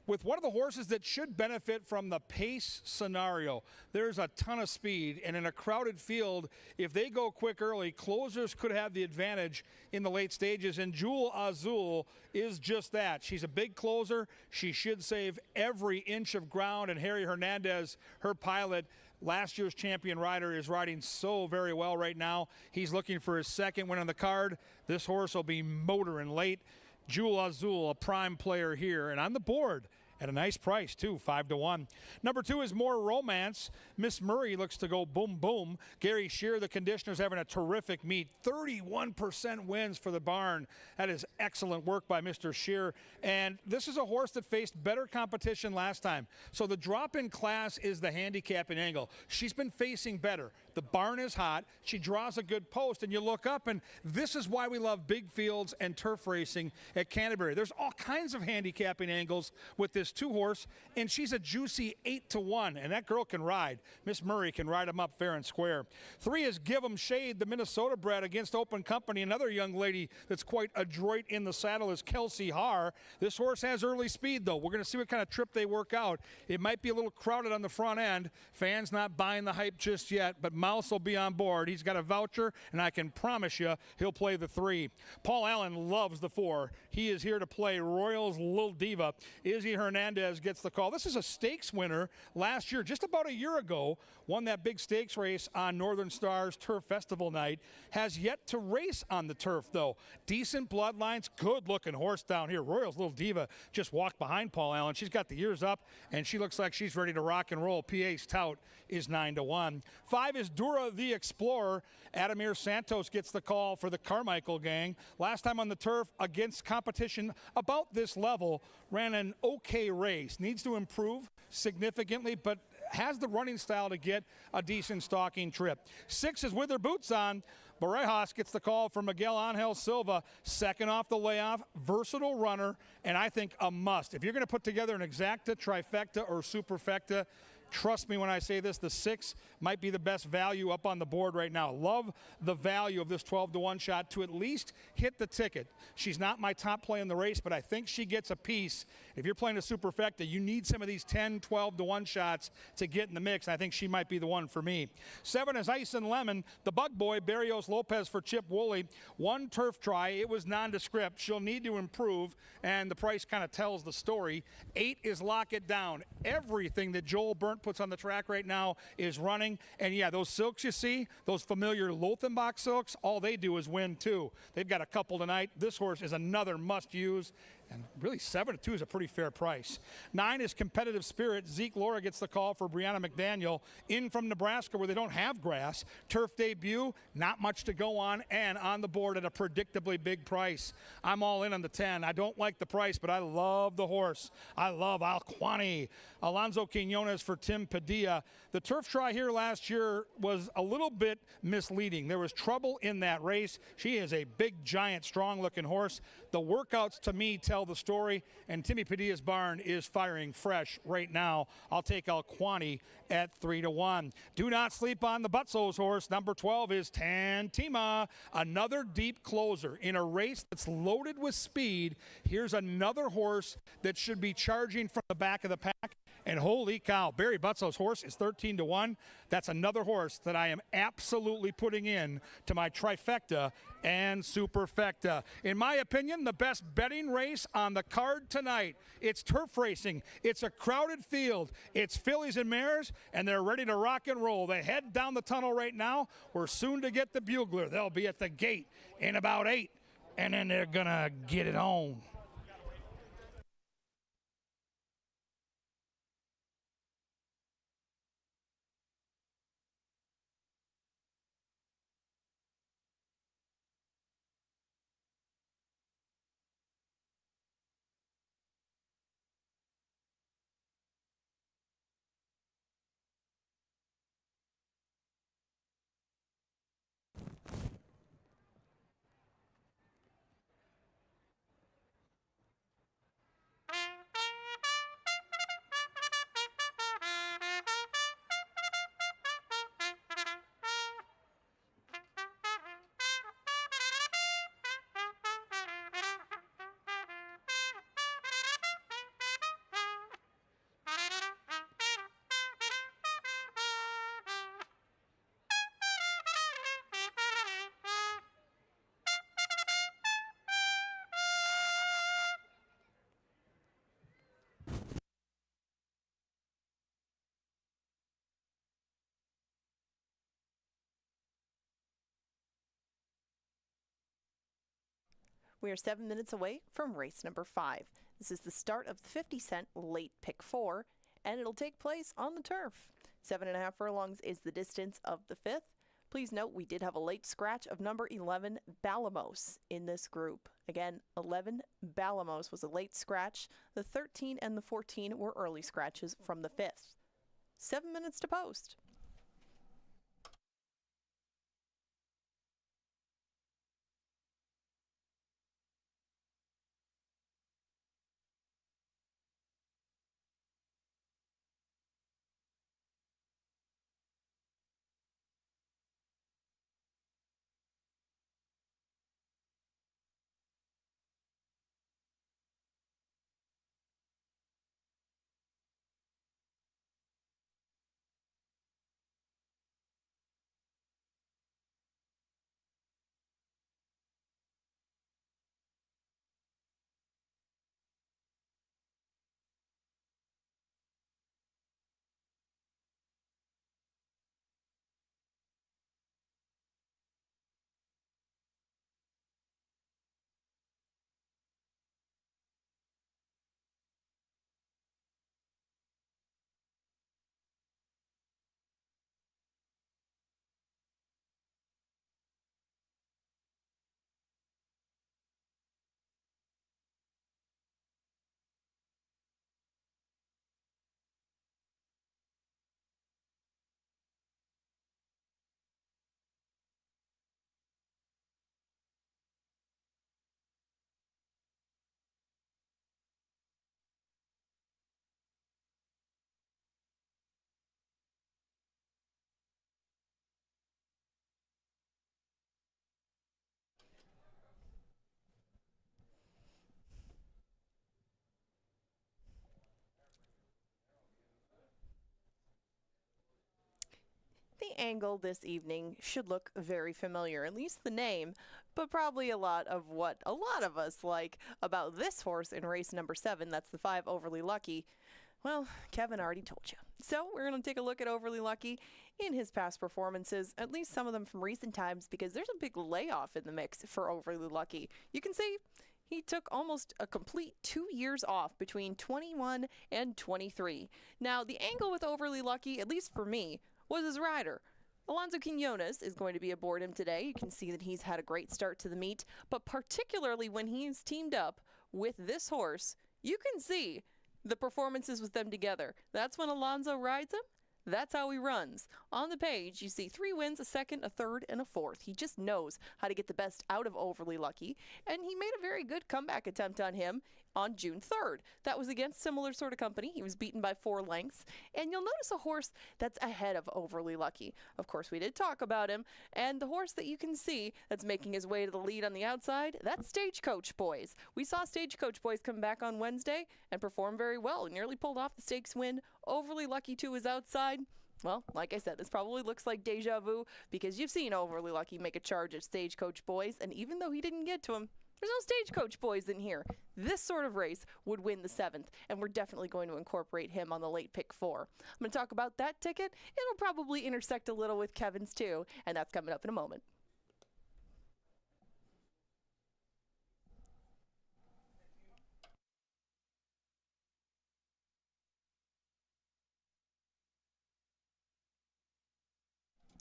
with one of the horses that should benefit from the pace scenario. There's a ton of speed, and in a crowded field, if they go quick early, closers could have the advantage in the late stages, and Jewel Azul is just that. She's a big closer. She should save every inch of ground, and Harry Hernandez, her pilot, last year's champion rider, is riding so very well right now. He's looking for his second win on the card. This horse will be motoring late. Jewel Azul, a prime player here, and on the board at a nice price, too, 5 to 1. Number 2 is More Romance. Miss Murray looks to go boom, boom. Gary Shear, the conditioner's having a terrific meet. 31% wins for the barn. That is excellent work by Mr. Shear. And this is a horse that faced better competition last time. So the drop in class is the handicapping angle. She's been facing better. The barn is hot. She draws a good post, and you look up, and this is why we love big fields and turf racing at Canterbury. There's all kinds of handicapping angles with this 2-horse, and she's a juicy 8 to 1, and that girl can ride. Miss Murray can ride him up fair and square. 3 is Give 'em Shade, the Minnesota bred, against Open Company. Another young lady that's quite adroit in the saddle is Kelsey Haar. This horse has early speed, though. We're going to see what kind of trip they work out. It might be a little crowded on the front end. Fans not buying the hype just yet, but Mouse will be on board. He's got a voucher, and I can promise you he'll play the 3. Paul Allen loves the 4. He is here to play Royals Lil Diva. Izzy Hernandez gets the call. This is a stakes winner last year, just about a year ago, won that big stakes race on Northern Stars Turf Festival night. Has yet to race on the turf, though. Decent bloodlines, good-looking horse down here. Royals Little Diva just walked behind Paul Allen. She's got the ears up, and she looks like she's ready to rock and roll. PA's tout is 9-1. 5 is Dura the Explorer. Adamir Santos gets the call for the Carmichael gang. Last time on the turf against competition about this level, ran an okay race. Needs to improve significantly, but has the running style to get a decent stalking trip. 6 is With Her Boots On. Barejas gets the call from Miguel Angel Silva, second off the layoff, versatile runner, and I think a must. If you're going to put together an exacta, trifecta, or superfecta, trust me when I say this, the 6 might be the best value up on the board right now. Love the value of this 12-1 shot to at least hit the ticket. She's not my top play in the race, but I think she gets a piece. If you're playing a superfecta, you need some of these 10, 12-1 shots to get in the mix. I think she might be the one for me. 7 is Ice and Lemon. The Bug Boy, Barrios Lopez for Chip Woolley. 1 turf try. It was nondescript. She'll need to improve, and the price kind of tells the story. 8 is Lock It Down. Everything that Joel Burnt puts on the track right now is running. And yeah, those silks you see, those familiar Lothenbach silks, all they do is win too. They've got a couple tonight. This horse is another must use. And really 7-2 is a pretty fair price. 9 is Competitive Spirit. Zeke Laura gets the call for Brianna McDaniel in from Nebraska where they don't have grass. Turf debut, not much to go on, and on the board at a predictably big price. I'm all in on the 10. I don't like the price, but I love the horse. I love Alquani. Alonzo Quinones for Tim Padilla. The turf try here last year was a little bit misleading. There was trouble in that race. She is a big, giant, strong-looking horse. The workouts, to me, tell the story, and Timmy Padilla's barn is firing fresh right now. I'll take Alquani at 3-1. Do not sleep on the Butzo's horse. Number 12 is Tantima, another deep closer in a race that's loaded with speed. Here's another horse that should be charging from the back of the pack. And holy cow, Barry Butzo's horse is 13-1. That's another horse that I am absolutely putting in to my trifecta and superfecta. In my opinion, the best betting race on the card tonight. It's turf racing. It's a crowded field. It's fillies and mares, and they're ready to rock and roll. They head down the tunnel right now. We're soon to get the bugler. They'll be at the gate in about 8, and then they're going to get it on. We are 7 minutes away from race number 5. This is the start of the 50-cent late pick 4, and it'll take place on the turf. 7.5 furlongs is the distance of the 5th. Please note we did have a late scratch of number 11, Balamos, in this group. Again, 11, Balamos was a late scratch. The 13 and the 14 were early scratches from the 5th. 7 minutes to post. the angle this evening should look very familiar, at least the name, but probably a lot of what a lot of us like about this horse in race number 7. That's the 5 Overly Lucky. Well, Kevin already told you. So we're going to take a look at Overly Lucky in his past performances, at least some of them from recent times, because there's a big layoff in the mix for Overly Lucky. You can see he took almost a complete 2 years off between 21 and 23. Now, the angle with Overly Lucky, at least for me, was his rider. Alonso Quinones is going to be aboard him today. You can see that he's had a great start to the meet, but particularly when he's teamed up with this horse, you can see the performances with them together. That's when Alonso rides him. That's how he runs. On the page, you see 3 wins, a second, a third, and a fourth. He just knows how to get the best out of Overly Lucky, and he made a very good comeback attempt on him on June 3rd. That was against similar sort of company. He was beaten by 4 lengths, and you'll notice a horse that's ahead of Overly Lucky. Of course, we did talk about him, and the horse that you can see that's making his way to the lead on the outside, that's Stagecoach Boys. We saw Stagecoach Boys come back on Wednesday and perform very well, nearly pulled off the stakes win. Overly Lucky to his outside. Well, like I said, this probably looks like deja vu because you've seen Overly Lucky make a charge at Stagecoach Boys, and even though he didn't get to him, there's no Stagecoach Boys in here. This sort of race would win the 7th, and we're definitely going to incorporate him on the late pick 4. I'm going to talk about that ticket. It'll probably intersect a little with Kevin's too, and that's coming up in a moment.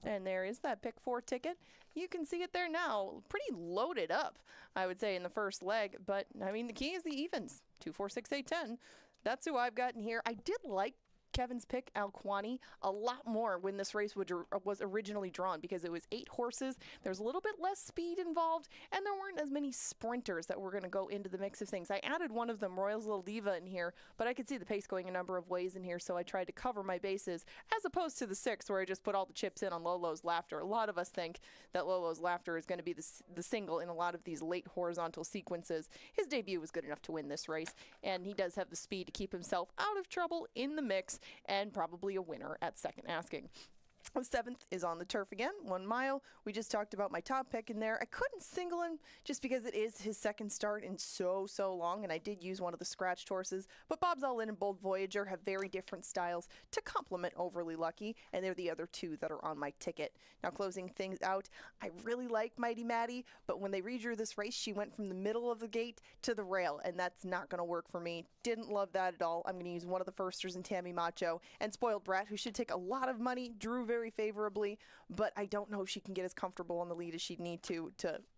And there is that pick 4 ticket. You can see it there now. Pretty loaded up, I would say, in the first leg. But, I mean, the key is the evens. 2, 4, 6, 8, 10. That's who I've got in here. I did like Kevin's pick, Alquani, a lot more when this race was originally drawn because it was 8 horses. There's a little bit less speed involved, and there weren't as many sprinters that were going to go into the mix of things. I added one of them, Royal's Little Diva, in here, but I could see the pace going a number of ways in here, so I tried to cover my bases, as opposed to the 6 where I just put all the chips in on Lolo's Laughter. A lot of us think that Lolo's Laughter is going to be the single in a lot of these late horizontal sequences. His debut was good enough to win this race, and he does have the speed to keep himself out of trouble in the mix, and probably a winner at second asking. The 7th is on the turf again, 1 mile. We just talked about my top pick in there. I couldn't single him just because it is his second start in so long, and I did use one of the scratched horses. But Bob's All In and Bold Voyager have very different styles to complement Overly Lucky, and they're the other 2 that are on my ticket. Now, closing things out, I really like Mighty Maddie, but when they redrew this race, she went from the middle of the gate to the rail, and that's not going to work for me. Didn't love that at all. I'm going to use one of the firsters in Tammy Macho, and Spoiled Brat, who should take a lot of money, drew very favorably, but I don't know if she can get as comfortable on the lead as she'd need to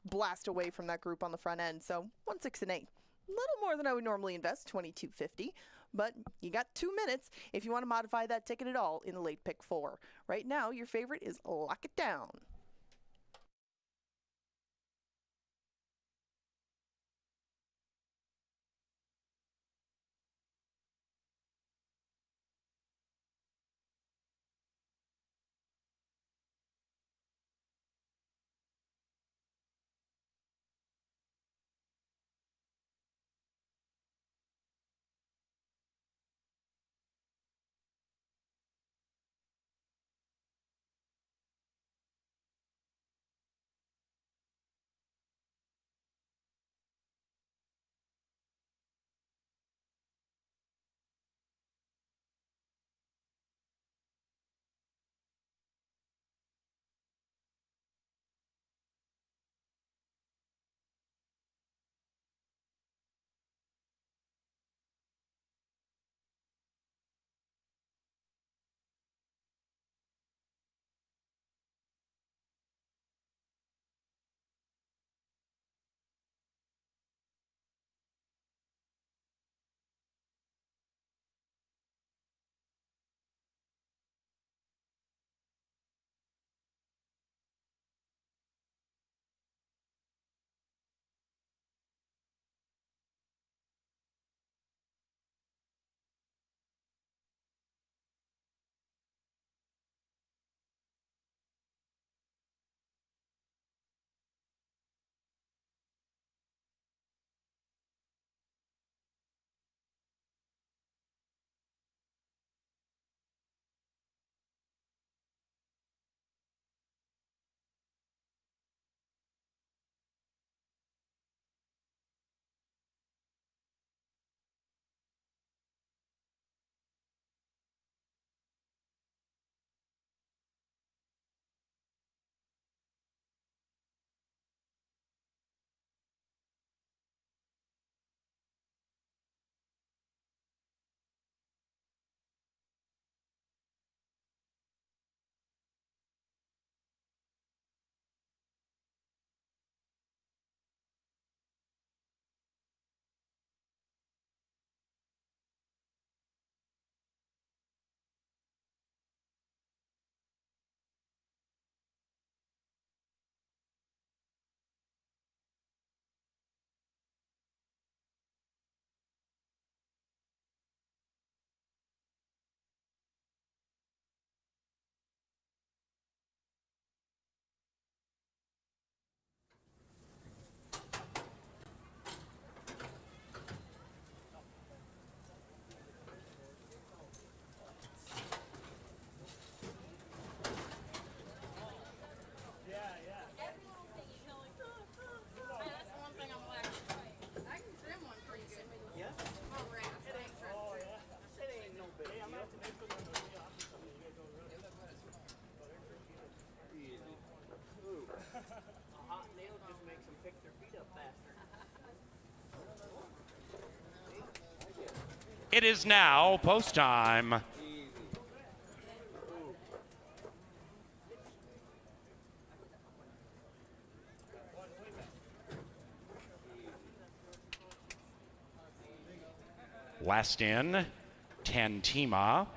blast away from that group on the front end. So 1, 6, and 8. A little more than I would normally invest, $22.50, but you got 2 minutes if you want to modify that ticket at all in the late pick 4. Right now, your favorite is Lock It Down. It is now post time. Last in, Tantima.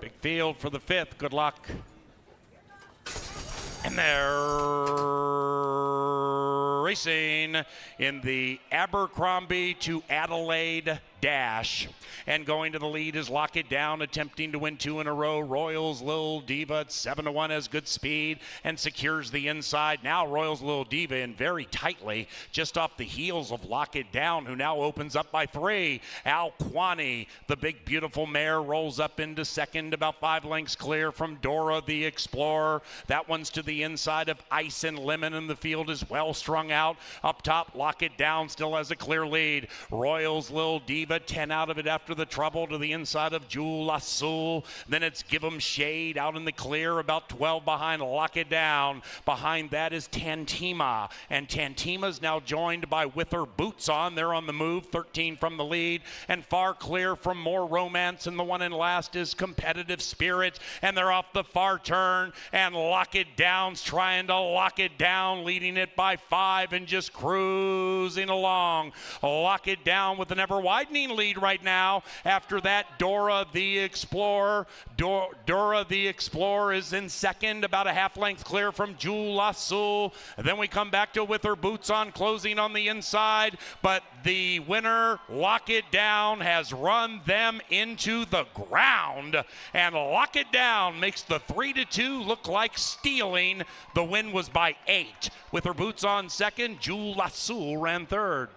Big field for the fifth. Good luck. And they're racing in the Abercrombie to Adelaide Dash. And going to the lead is Lock It Down, attempting to win 2 in a row. Royals Lil Diva at 7-1 has good speed and secures the inside. Now Royals Lil Diva in very tightly, just off the heels of Lock It Down, who now opens up by 3. Al Kwani, the big beautiful mare, rolls up into second, about 5 lengths clear from Dora the Explorer. That one's to the inside of Ice and Lemon, and the field is well strung out. Up top, Lock It Down still has a clear lead. Royals Lil Diva, 10 out of it after the trouble, to the inside of Jewel Azul. Then it's Give 'em Shade out in the clear, about 12 behind Lock It Down. Behind that is Tantima, and Tantima's now joined by With Her Boots On. They're on the move, 13 from the lead, and far clear from More Romance, and the one in last is Competitive Spirit, and they're off the far turn, and Lock It Down's trying to lock it down, leading it by 5 and just cruising along. Lock It Down with an ever widening lead right now. After that, Dora the Explorer. Dora the Explorer is in second, about a half length clear from Jewel Azul. Then we come back to With Her Boots On, closing on the inside. But the winner, Lock It Down, has run them into the ground. And Lock It Down makes the 3-2 look like stealing. The win was by 8. With Her Boots On second, Jewel Azul ran third.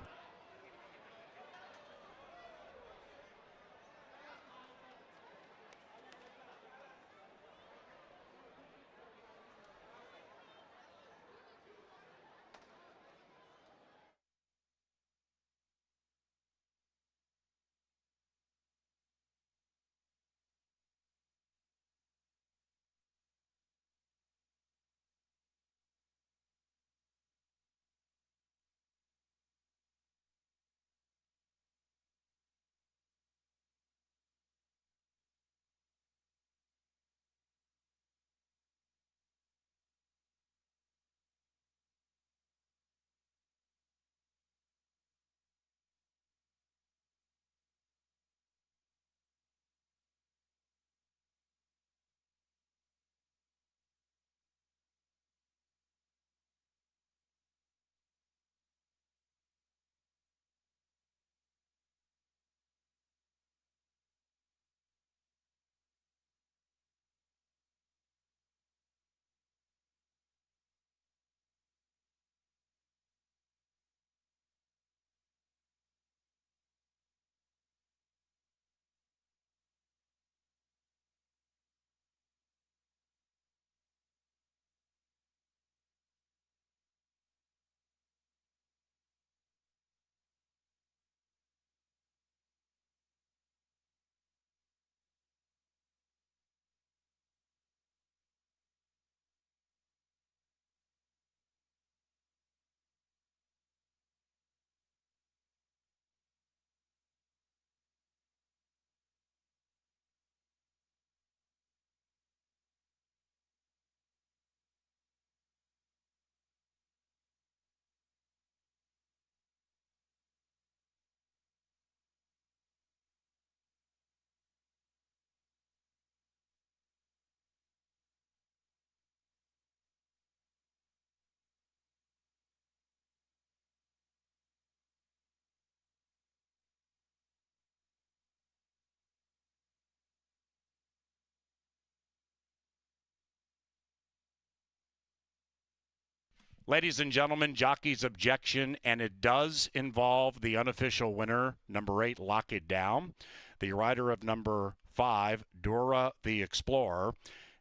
Ladies and gentlemen, jockey's objection, and it does involve the unofficial winner, number 8, Lock It Down. The rider of number 5, Dora the Explorer,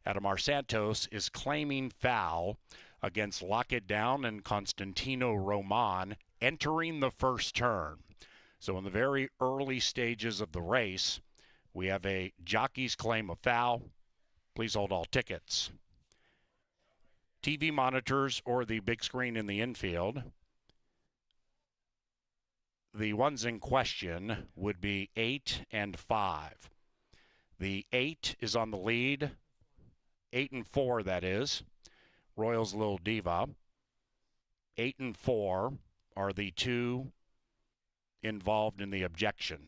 Adamar Santos, is claiming foul against Lock It Down and Constantino Roman entering the first turn. So in the very early stages of the race, we have a jockey's claim of foul. Please hold all tickets. TV monitors or the big screen in the infield the ones in question would be 8 and 5. The 8 is on the lead. 8 and 4, that is. Royals Little Diva. 8 and 4 are the two involved in the objection.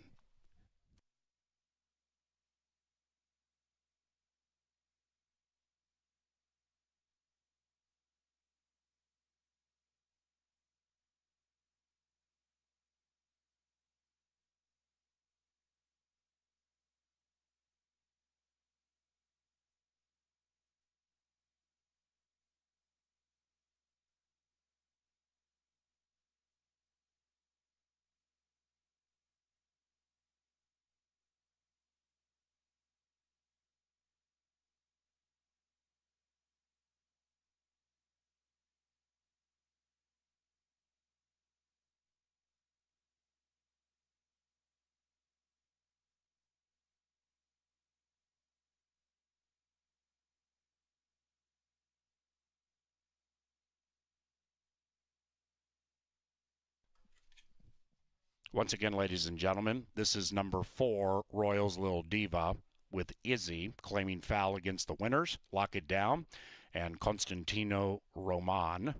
Once again, ladies and gentlemen, this is number 4, Royals Little Diva, with Izzy claiming foul against the winners, Lock It Down, and Constantino Roman.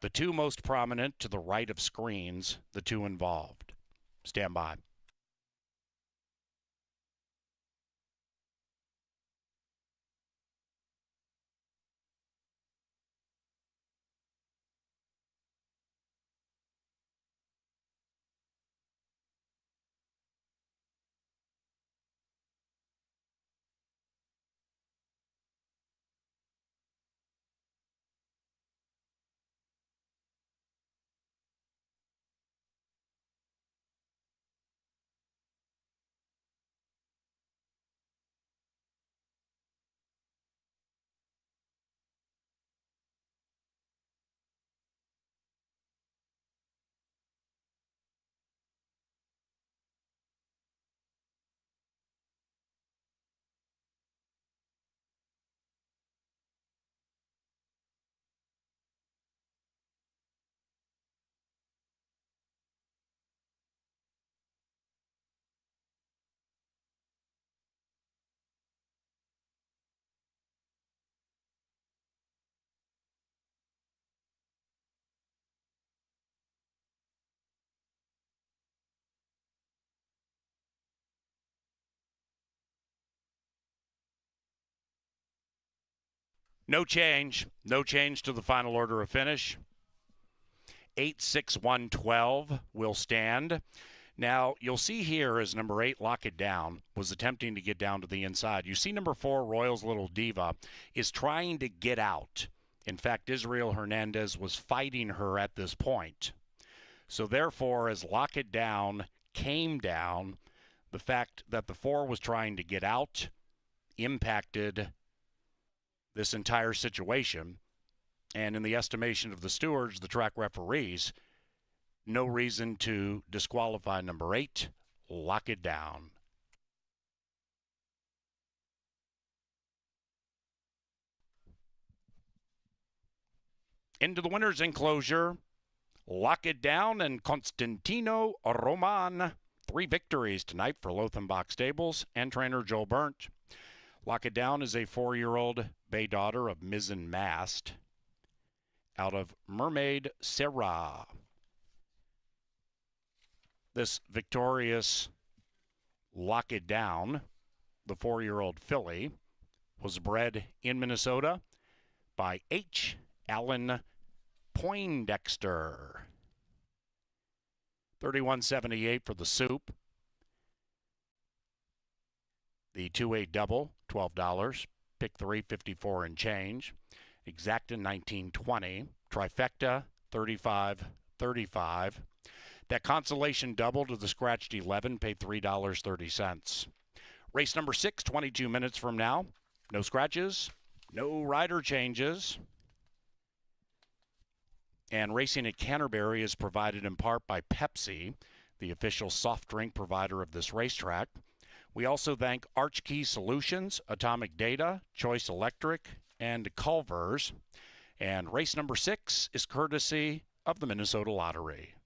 The two most prominent to the right of screens, the two involved. Stand by. No change. No change to the final order of finish. 8-6-1-12 will stand. Now, you'll see here as number 8, Lock It Down, was attempting to get down to the inside. You see number 4, Royals Little Diva, is trying to get out. In fact, Israel Hernandez was fighting her at this point. So therefore, as Lock It Down came down, the fact that the 4 was trying to get out impacted this entire situation. And in the estimation of the stewards, the track referees, no reason to disqualify number 8, Lock It Down. Into the winner's enclosure, Lock It Down and Constantino Roman. 3 victories tonight for Lothenbach Stables and trainer Joel Burnt. Lock It Down is a 4-year-old bay daughter of Mizzen Mast out of Mermaid Serra. This victorious Lock It Down, the 4-year-old filly, was bred in Minnesota by H. Allen Poindexter. $31.78 for the soup. The 2-8 double, $12. Pick 3, $54 and change. Exacta, $19.20. Trifecta, $35.35. That consolation double to the scratched 11 paid $3.30. Race number 6, 22 minutes from now. No scratches, no rider changes. And racing at Canterbury is provided in part by Pepsi, the official soft drink provider of this racetrack. We also thank Archkey Solutions, Atomic Data, Choice Electric, and Culver's. And race number 6 is courtesy of the Minnesota Lottery.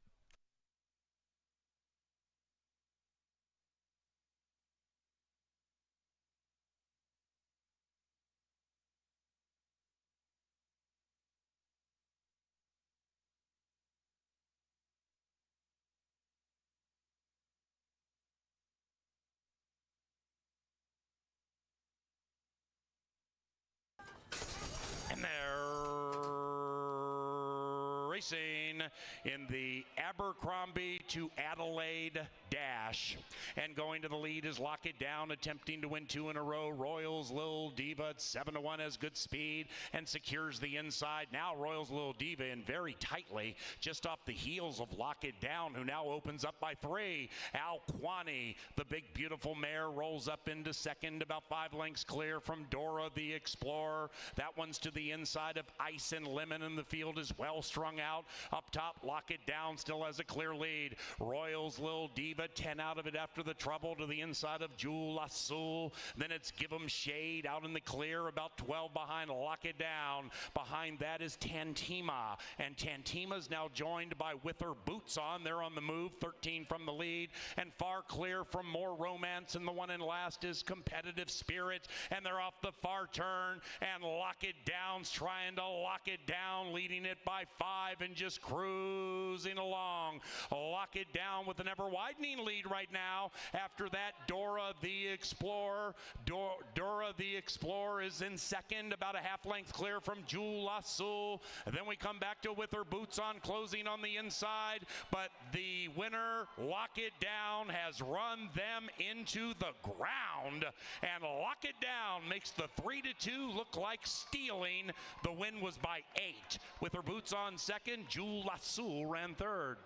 racing in the Abercrombie to Adelaide Dash. And going to the lead is Lock It Down, attempting to win 2 in a row. Royals Lil Diva at 7-1 has good speed and secures the inside. Now Royals Lil Diva in very tightly, just off the heels of Lock It Down, who now opens up by 3. Al Quani, the big beautiful mare, rolls up into second, about 5 lengths clear from Dora the Explorer. That one's to the inside of Ice and Lemon, and the field is well strung out. Up top, Lock It Down still has a clear lead. Royals Lil Diva, 10 out of it after the trouble, to the inside of Jewel Azul. Then it's Give 'em Shade out in the clear, about 12 behind Lock It Down. Behind that is Tantima, and Tantima's now joined by With Her Boots On. They're on the move, 13 from the lead, and far clear from More Romance, and the one in last is Competitive Spirit, and they're off the far turn, and Lock It Down's trying to lock it down, leading it by 5 and just cruising along. Lock It Down with an ever-widening lead right now. After that, Dora the Explorer. Dora the Explorer is in second, about a half length clear from Jewel Azul. Then we come back to With Her Boots On, closing on the inside, but the winner, Lock It Down, has run them into the ground, and Lock It Down makes the 3-2 look like stealing. The win was by 8. With Her Boots On second, Jewel Azul ran third.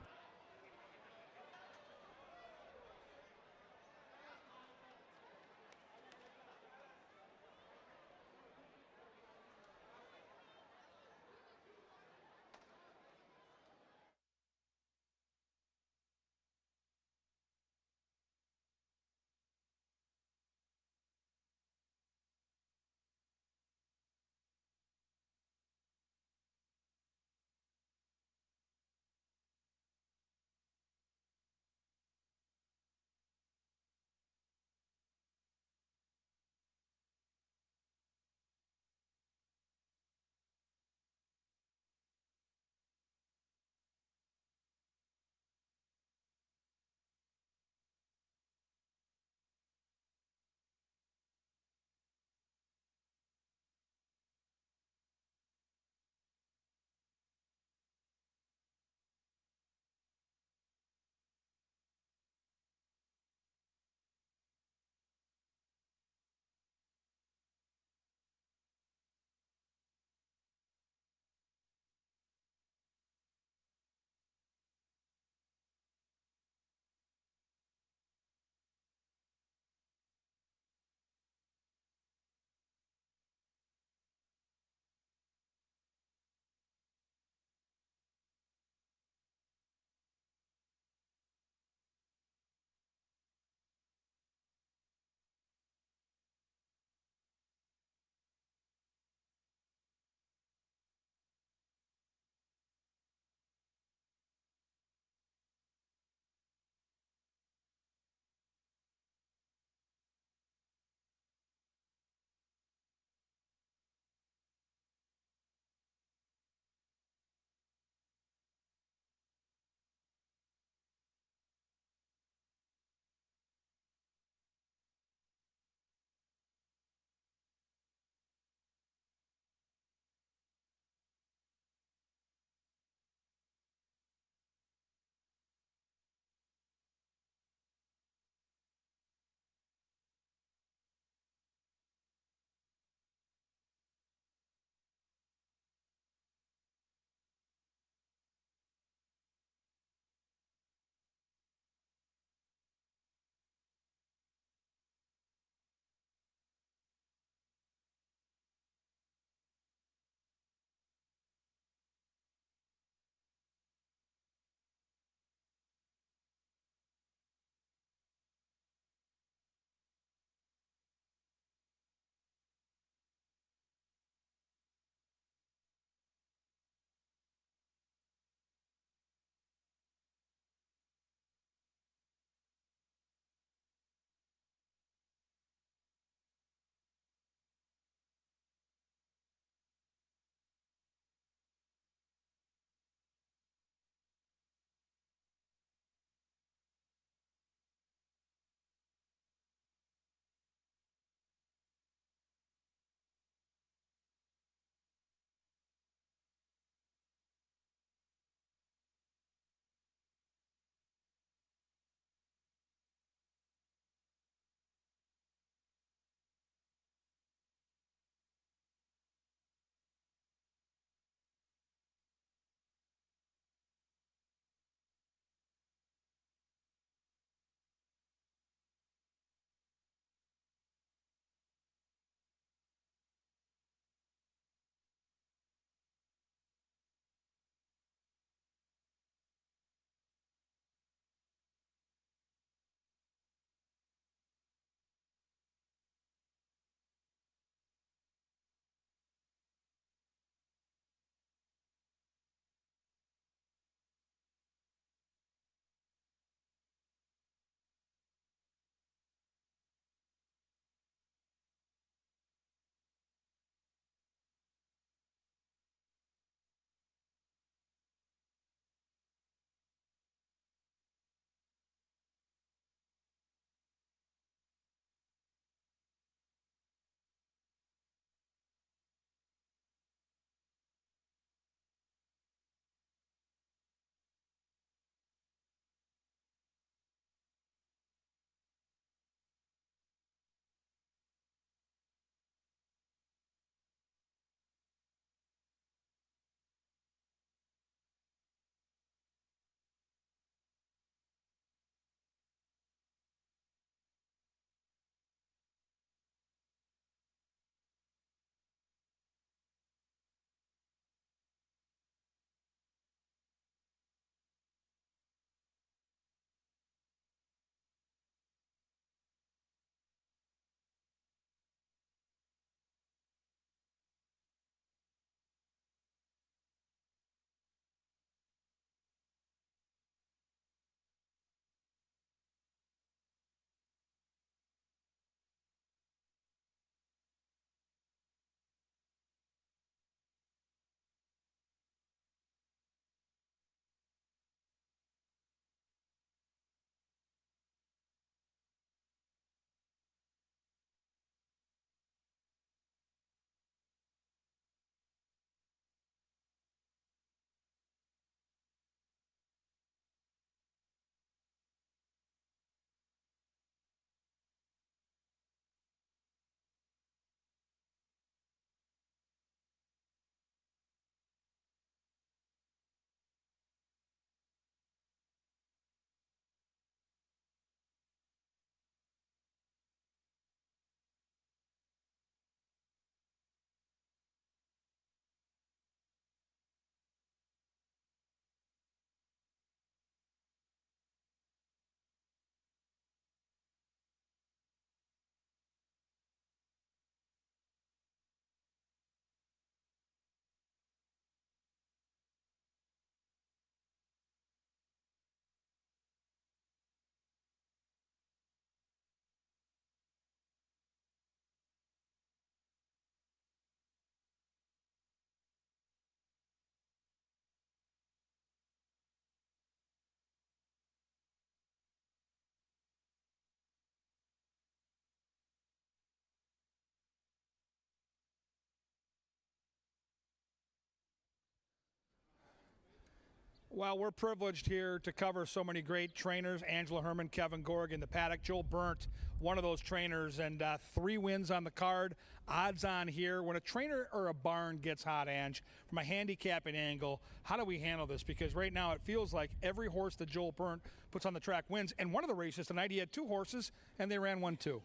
Well, we're privileged here to cover so many great trainers. Angela Herman, Kevin Gorg in the paddock. Joel Burnt, one of those trainers, and 3 wins on the card. Odds on here. When a trainer or a barn gets hot, Ange, from a handicapping angle, how do we handle this? Because right now it feels like every horse that Joel Burnt puts on the track wins. And one of the races tonight, he had 2 horses, and they ran 1, 2.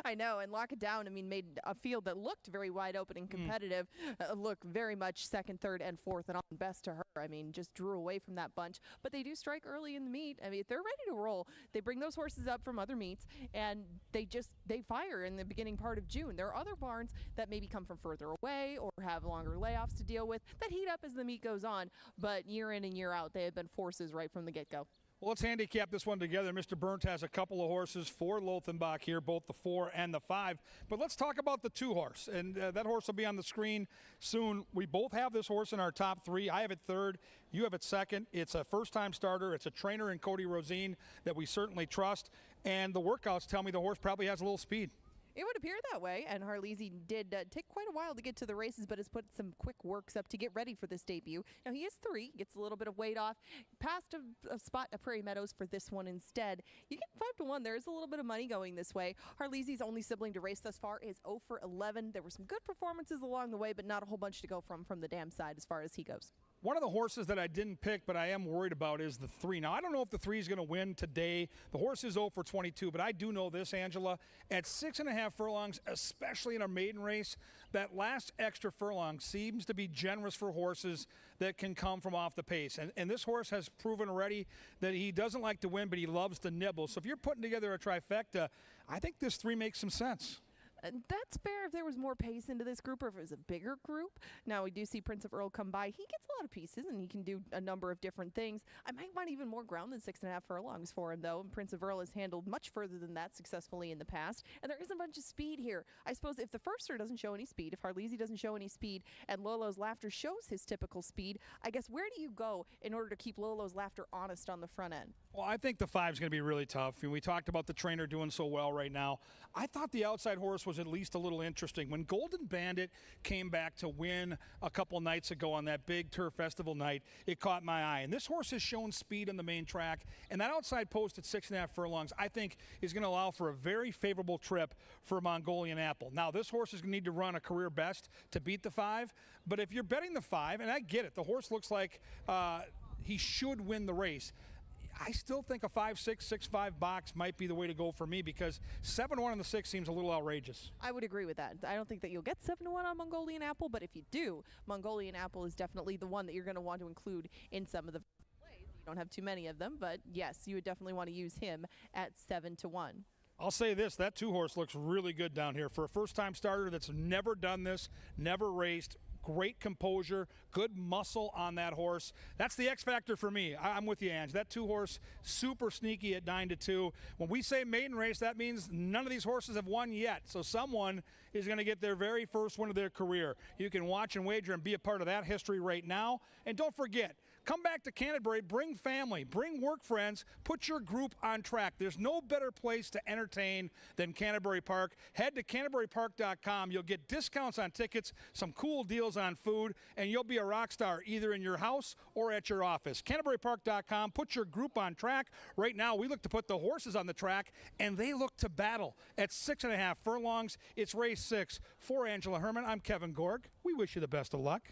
I know, and Lock It Down, I mean, made a field that looked very wide open and competitive look very much second, third, and fourth, and on best to her. I mean, just drew away from that bunch. But they do strike early in the meet. I mean, if they're ready to roll, they bring those horses up from other meets, and they fire in the beginning part of June. There are other barns that maybe come from further away or have longer layoffs to deal with that heat up as the meet goes on. But year in and year out, they have been forces right from the get-go. Well, let's handicap this one together. Mr. Burnt has a couple of horses for Lothenbach here, both the 4 and the 5. But let's talk about the 2 horse, and that horse will be on the screen soon. We both have this horse in our top 3. I have it 3rd. You have it 2nd. It's a first-time starter. It's a trainer in Cody Rosine that we certainly trust. And the workouts tell me the horse probably has a little speed. It would appear that way, and Harleasy did take quite a while to get to the races, but has put some quick works up to get ready for this debut. Now, he is 3, gets a little bit of weight off, passed a spot at Prairie Meadows for this one instead. You get 5 to 1. There is a little bit of money going this way. Harleasy's only sibling to race thus far is 0 for 11. There were some good performances along the way, but not a whole bunch to go from the dam side as far as he goes. One of the horses that I didn't pick, but I am worried about, is the 3. Now, I don't know if the 3 is going to win today. The horse is 0 for 22, but I do know this, Angela. At 6.5 furlongs, especially in a maiden race, that last extra furlong seems to be generous for horses that can come from off the pace. And this horse has proven already that he doesn't like to win, but he loves to nibble. So if you're putting together a trifecta, I think this 3 makes some sense. That's fair if there was more pace into this group or if it was a bigger group. Now, we do see Prince of Earl come by. He gets a lot of pieces, and he can do a number of different things. I might want even more ground than 6.5 furlongs for him, though. And Prince of Earl has handled much further than that successfully in the past. And there is a bunch of speed here. I suppose if the firster doesn't show any speed, if Harleasy doesn't show any speed, and Lolo's Laughter shows his typical speed, I guess where do you go in order to keep Lolo's Laughter honest on the front end? Well, I think the 5 is going to be really tough. And we talked about the trainer doing so well right now. I thought the outside horse was at least a little interesting. When Golden Bandit came back to win a couple nights ago on that big Turf Festival night, it caught my eye. And this horse has shown speed on the main track. And that outside post at 6.5 furlongs, I think, is going to allow for a very favorable trip for Mongolian Apple. Now, this horse is going to need to run a career best to beat the 5. But if you're betting the 5, and I get it, the horse looks like he should win the race. I still think a 5-6, 6-5 box might be the way to go for me because 7-1 on the 6 seems a little outrageous. I would agree with that. I don't think that you'll get 7-1 on Mongolian Apple, but if you do, Mongolian Apple is definitely the one that you're going to want to include in some of the plays. You don't have too many of them, but yes, you would definitely want to use him at 7-1. I'll say this, that 2 horse looks really good down here. For a first-time starter that's never done this, never raced, great composure, good muscle on that horse. That's the X factor for me. I'm with you, Ange. That 2 horse, super sneaky at 9-2. When we say maiden race, that means none of these horses have won yet. So someone is going to get their very first win of their career. You can watch and wager and be a part of that history right now. And don't forget, come back to Canterbury, bring family, bring work friends, put your group on track. There's no better place to entertain than Canterbury Park. Head to CanterburyPark.com. You'll get discounts on tickets, some cool deals on food, and you'll be a rock star either in your house or at your office. CanterburyPark.com. Put your group on track. Right now, we look to put the horses on the track, and they look to battle. At 6.5 furlongs, it's race 6. For Angela Herman, I'm Kevin Gorg. We wish you the best of luck.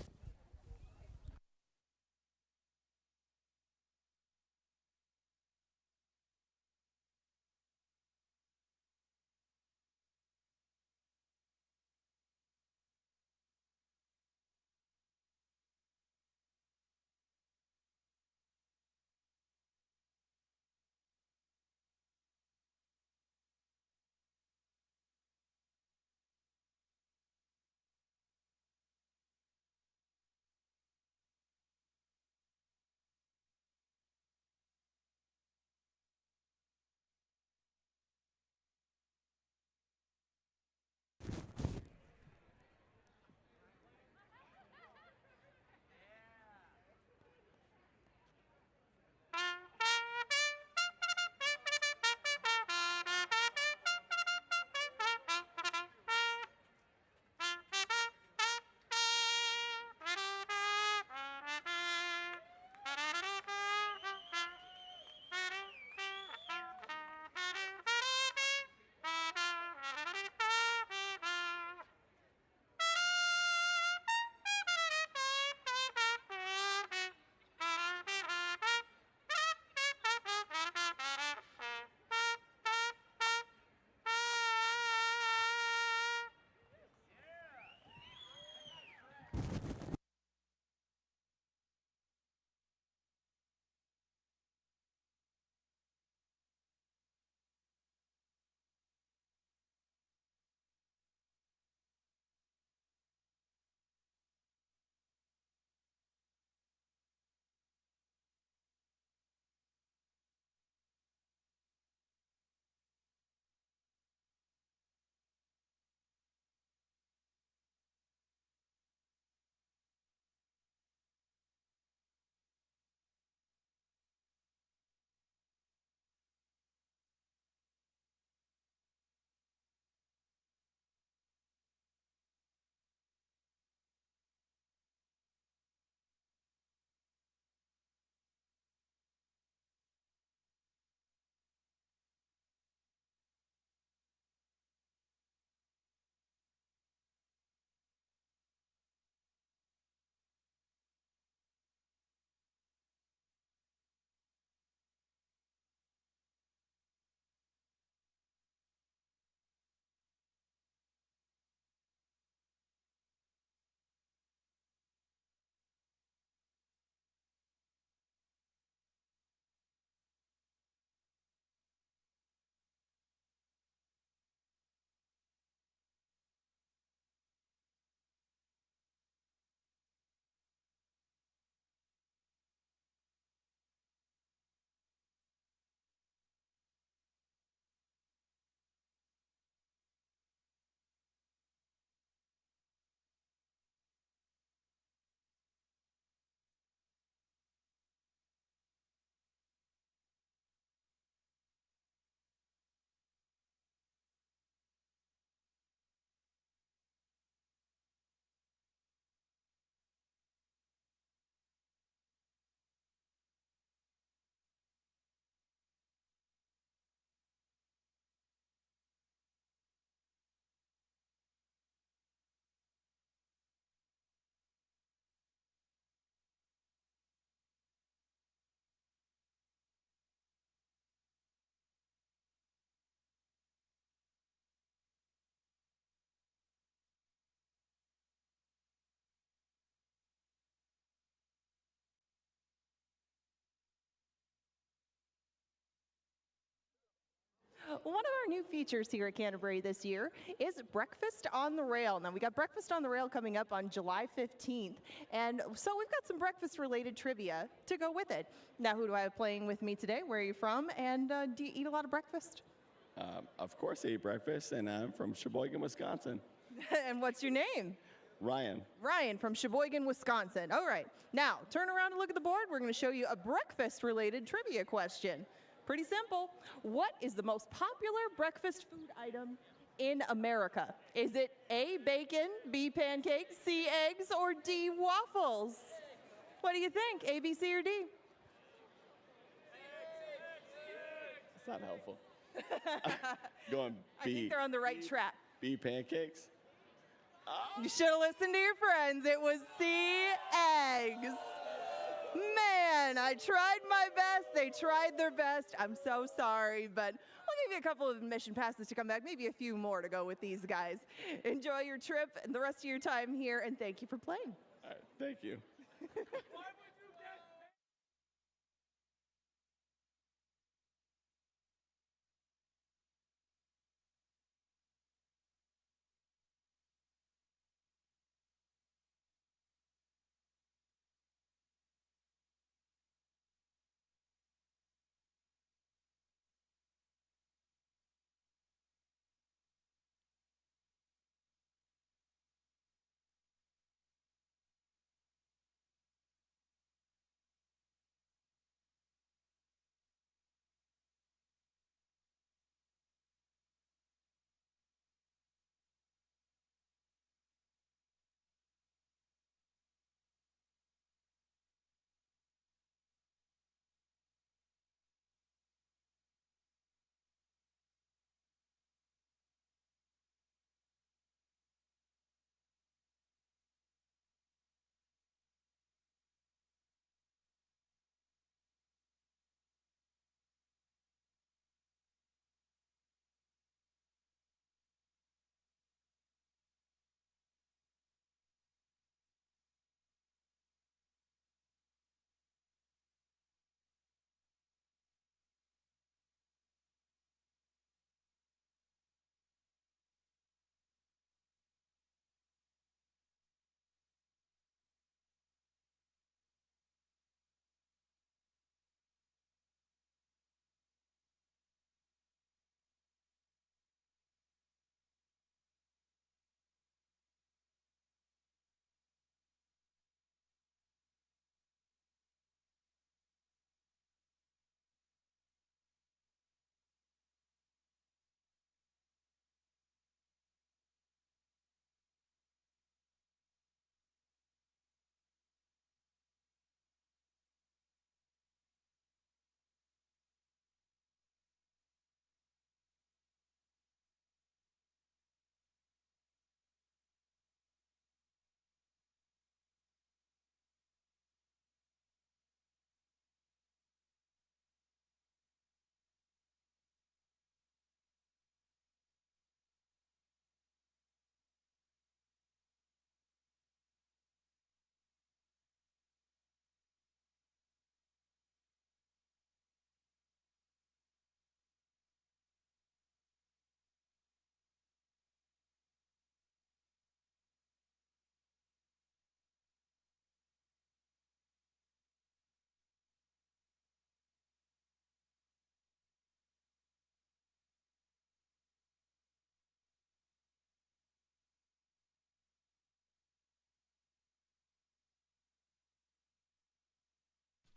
One of our new features here at Canterbury this year is Breakfast on the Rail. Now, we got Breakfast on the Rail coming up on July 15th, and so we've got some breakfast-related trivia to go with it. Now, who do I have playing with me today? Where are you from, and do you eat a lot of breakfast? Of course I eat breakfast, and I'm from Sheboygan, Wisconsin. And what's your name? Ryan. Ryan from Sheboygan, Wisconsin. All right. Now, turn around and look at the board. We're going to show you a breakfast-related trivia question. Pretty simple. What is the most popular breakfast food item in America? Is it A, bacon, B, pancakes, C, eggs, or D, waffles? What do you think? A, B, C, or D? It's not helpful. Going I B. think they're on the right track. B, pancakes. You should have listened to your friends. It was C, eggs. Man, I tried my best. They tried their best. I'm so sorry, but I'll give you a couple of admission passes to come back, maybe a few more to go with these guys. Enjoy your trip and the rest of your time here, and thank you for playing. All right, thank you.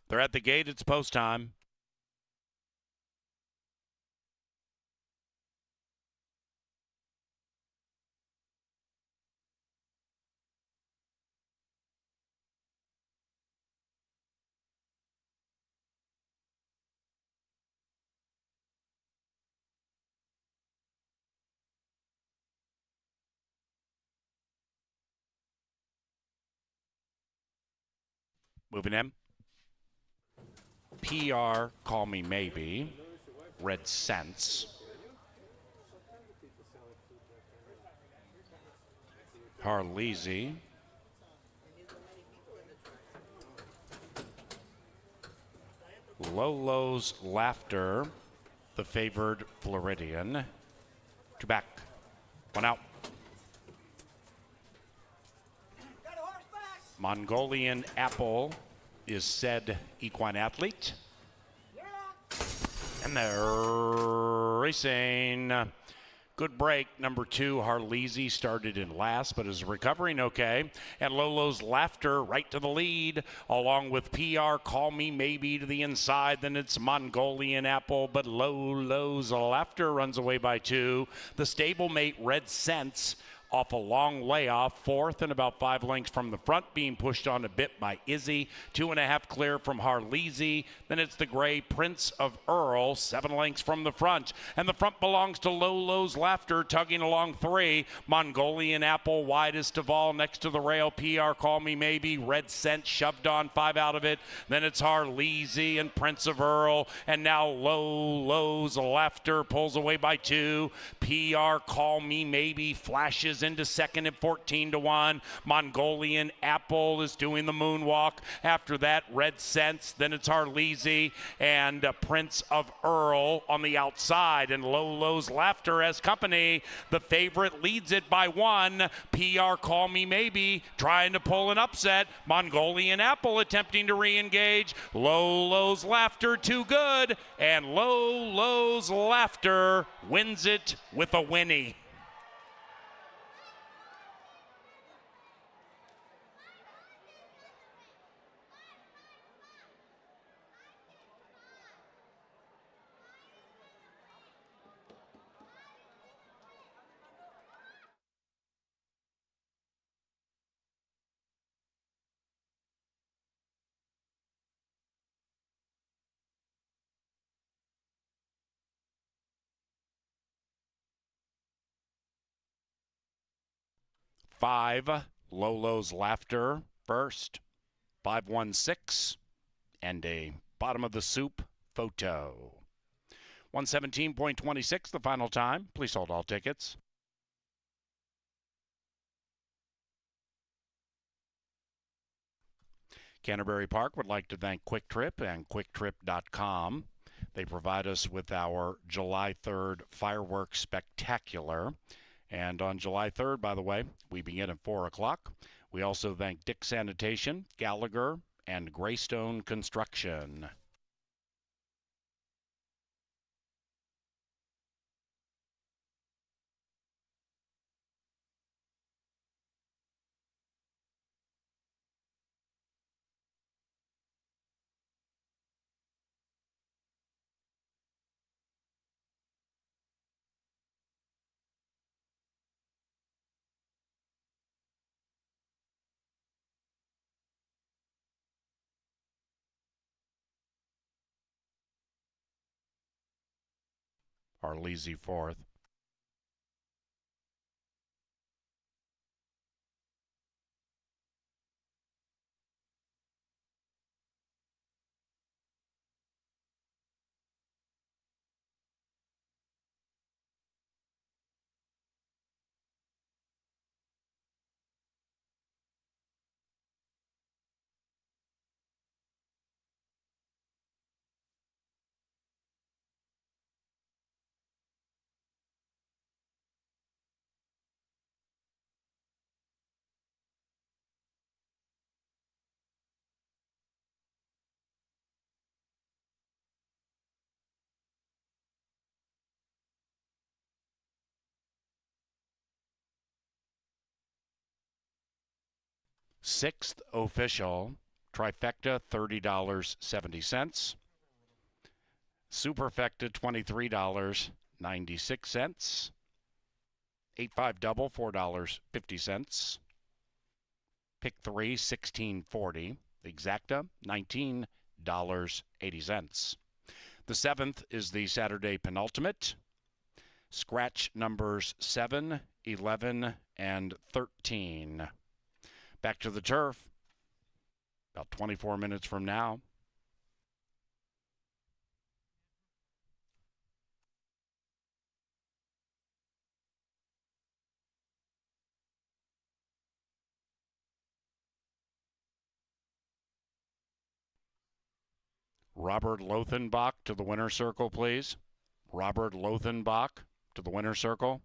They're at the gate. It's post time. Moving in. PR, Call Me Maybe. Red Sense. Harleasy. Lolo's Laughter. the favored Floridian. Two back, one out. Mongolian Apple is said equine athlete. And they're racing. Good break. Number 2, Harleasy, started in last, but is recovering okay. And Lolo's Laughter right to the lead, along with PR Call Me Maybe to the inside. Then it's Mongolian Apple, but Lolo's Laughter runs away by 2. The stablemate Red Sense off a long layoff, 4th and about 5 lengths from the front, being pushed on a bit by Izzy. 2.5 clear from Harleasy. Then it's the gray Prince of Earl, 7 lengths from the front. And the front belongs to Lolo's Laughter, tugging along 3. Mongolian Apple, widest of all, next to the rail. PR Call Me Maybe. Red Scent shoved on, 5 out of it. Then it's Harleasy and Prince of Earl. And now Lolo's Laughter pulls away by 2. PR Call Me Maybe flashes into second at 14-1. Mongolian Apple is doing the moonwalk. After that, Red Sense. Then it's Harleasy and Prince of Earl on the outside. And Lolo's Laughter as company. The favorite leads it by 1. PR Call Me Maybe trying to pull an upset. Mongolian Apple attempting to re-engage. Lolo's Laughter too good. And Lolo's Laughter wins it with a whinny. Five, Lolo's Laughter first, 5-1-6, and a bottom of the soup photo. 117.26, the final time. Please hold all tickets. Canterbury Park would like to thank Quick Trip and QuickTrip.com. They provide us with our July 3rd fireworks spectacular. And on July 3rd, by the way, we begin at 4 o'clock. We also thank Dick Sanitation, Gallagher, and Greystone Construction. Harleasy 4th. Sixth official, trifecta $30.70. Superfecta $23.96. 8-5 double $4.50. Pick 3 $16.40. Exacta $19.80. The 7th is the Saturday penultimate. Scratch numbers 7, 11, and 13. Back to the turf about 24 minutes from now. Robert Lothenbach to the winner's circle, please. Robert Lothenbach to the winner's circle.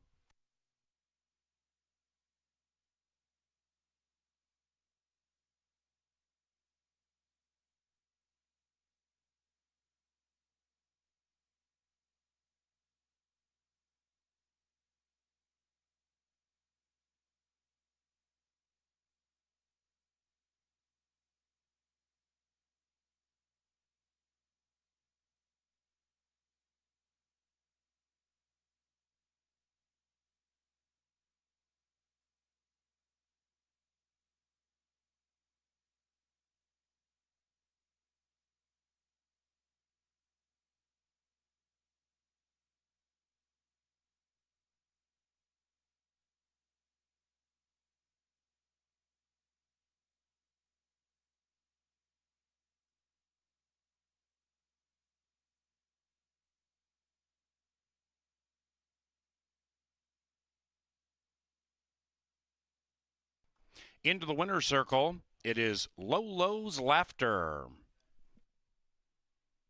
Into the winner's circle, it is Lolo's Laughter.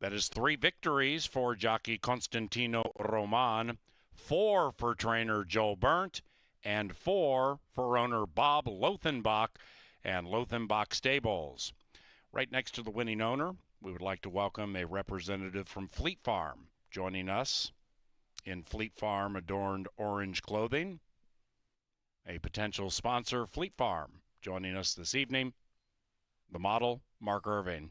That is 3 victories for jockey Constantino Roman, 4 for trainer Joel Burnt, and 4 for owner Bob Lothenbach and Lothenbach Stables. Right next to the winning owner, we would like to welcome a representative from Fleet Farm joining us in Fleet Farm adorned orange clothing. A potential sponsor, Fleet Farm, joining us this evening, the model, Mark Irving.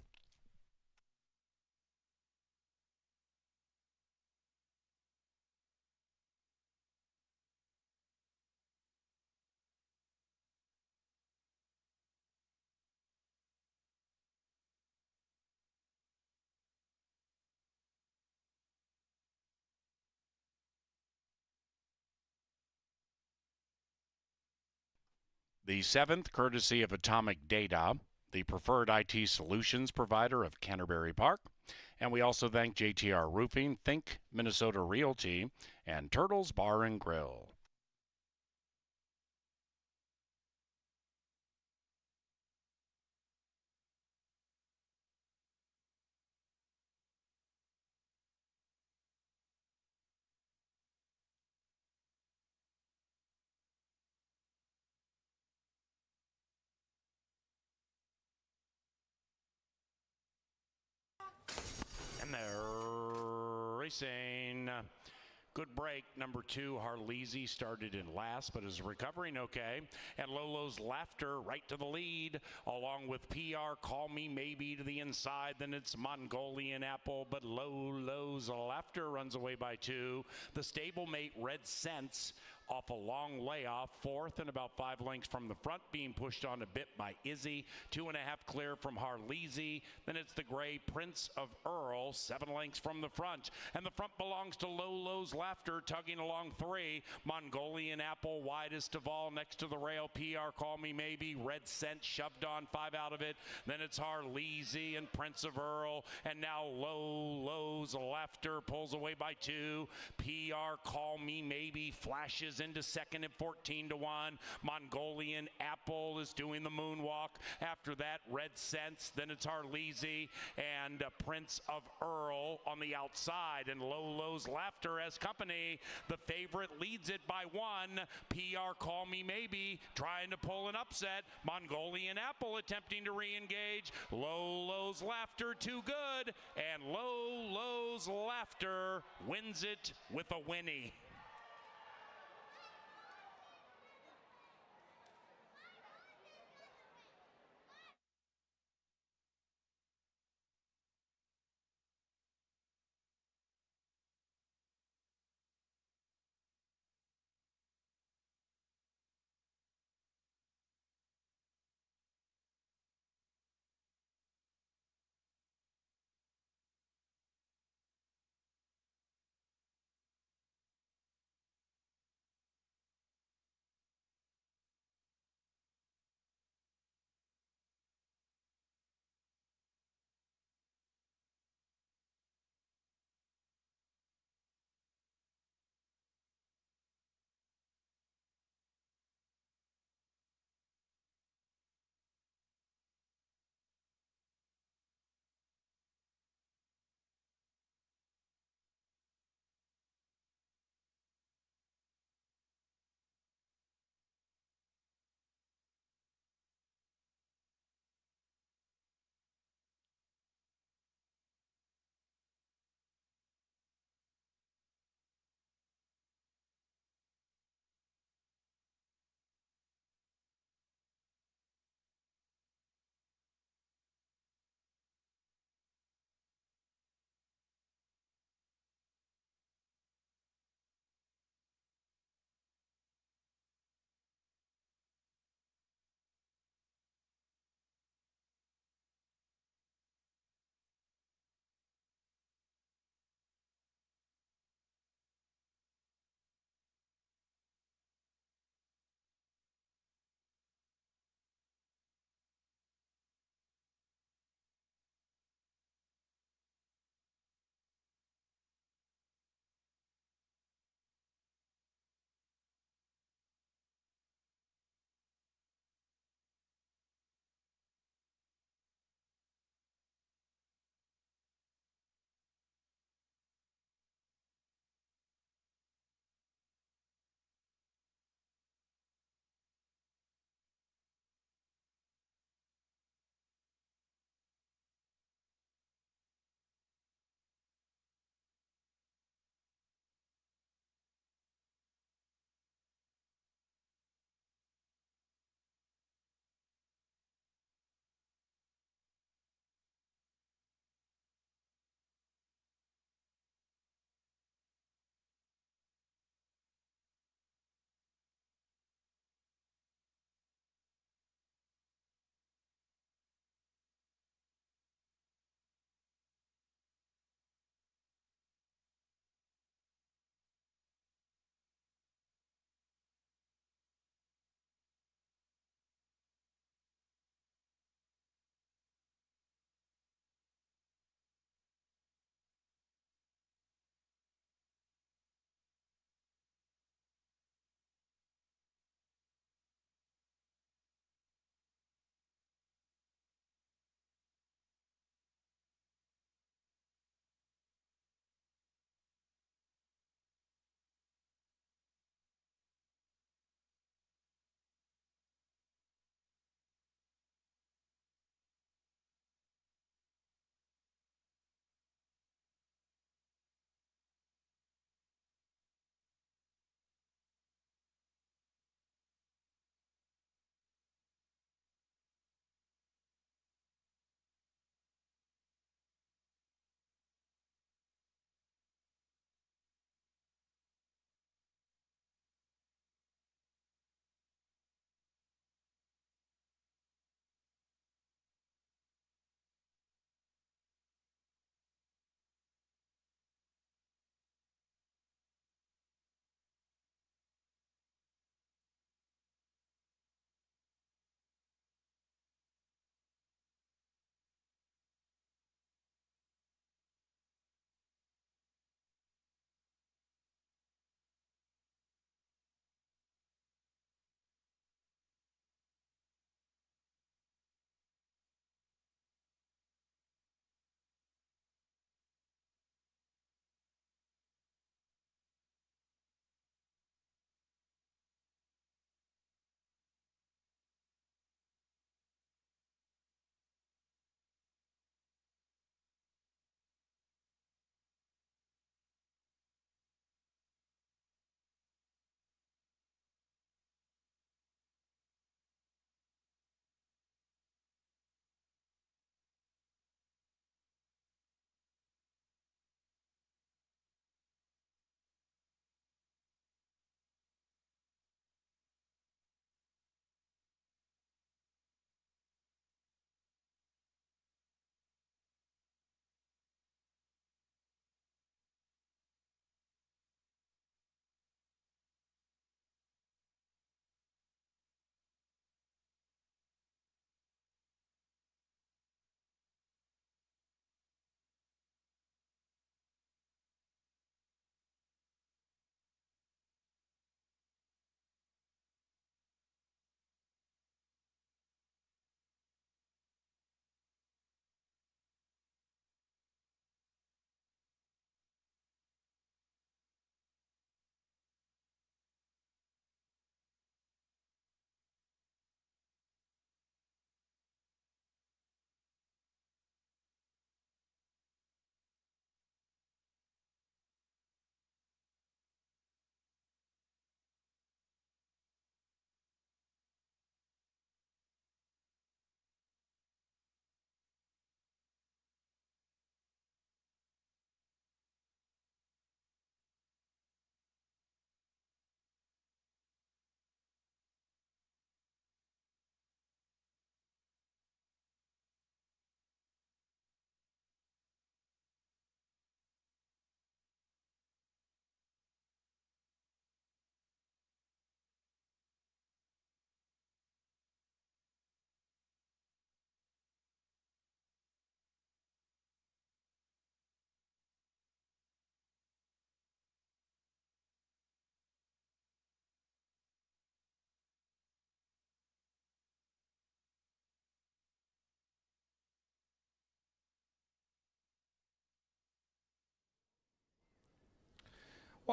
The 7th, courtesy of Atomic Data, the preferred IT solutions provider of Canterbury Park. And we also thank JTR Roofing, Think Minnesota Realty, and Turtles Bar and Grill. And they're racing. Good break. Number 2, Harleasy, started in last, but is recovering okay. And Lolo's Laughter right to the lead, along with PR Call Me Maybe to the inside. Then it's Mongolian Apple, but Lolo's Laughter runs away by 2. The stablemate Red Sense off a long layoff, 4th and about 5 lengths from the front, being pushed on a bit by Izzy. 2.5 clear from Harleasy. Then it's the gray Prince of Earl, 7 lengths from the front. And the front belongs to Lolo's Laughter, tugging along 3. Mongolian Apple, widest of all, next to the rail. PR Call Me Maybe. Red Scent shoved on 5 out of it. Then it's Harleasy and Prince of Earl. And now Lolo's Laughter pulls away by 2. PR Call Me Maybe flashes into second at 14-1. Mongolian Apple is doing the moonwalk. After that, Red Sense. Then it's Harleasy and Prince of Earl on the outside. And Lolo's Laughter as company. The favorite leads it by 1. PR Call Me Maybe trying to pull an upset. Mongolian Apple attempting to re-engage. Lolo's Laughter too good. And Lolo's Laughter wins it with a whinny.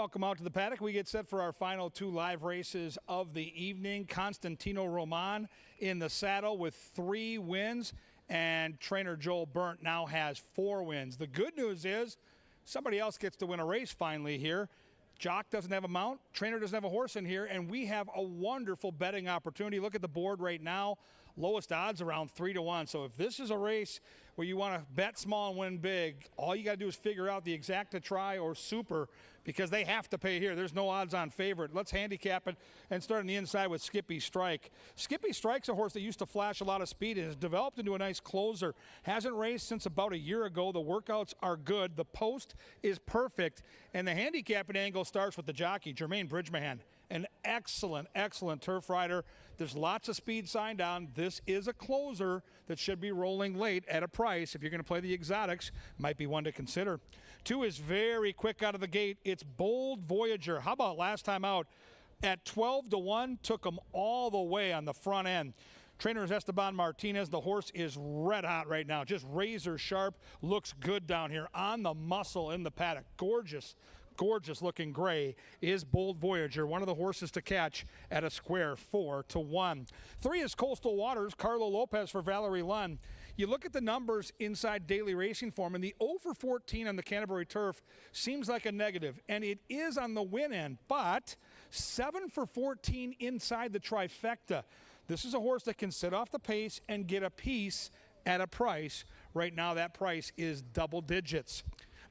Welcome out to the paddock. We get set for our final 2 live races of the evening. Constantino Roman in the saddle with 3 wins, and trainer Joel Burnt now has 4 wins. The good news is somebody else gets to win a race finally here. Jock doesn't have a mount, trainer doesn't have a horse in here, and we have a wonderful betting opportunity. Look at the board right now. Lowest odds around 3-1. So if this is a race where you want to bet small and win big, all you got to do is figure out the exacta try or super, because they have to pay here. There's no odds on favorite. Let's handicap it and start on the inside with Skippy Strike. Skippy Strike's a horse that used to flash a lot of speed and has developed into a nice closer. Hasn't raced since about a year ago. The workouts are good. The post is perfect. And the handicapping angle starts with the jockey, Jermaine Bridgemahan. An excellent, excellent turf rider. There's lots of speed signed on. This is a closer that should be rolling late at a price. If you're going to play the exotics, might be one to consider. 2 is very quick out of the gate. It's Bold Voyager. How about last time out at 12-1? Took them all the way on the front end. Trainer is Esteban Martinez. The horse is red hot right now. Just razor sharp. Looks good down here on the muscle in the paddock. Gorgeous. Gorgeous looking gray is Bold Voyager, one of the horses to catch at a square 4-1. 3 is Coastal Waters, Carlo Lopez for Valerie Lunn. You look at the numbers inside daily racing form, and the 0-for-14 on the Canterbury turf seems like a negative, and it is on the win end, but 7-for-14 inside the trifecta. This is a horse that can sit off the pace and get a piece at a price. Right now, that price is double digits.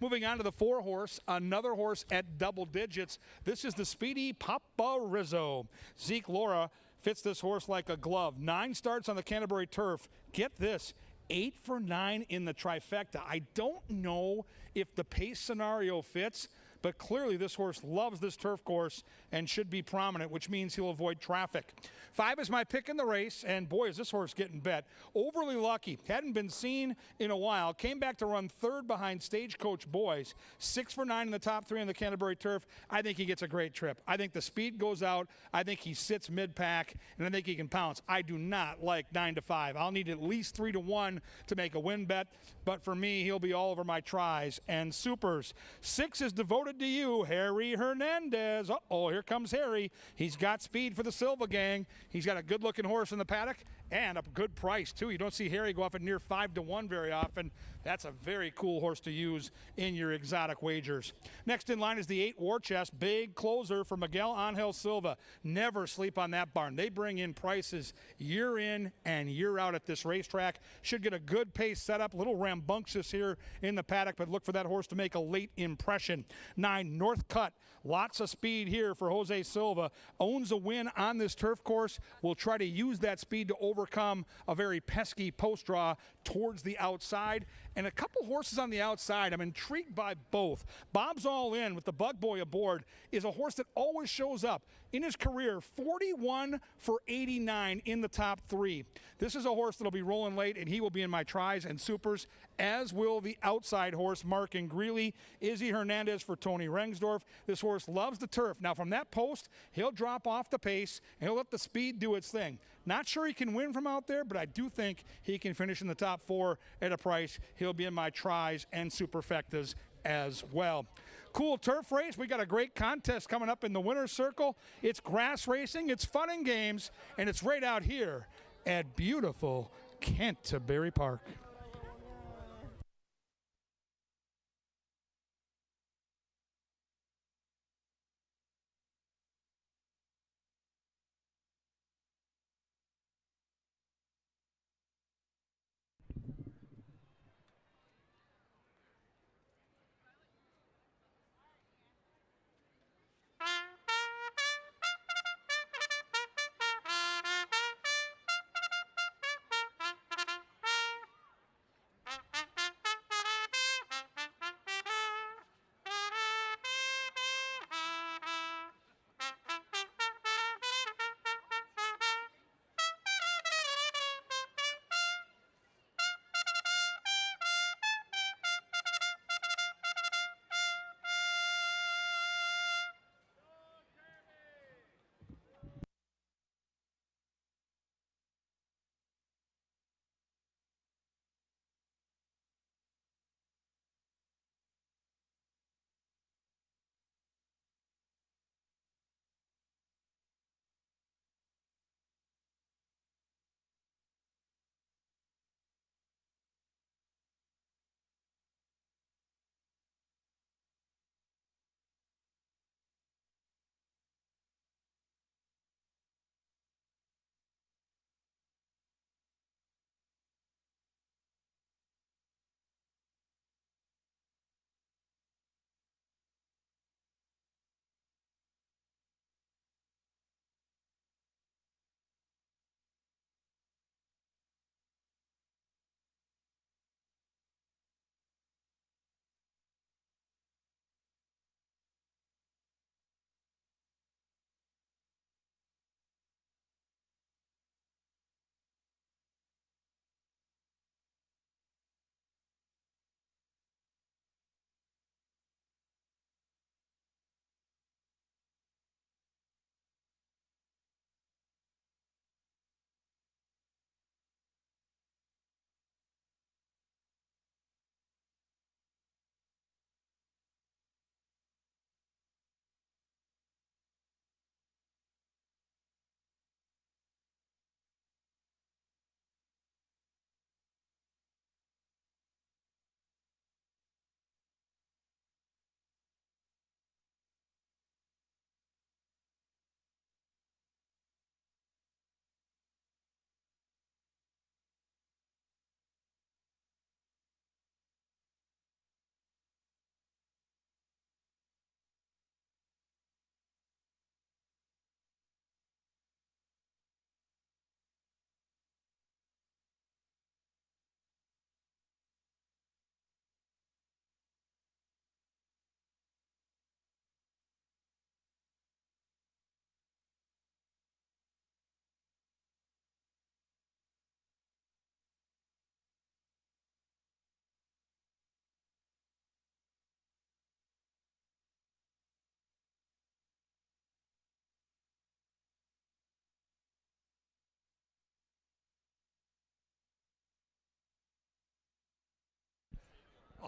Moving on to the 4 horse, another horse at double digits. This is the speedy Papa Rizzo. Zeke Laura fits this horse like a glove. 9 starts on the Canterbury turf. Get this, 8 for 9 in the trifecta. I don't know if the pace scenario fits, but clearly this horse loves this turf course and should be prominent, which means he'll avoid traffic. 5 is my pick in the race, and boy, is this horse getting bet. Overly Lucky, hadn't been seen in a while, came back to run 3rd behind Stagecoach Boys. 6 for 9 in the top 3 on the Canterbury turf. I think he gets a great trip. I think the speed goes out. I think he sits mid-pack, and I think he can pounce. I do not like 9-5. I'll need at least 3-1 to make a win bet, but for me, he'll be all over my tries and supers. 6 is Devoted to You, Harry Hernandez. Uh-oh, here comes Harry. He's got speed for the Silva gang. He's got a good-looking horse in the paddock and a good price, too. You don't see Harry go off at near 5-1 very often. That's a very cool horse to use in your exotic wagers. Next in line is the 8 War Chest, big closer for Miguel Angel Silva. Never sleep on that barn. They bring in prices year in and year out at this racetrack. Should get a good pace setup, a little rambunctious here in the paddock, but look for that horse to make a late impression. 9 North Cut, lots of speed here for Jose Silva. Owns a win on this turf course. Will try to use that speed to overcome a very pesky post draw towards the outside. And a couple horses on the outside, I'm intrigued by both. Bob's All In with the Bug Boy aboard is a horse that always shows up. In his career, 41 for 89 in the top 3. This is a horse that'll be rolling late, and he will be in my tries and supers, as will the outside horse, Mark and Greeley. Izzy Hernandez for Tony Rengsdorf. This horse loves the turf. Now, from that post, he'll drop off the pace, and he'll let the speed do its thing. Not sure he can win from out there, but I do think he can finish in the top 4 at a price. He'll be in my tries and superfectas as well. Cool turf race. We got a great contest coming up in the winner's circle. It's grass racing, it's fun and games, and it's right out here at beautiful Canterbury Park.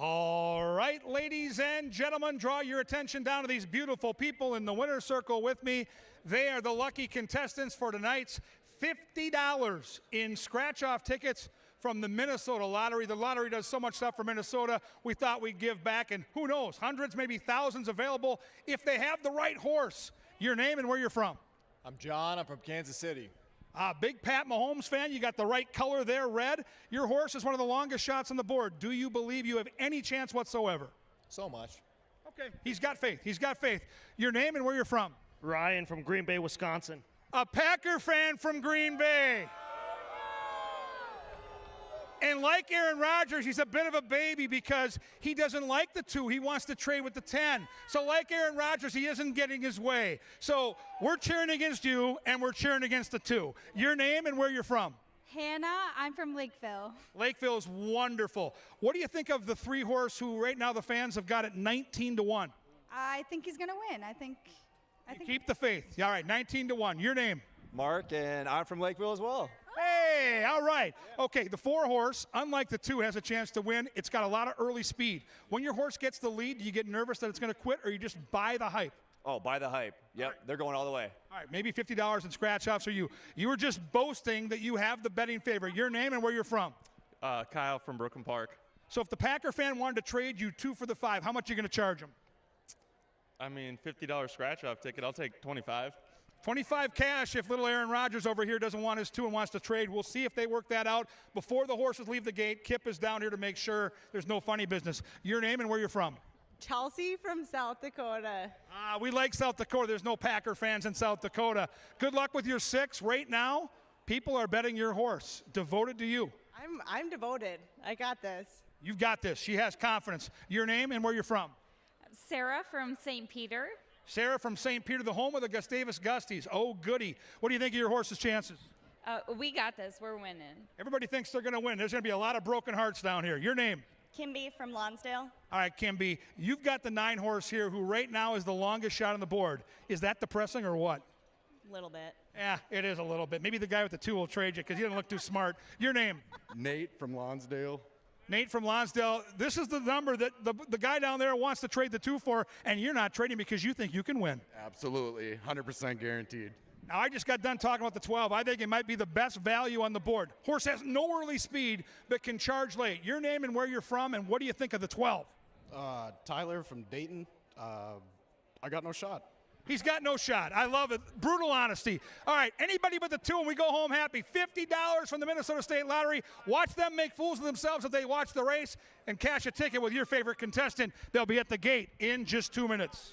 All right, ladies and gentlemen, draw your attention down to these beautiful people in the winner's circle with me. They are the lucky contestants for tonight's $50 in scratch-off tickets from the Minnesota Lottery. The lottery does so much stuff for Minnesota, we thought we'd give back, and who knows, hundreds, maybe thousands available if they have the right horse. Your name and where you're from. I'm John. I'm from Kansas City. Big Pat Mahomes fan. You got the right color there, red. Your horse is one of the longest shots on the board. Do you believe you have any chance whatsoever? So much. Okay. He's got faith. He's got faith. Your name and where you're from. Ryan from Green Bay, Wisconsin. A Packer fan from Green Bay. And like Aaron Rodgers, he's a bit of a baby because he doesn't like the 2. He wants to trade with the 10. So like Aaron Rodgers, he isn't getting his way. So we're cheering against you, and we're cheering against the 2. Your name and where you're from. Hannah, I'm from Lakeville. Lakeville is wonderful. What do you think of the 3-horse who right now the fans have got at 19-1? I think he's going to win. I think Keep the faith. All right, 19-1. Your name. Mark, and I'm from Lakeville as well. Hey, all right. Okay, the 4-horse, unlike the 2, has a chance to win. It's got a lot of early speed. When your horse gets the lead, do you get nervous that it's going to quit, or you just buy the hype? Oh, buy the hype. Yep, right. They're going all the way. All right, maybe $50 in scratch-offs for you. You were just boasting that you have the betting favorite. Your name and where you're from. Kyle from Brooklyn Park. So if the Packer fan wanted to trade you 2 for the 5, how much are you going to charge him? I mean, $50 scratch-off ticket. I'll take 25. 25 cash if little Aaron Rodgers over here doesn't want his 2 and wants to trade. We'll see if they work that out before the horses leave the gate. Kip is down here to make sure there's no funny business. Your name and where you're from. Chelsea from South Dakota. We like South Dakota. There's no Packer fans in South Dakota. Good luck with your 6. Right now, people are betting your horse. Devoted to you. I'm devoted. I got this. You've got this. She has confidence. Your name and where you're from. Sarah from St. Peter. Sarah from St. Peter, the home of the Gustavus Gusties. Oh, goody. What do you think of your horse's chances? We got this. We're winning. Everybody thinks they're going to win. There's going to be a lot of broken hearts down here. Your name? Kimby from Lonsdale. All right, Kimby. You've got the 9-horse here who right now is the longest shot on the board. Is that depressing or what? A little bit. Yeah, it is a little bit. Maybe the guy with the 2 will trade you because he doesn't look too smart. Your name? Nate from Lonsdale. Nate from Lonsdale. This is the number that the guy down there wants to trade the 2 for, and you're not trading because you think you can win. Absolutely, 100% guaranteed. Now, I just got done talking about the 12. I think it might be the best value on the board. Horse has no early speed, but can charge late. Your name and where you're from, and what do you think of the 12? Tyler from Dayton. I got no shot. He's got no shot. I love it. Brutal honesty. All right, anybody but the 2, and we go home happy. $50 from the Minnesota State Lottery. Watch them make fools of themselves if they watch the race, and cash a ticket with your favorite contestant. They'll be at the gate in just 2 minutes.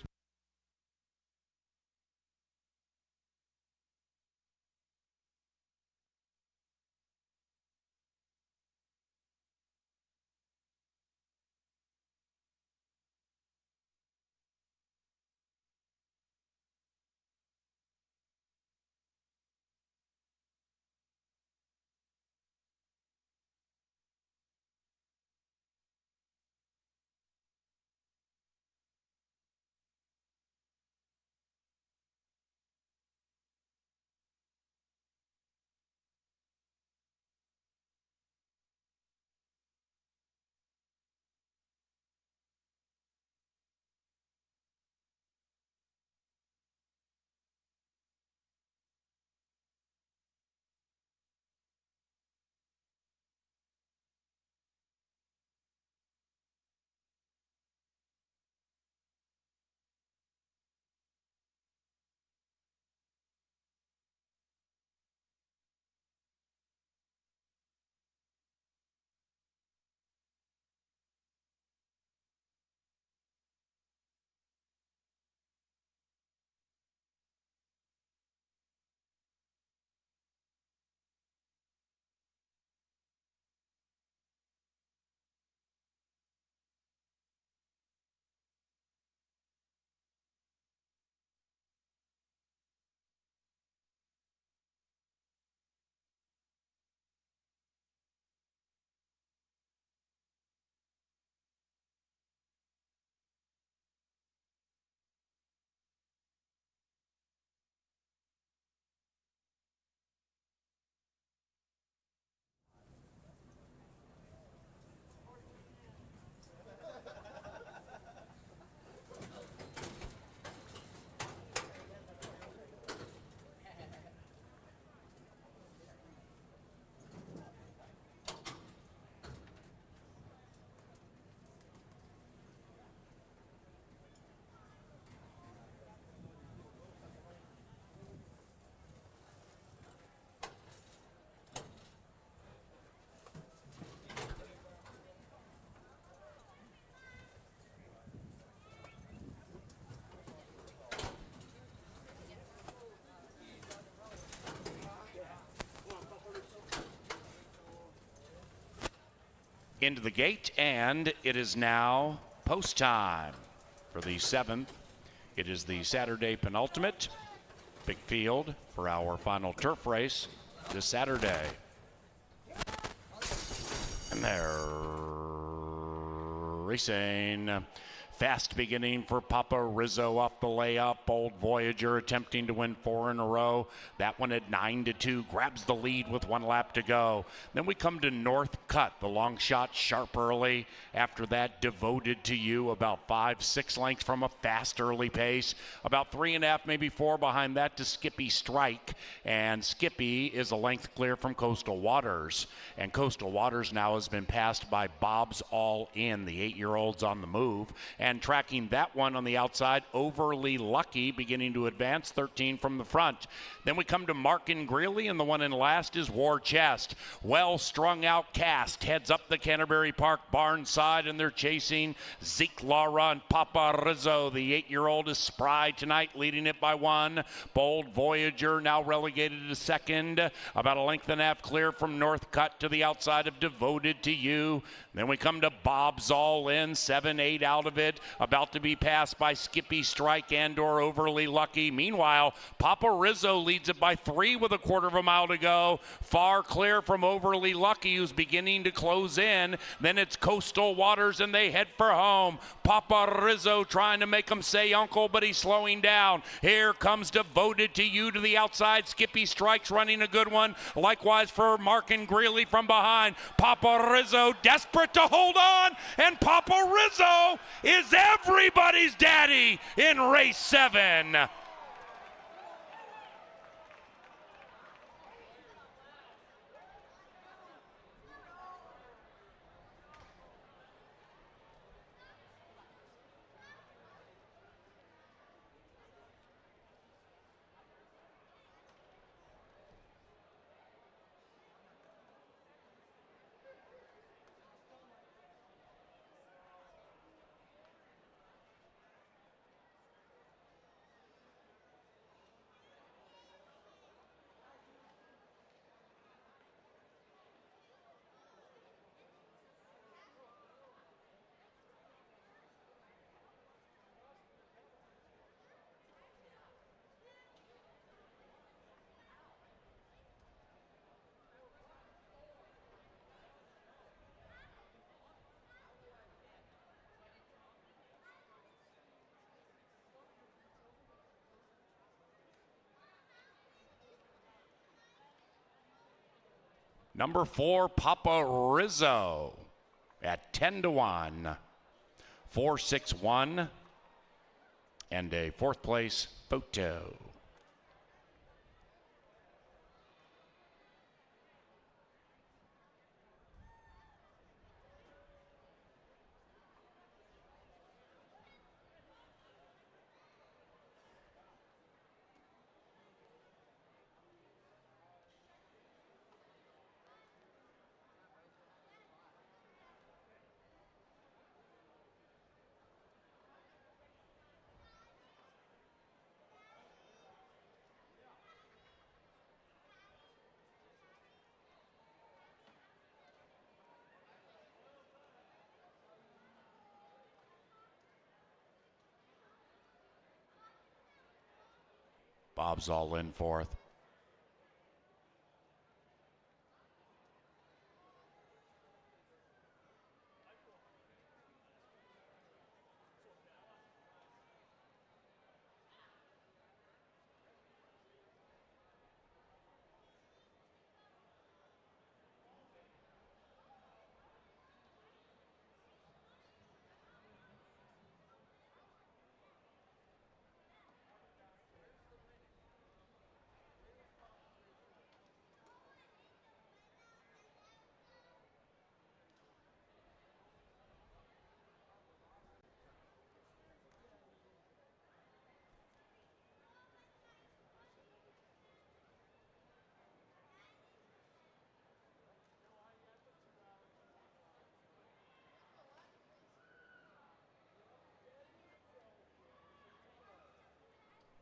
into the gate, and it is now post time for the 7th. It is the Saturday penultimate. Big field for our final turf race this Saturday. And they're racing. Fast beginning for Papa Rizzo off the layup. Bold Voyager attempting to win 4 in a row. That one at 9-2 grabs the lead with 1 lap to go. Then we come to North Cut, the long shot sharp early. After that, Devoted to You, about 5-6 lengths from a fast early pace. About 3.5, maybe 4 behind that to Skippy Strike. And Skippy is a length clear from Coastal Waters. And Coastal Waters now has been passed by Bob's All In, the 8-year-olds on the move. And tracking that one on the outside, Overly Lucky, beginning to advance, 13 from the front. Then we come to Mark and Greeley, and the one in last is War Chest. Well strung out Cast heads up the Canterbury Park barn side, and they're chasing Zeke Laura and Papa Rizzo. The 8-year-old is spry tonight, leading it by 1. Bold Voyager now relegated to second, about 1.5 lengths clear from North Cut to the outside of Devoted to You. Then we come to Bob's All In, 7-8 out of it, about to be passed by Skippy Strike and/or Overly Lucky. Meanwhile, Papa Rizzo leads it by 3 with 1/4 mile to go. Far clear from Overly Lucky, who's beginning to close in. Then it's Coastal Waters, and they head for home. Papa Rizzo trying to make him say uncle, but he's slowing down. Here comes Devoted to You to the outside. Skippy Strike's running a good one. Likewise for Mark and Greeley from behind. Papa Rizzo desperate to hold on, and Papa Rizzo is everybody's daddy in race 7. Number 4, Papa Rizzo at 10-1, 4-6-1, and a 4th place photo. Bob's All In 4th.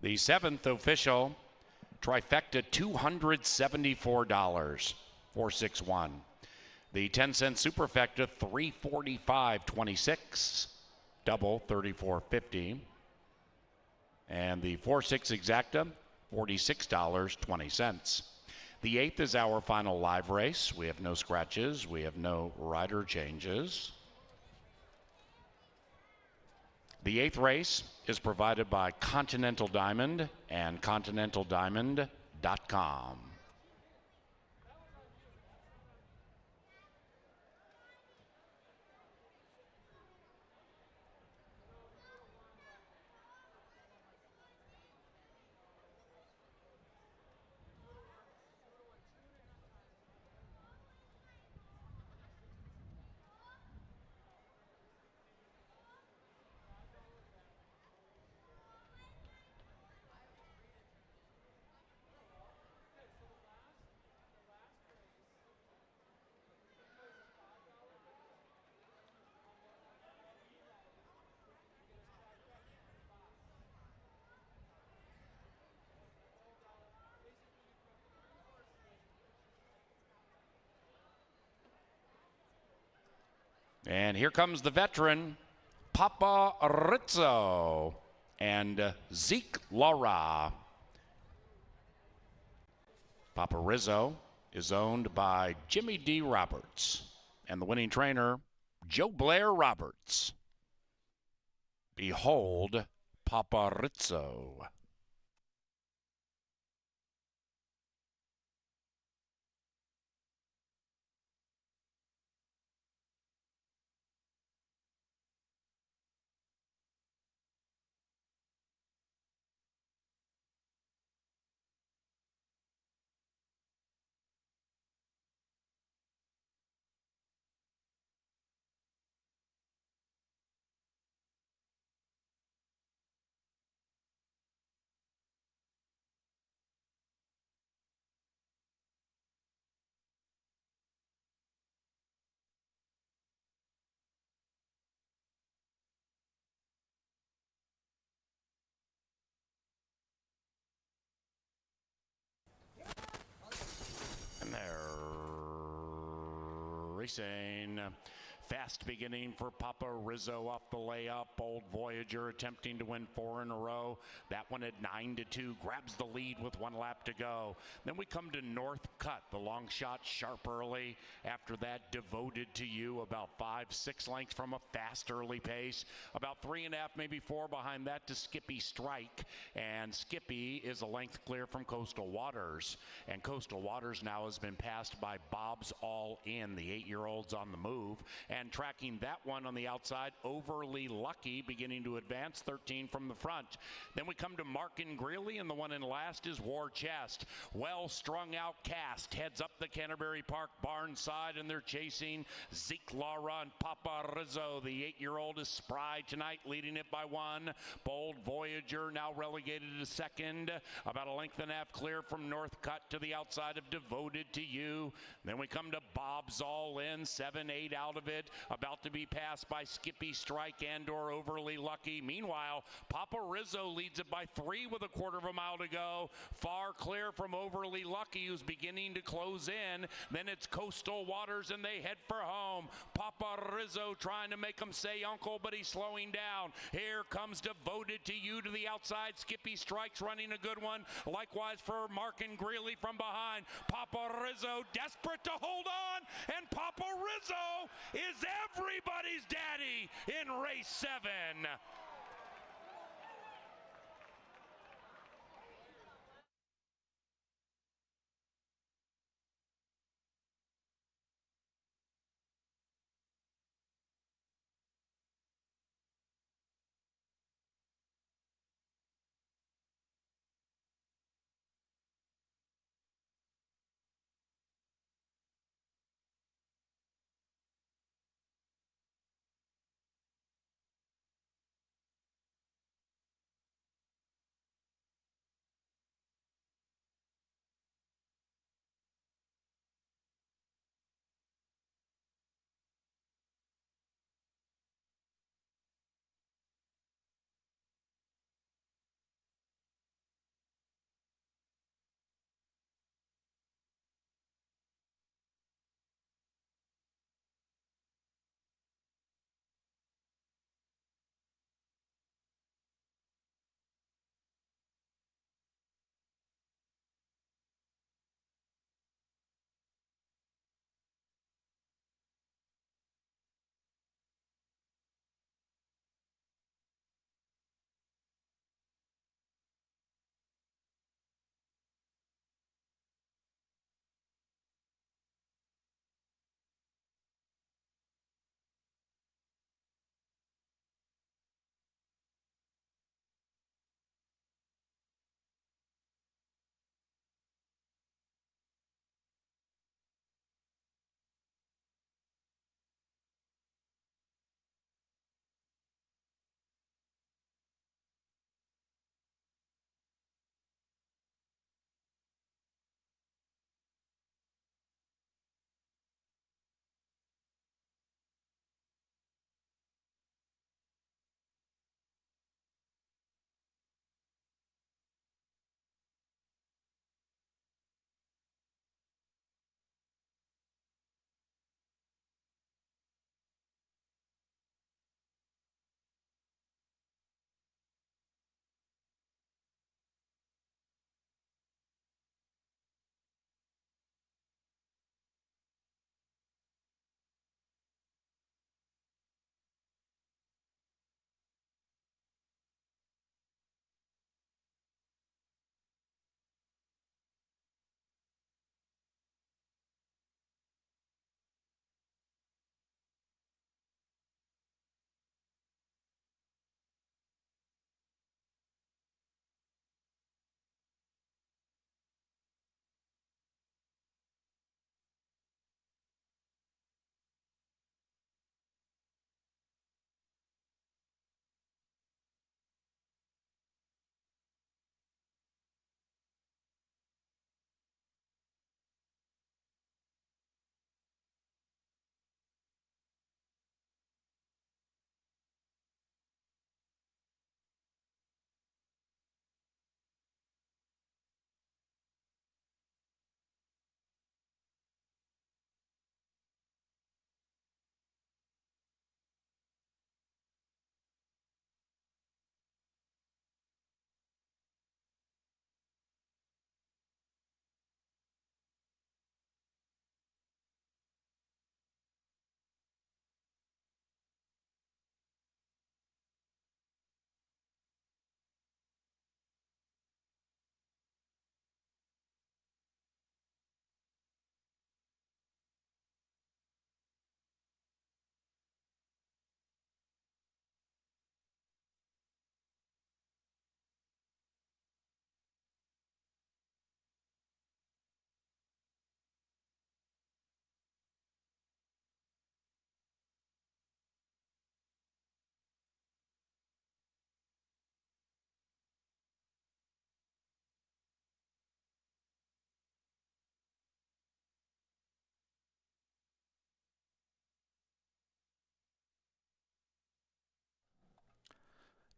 The 7th official trifecta, $274, 461. The 10-cent superfecta, $345.26. Double, $34.50. And the 4-6 exacta, $46.20. The 8th is our final live race. We have no scratches. We have no rider changes. The 8th race is provided by Continental Diamond and ContinentalDiamond.com. And here comes the veteran, Papa Rizzo and Zeke Laura. Papa Rizzo is owned by Jimmy D. Roberts and the winning trainer, Joe Blair Roberts. Behold, Papa Rizzo. And they're racing. Fast beginning for Papa Rizzo off the layup. Bold Voyager attempting to win 4 in a row. That one at 9-2. Grabs the lead with 1 lap to go. Then we come to North Cut. The long shot sharp early. After that, Devoted to You about 5-6 lengths from a fast early pace. About 3.5, maybe 4 behind that to Skippy Strike. And Skippy is a length clear from Coastal Waters. And Coastal Waters now has been passed by Bob's All In. The 8-year-old's on the move. And tracking that one on the outside, Overly Lucky, beginning to advance, 13 from the front. Then we come to Markin Greeley, and the one in last is War Chest. Well strung out Cast heads up the Canterbury Park barn side, and they're chasing Zeke Laura and Papa Rizzo. The 8-year-old is spry tonight, leading it by 1. Bold Voyager now relegated to second. About 1.5 lengths clear from North Cut to the outside of Devoted to You. Then we come to Bob's All In, 7-8 out of it. About to be passed by Skippy Strike and/or Overly Lucky. Meanwhile, Papa Rizzo leads it by 3 with 1/4 mile to go. Far clear from Overly Lucky, who's beginning to close in. Then it's Coastal Waters, and they head for home. Papa Rizzo trying to make him say uncle, but he's slowing down. Here comes Devoted to You to the outside. Skippy Strike's running a good one. Likewise for Markin Greeley from behind. Papa Rizzo desperate to hold on, and Papa Rizzo is everybody's daddy in race 7.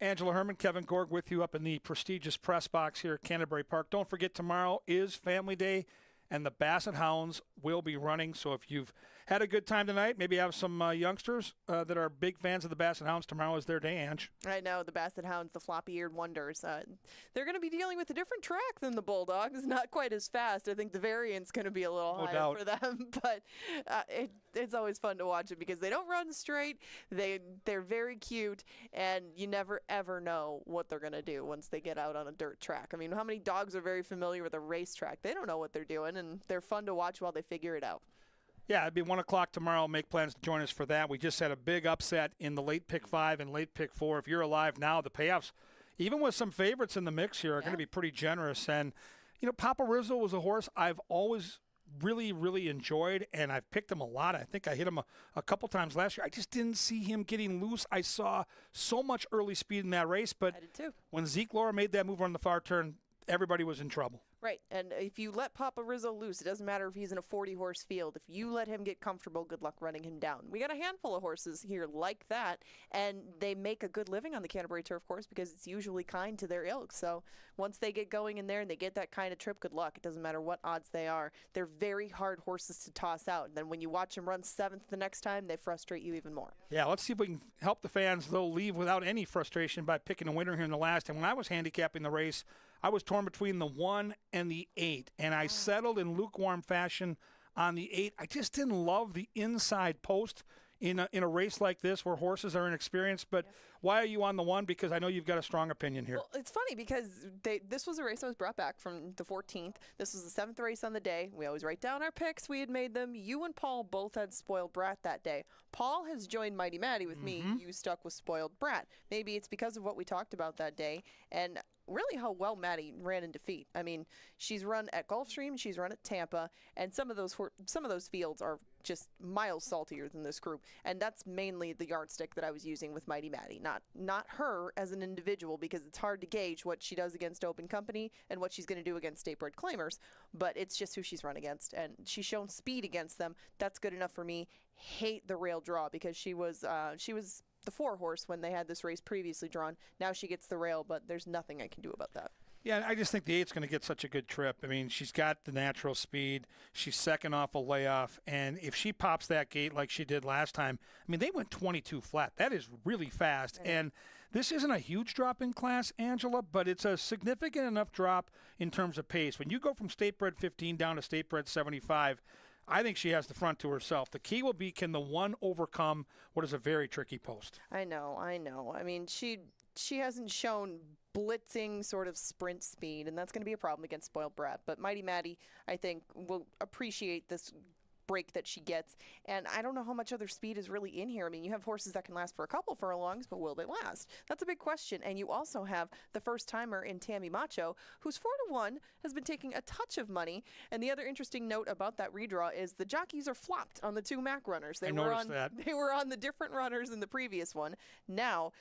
Angela Herman, Kevin Gorg with you up in the prestigious press box here at Canterbury Park. Don't forget, tomorrow is Family Day, and the Basset Hounds will be running. So if you've had a good time tonight, maybe have some youngsters that are big fans of the Basset Hounds, tomorrow is their day, Ange. I know, the Basset Hounds, the floppy-eared wonders. They're going to be dealing with a different track than the Bulldogs. Not quite as fast. I think the variant's going to be a little higher for them. But it's always fun to watch it because they don't run straight. They're very cute, and you never, ever know what they're going to do once they get out on a dirt track. I mean, how many dogs are very familiar with a racetrack? They don't know what they're doing, and they're fun to watch while they figure it out. Yeah, it'd be 1 o'clock tomorrow. Make plans to join us for that. We just had a big upset in the late pick 5 and late pick 4. If you're alive now, the payoffs, even with some favorites in the mix here, are going to be pretty generous. And, Papa Rizzo was a horse I've always really, really enjoyed, and I've picked him a lot. I think I hit him a couple times last year. I just didn't see him getting loose. I saw so much early speed in that race, but I did too. When Zeke Laura made that move on the far turn, everybody was in trouble. Right, and if you let Papa Rizzo loose, it doesn't matter if he's in a 40-horse field. If you let him get comfortable, good luck running him down. We got a handful of horses here like that, and they make a good living on the Canterbury turf course because it's usually kind to their ilk. So once they get going in there and they get that kind of trip, good luck. It doesn't matter what odds they are. They're very hard horses to toss out. And then when you watch them run 7th the next time, they frustrate you even more. Yeah, let's see if we can help the fans, though, leave without any frustration by picking a winner here in the last. And when I was handicapping the race, I was torn between the 1 and the 8, and I settled in lukewarm fashion on the 8. I just didn't love the inside post in a race like this where horses are inexperienced. But why are you on the 1? Because I know you've got a strong opinion here. Well, it's funny because this was a race I was brought back from the 14th. This was the 7th race on the day. We always write down our picks. We had made them. You and Paul both had Spoiled Brat that day. Paul has joined Mighty Maddie with me. You stuck with Spoiled Brat. Maybe it's because of what we talked about that day. And really how well Maddie ran in defeat. I mean, she's run at Gulfstream, she's run at Tampa, and some of those fields are just miles saltier than this group. And that's mainly the yardstick that I was using with Mighty Maddie, not her as an individual, because it's hard to gauge what she does against Open Company and what she's going to do against state-bred claimers, but it's just who she's run against, and she's shown speed against them. That's good enough for me. Hate the rail draw because she was the 4-horse when they had this race previously drawn. Now she gets the rail, but there's nothing I can do about that. Yeah, I just think the 8's going to get such a good trip. I mean, she's got the natural speed. She's second off a layoff. And if she pops that gate like she did last time, I mean, they went 22 flat. That is really fast. And this isn't a huge drop in class, Angela, but it's a significant enough drop in terms of pace. When you go from state bred 15 down to state bred 75, I think she has the front to herself. The key will be, can the 1 overcome what is a very tricky post? I know. I mean, she hasn't shown blitzing sort of sprint speed, and that's going to be a problem against Spoiled Brat. But Mighty Maddie, I think, will appreciate this break that she gets. And I don't know how much other speed is really in here. I mean, you have horses that can last for a couple furlongs, but will they last? That's a big question. And you also have the first timer in Tammy Macho, who's 4-1, has been taking a touch of money. And the other interesting note about that redraw is the jockeys are flopped on the 2 MAC runners. They were on the different runners in the previous one. Now,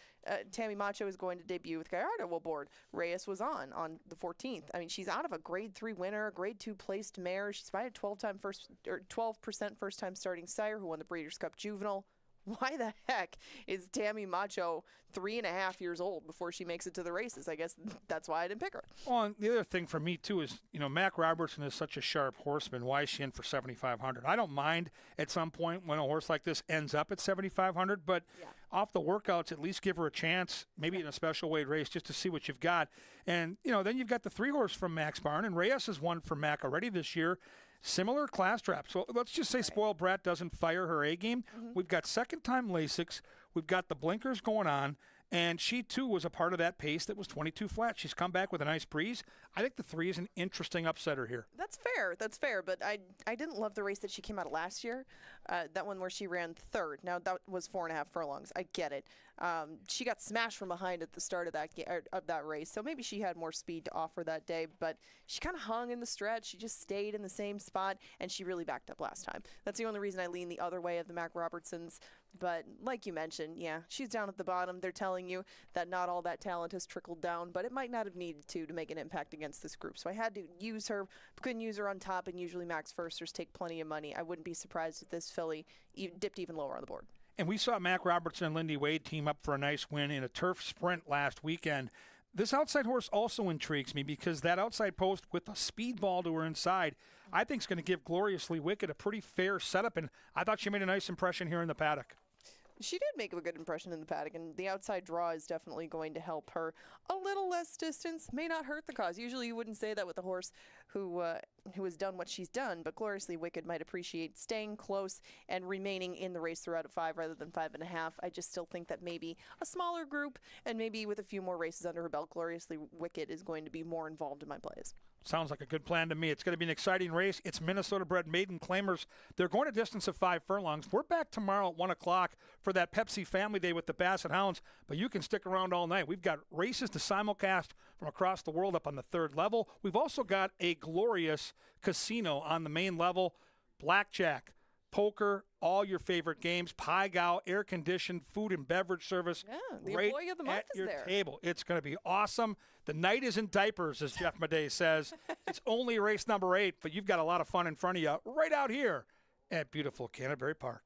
Tammy Macho is going to debut with Gallardo aboard. Reyes was on the 14th. I mean, she's out of a grade 3 winner, grade 2 placed mare. She's by a 12% first-time starting sire who won the Breeders' Cup Juvenile. Why the heck is Tammy Macho 3.5 years old before she makes it to the races? I guess that's why I didn't pick her. Well, and the other thing for me, too, is, Mac Robertson is such a sharp horseman. Why is she in for 7,500? I don't mind at some point when a horse like this ends up at 7,500, but off the workouts, at least give her a chance, maybe in a special weight race, just to see what you've got. And, then you've got the 3-horse from Mac's barn, and Reyes has won for Mac already this year. Similar class trap. So let's just say Spoiled Brat doesn't fire her A game. We've got second-time Lasix. We've got the blinkers going on. And she, too, was a part of that pace that was 22 flat. She's come back with a nice breeze. I think the 3 is an interesting upsetter here. That's fair. But I didn't love the race that she came out of last year, that one where she ran 3rd. Now, that was 4.5 furlongs. I get it. She got smashed from behind at the start of that race, so maybe she had more speed to offer that day. But she kind of hung in the stretch. She just stayed in the same spot, and she really backed up last time. That's the only reason I lean the other way of the Mac Robertsons. But like you mentioned, she's down at the bottom. They're telling you that not all that talent has trickled down, but it might not have needed to make an impact against this group. So I had to use her. Couldn't use her on top, and usually Max Firsters take plenty of money. I wouldn't be surprised if this filly dipped even lower on the board. And we saw Mac Robertson and Lindy Wade team up for a nice win in a turf sprint last weekend. This outside horse also intrigues me because that outside post with a speed ball to her inside, I think is going to give Gloriously Wicked a pretty fair setup, and I thought she made a nice impression here in the paddock. She did make a good impression in the paddock, and the outside draw is definitely going to help her. A little less distance may not hurt the cause. Usually you wouldn't say that with a horse who has done what she's done, but Gloriously Wicked might appreciate staying close and remaining in the race throughout at 5 rather than 5.5. I just still think that maybe a smaller group and maybe with a few more races under her belt, Gloriously Wicked is going to be more involved in my plays. Sounds like a good plan to me. It's going to be an exciting race. It's Minnesota-bred maiden claimers. They're going a distance of 5 furlongs. We're back tomorrow at 1 o'clock for that Pepsi Family Day with the Basset Hounds, but you can stick around all night. We've got races to simulcast from across the world up on the 3rd level. We've also got a glorious casino on the main level, blackjack, poker, all your favorite games, pie gow, air-conditioned food and beverage service. Yeah, the right employee of the month at is your there. table. It's going to be awesome. The night is in diapers, as Jeff Madej says. It's only race number 8, but you've got a lot of fun in front of you right out here at beautiful Canterbury Park.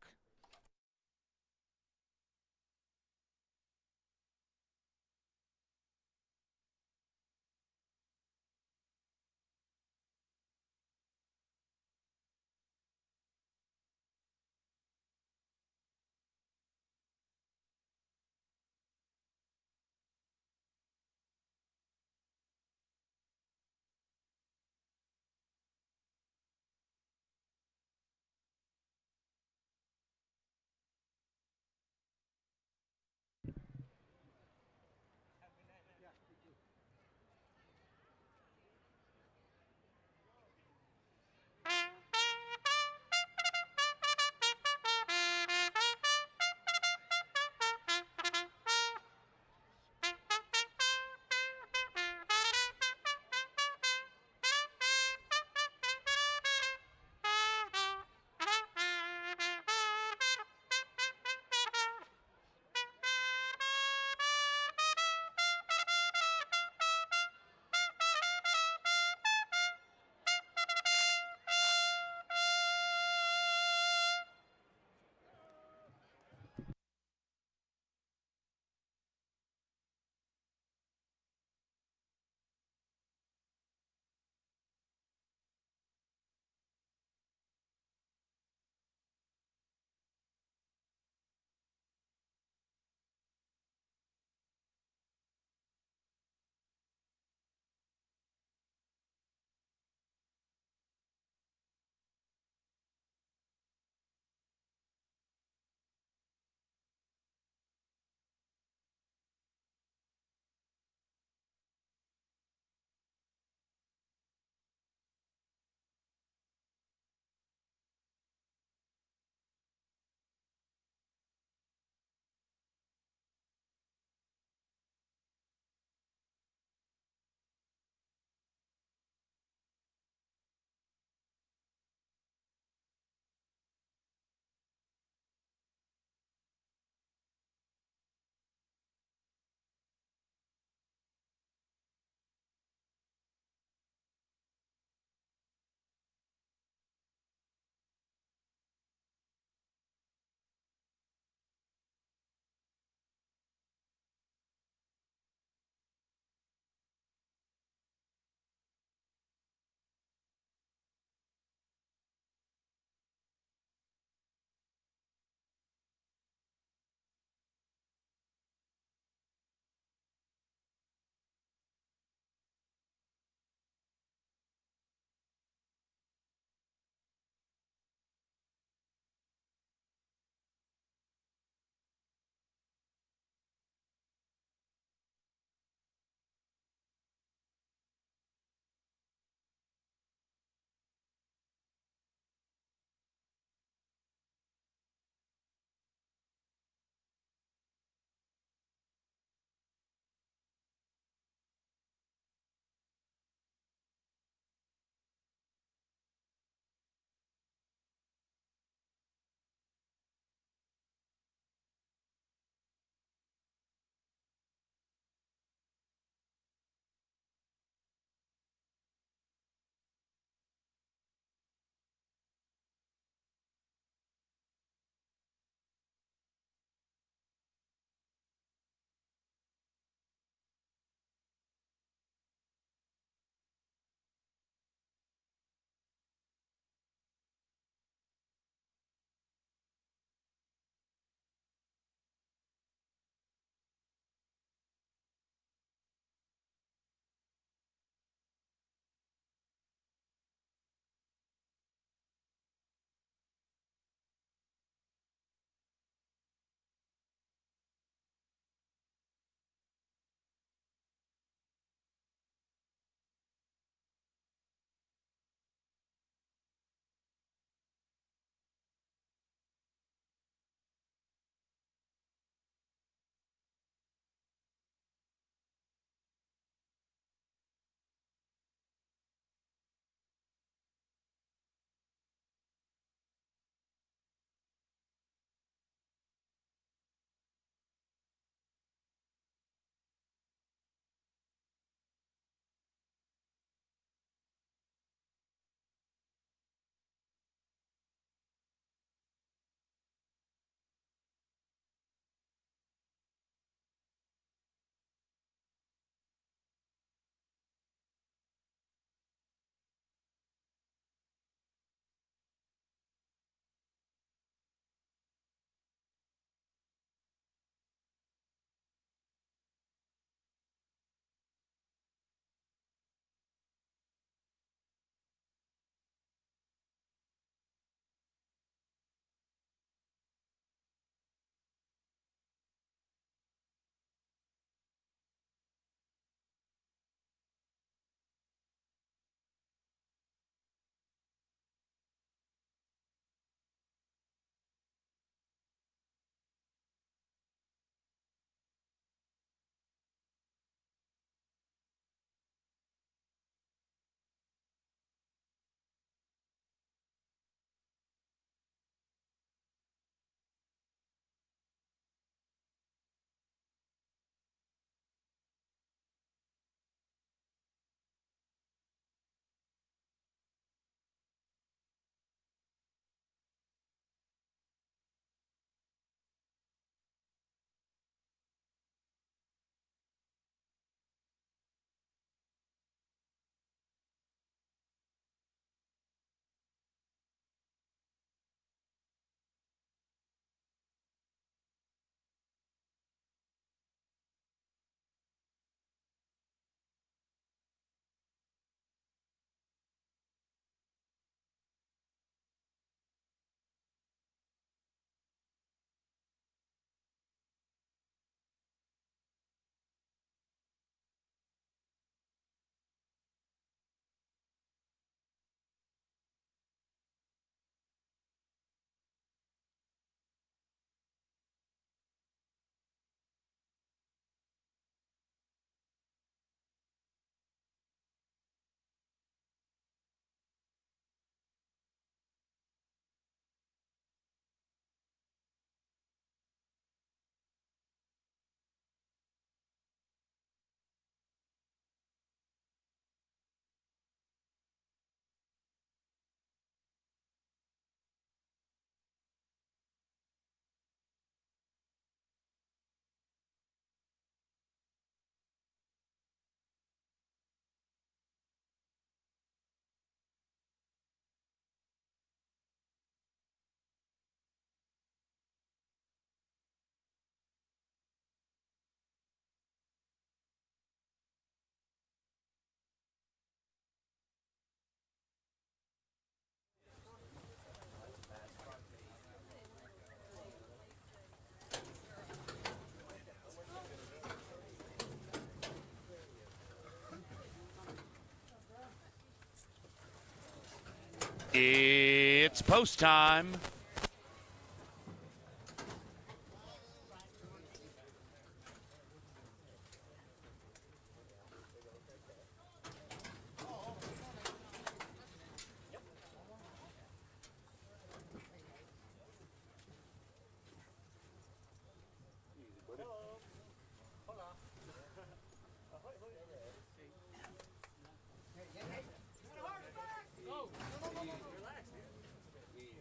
It's post time.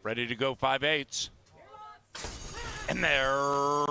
Ready to go 5/8. And they're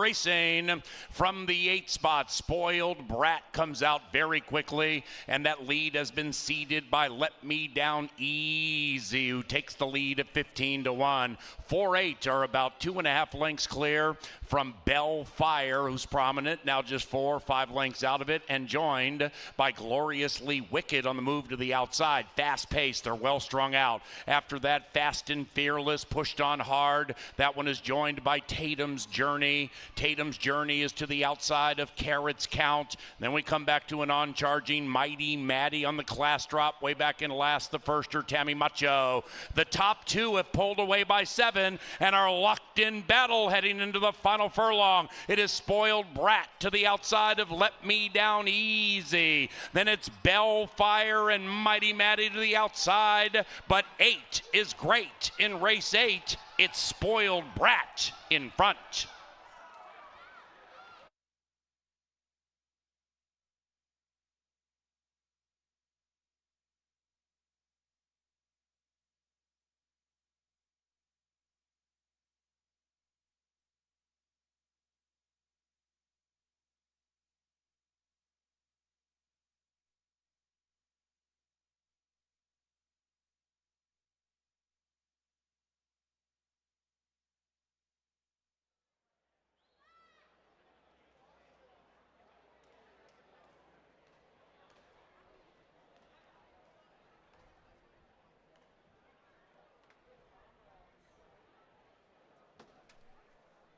racing from the 8 spot. Spoiled Brat comes out very quickly, and that lead has been ceded by Let Me Down Easy, who takes the lead at 15-1. 4-8 are about 2.5 lengths clear from Bell Fire, who's prominent, now just 4 or 5 lengths out of it, and joined by Gloriously Wicked on the move to the outside. Fast pace, they're well strung out. After that, Fast and Fearless pushed on hard. That one is joined by Tatum's Journey. Tatum's Journey is to the outside of Carrot's Count. Then we come back to an on-charging Mighty Maddie on the class drop. Way back in last, the firster, Tammy Macho. The top 2 have pulled away by 7 and are locked in battle heading into the final furlong. It is Spoiled Brat to the outside of Let Me Down Easy. Then it's Bell Fire and Mighty Maddie to the outside. But 8 is great in race 8. It's Spoiled Brat in front.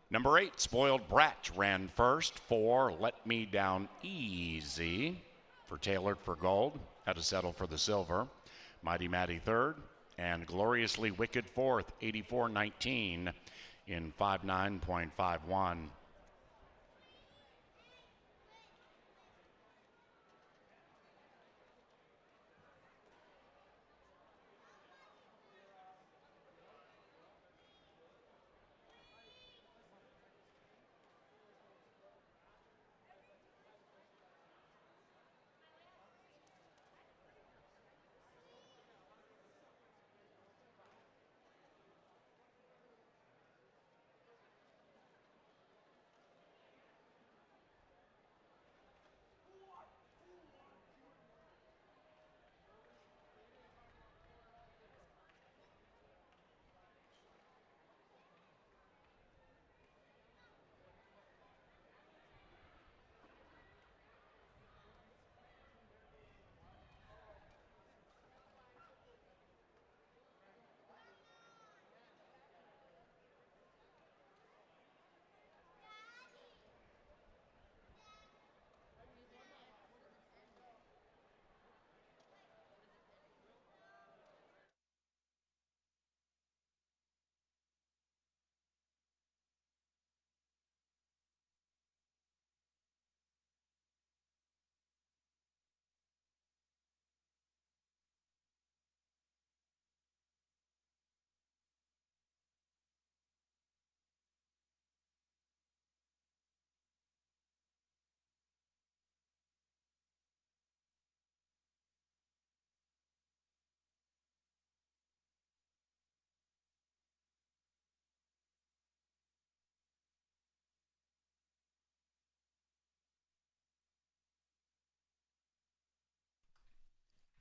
Number 8, Spoiled Brat, ran first. 4, Let Me Down Easy for Tailored for Gold. Had to settle for the silver. Mighty Maddie third, and Gloriously Wicked fourth, 84.19 in 59.51.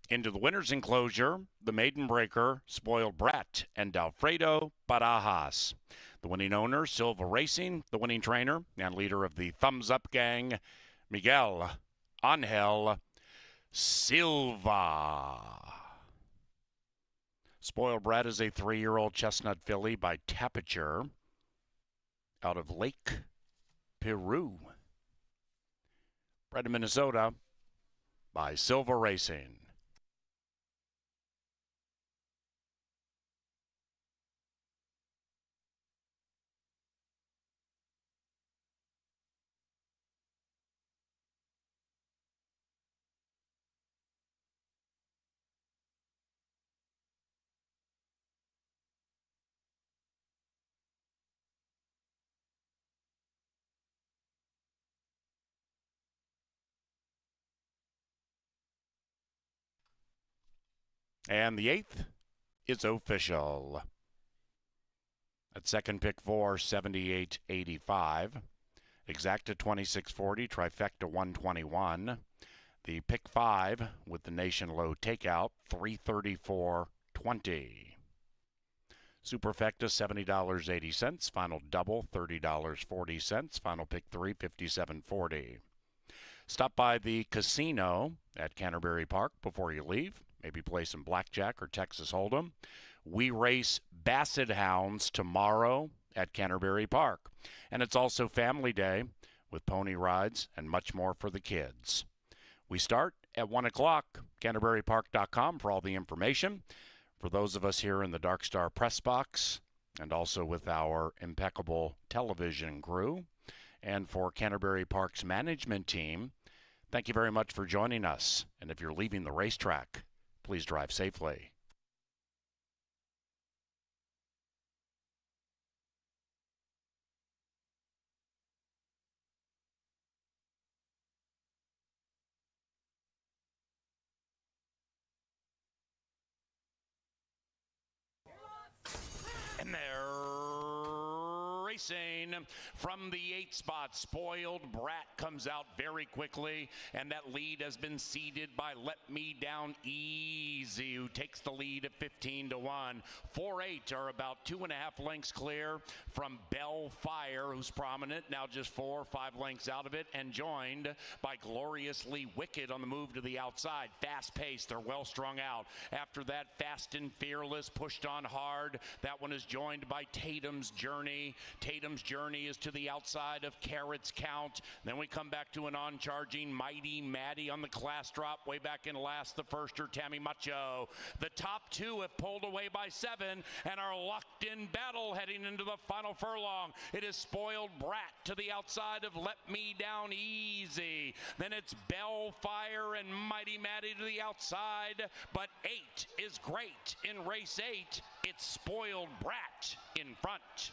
Into the winner's enclosure, the maiden breaker, Spoiled Brat, and Alfredo Barajas. The winning owner, Silva Racing. The winning trainer and leader of the Thumbs Up Gang, Miguel Angel Silva. Spoiled Brat is a 3-year-old chestnut filly by Tapiture out of Lake Peru. Bred in Minnesota by Silva Racing. And the 8th is official. At second, pick 4, 78.85. Exacta 26.40, trifecta 121. The pick 5 with the nation low takeout 334.20. Superfecta $70.80. Final double $30.40. Final pick 3 57.40. Stop by the casino at Canterbury Park before you leave. Maybe play some blackjack or Texas Hold'em. We race Basset Hounds tomorrow at Canterbury Park. And it's also Family Day with pony rides and much more for the kids. We start at 1 o'clock. CanterburyPark.com for all the information. For those of us here in the Dark Star press box, and also with our impeccable television crew, and for Canterbury Park's management team, thank you very much for joining us. And if you're leaving the racetrack, please drive safely. And they're racing from the 8 spot. Spoiled Brat comes out very quickly, and that lead has been ceded by Let Me Down Easy, who takes the lead at 15-1. 4-8 are about 2.5 lengths clear from Bellfire, who's prominent, now just 4 or 5 lengths out of it, and joined by Gloriously Wicked on the move to the outside. Fast pace, they're well strung out. After that, Fast and Fearless pushed on hard. That one is joined by Tatum's Journey. Tatum's Journey is to the outside of Carrot's Count. Then we come back to an on-charging Mighty Maddie on the class drop. Way back in last, the firster, Tammy Macho. The top 2 have pulled away by 7 and are locked in battle heading into the final furlong. It is Spoiled Brat to the outside of Let Me Down Easy. Then it's Bellfire and Mighty Maddie to the outside. But 8 is great in race 8. It's Spoiled Brat in front.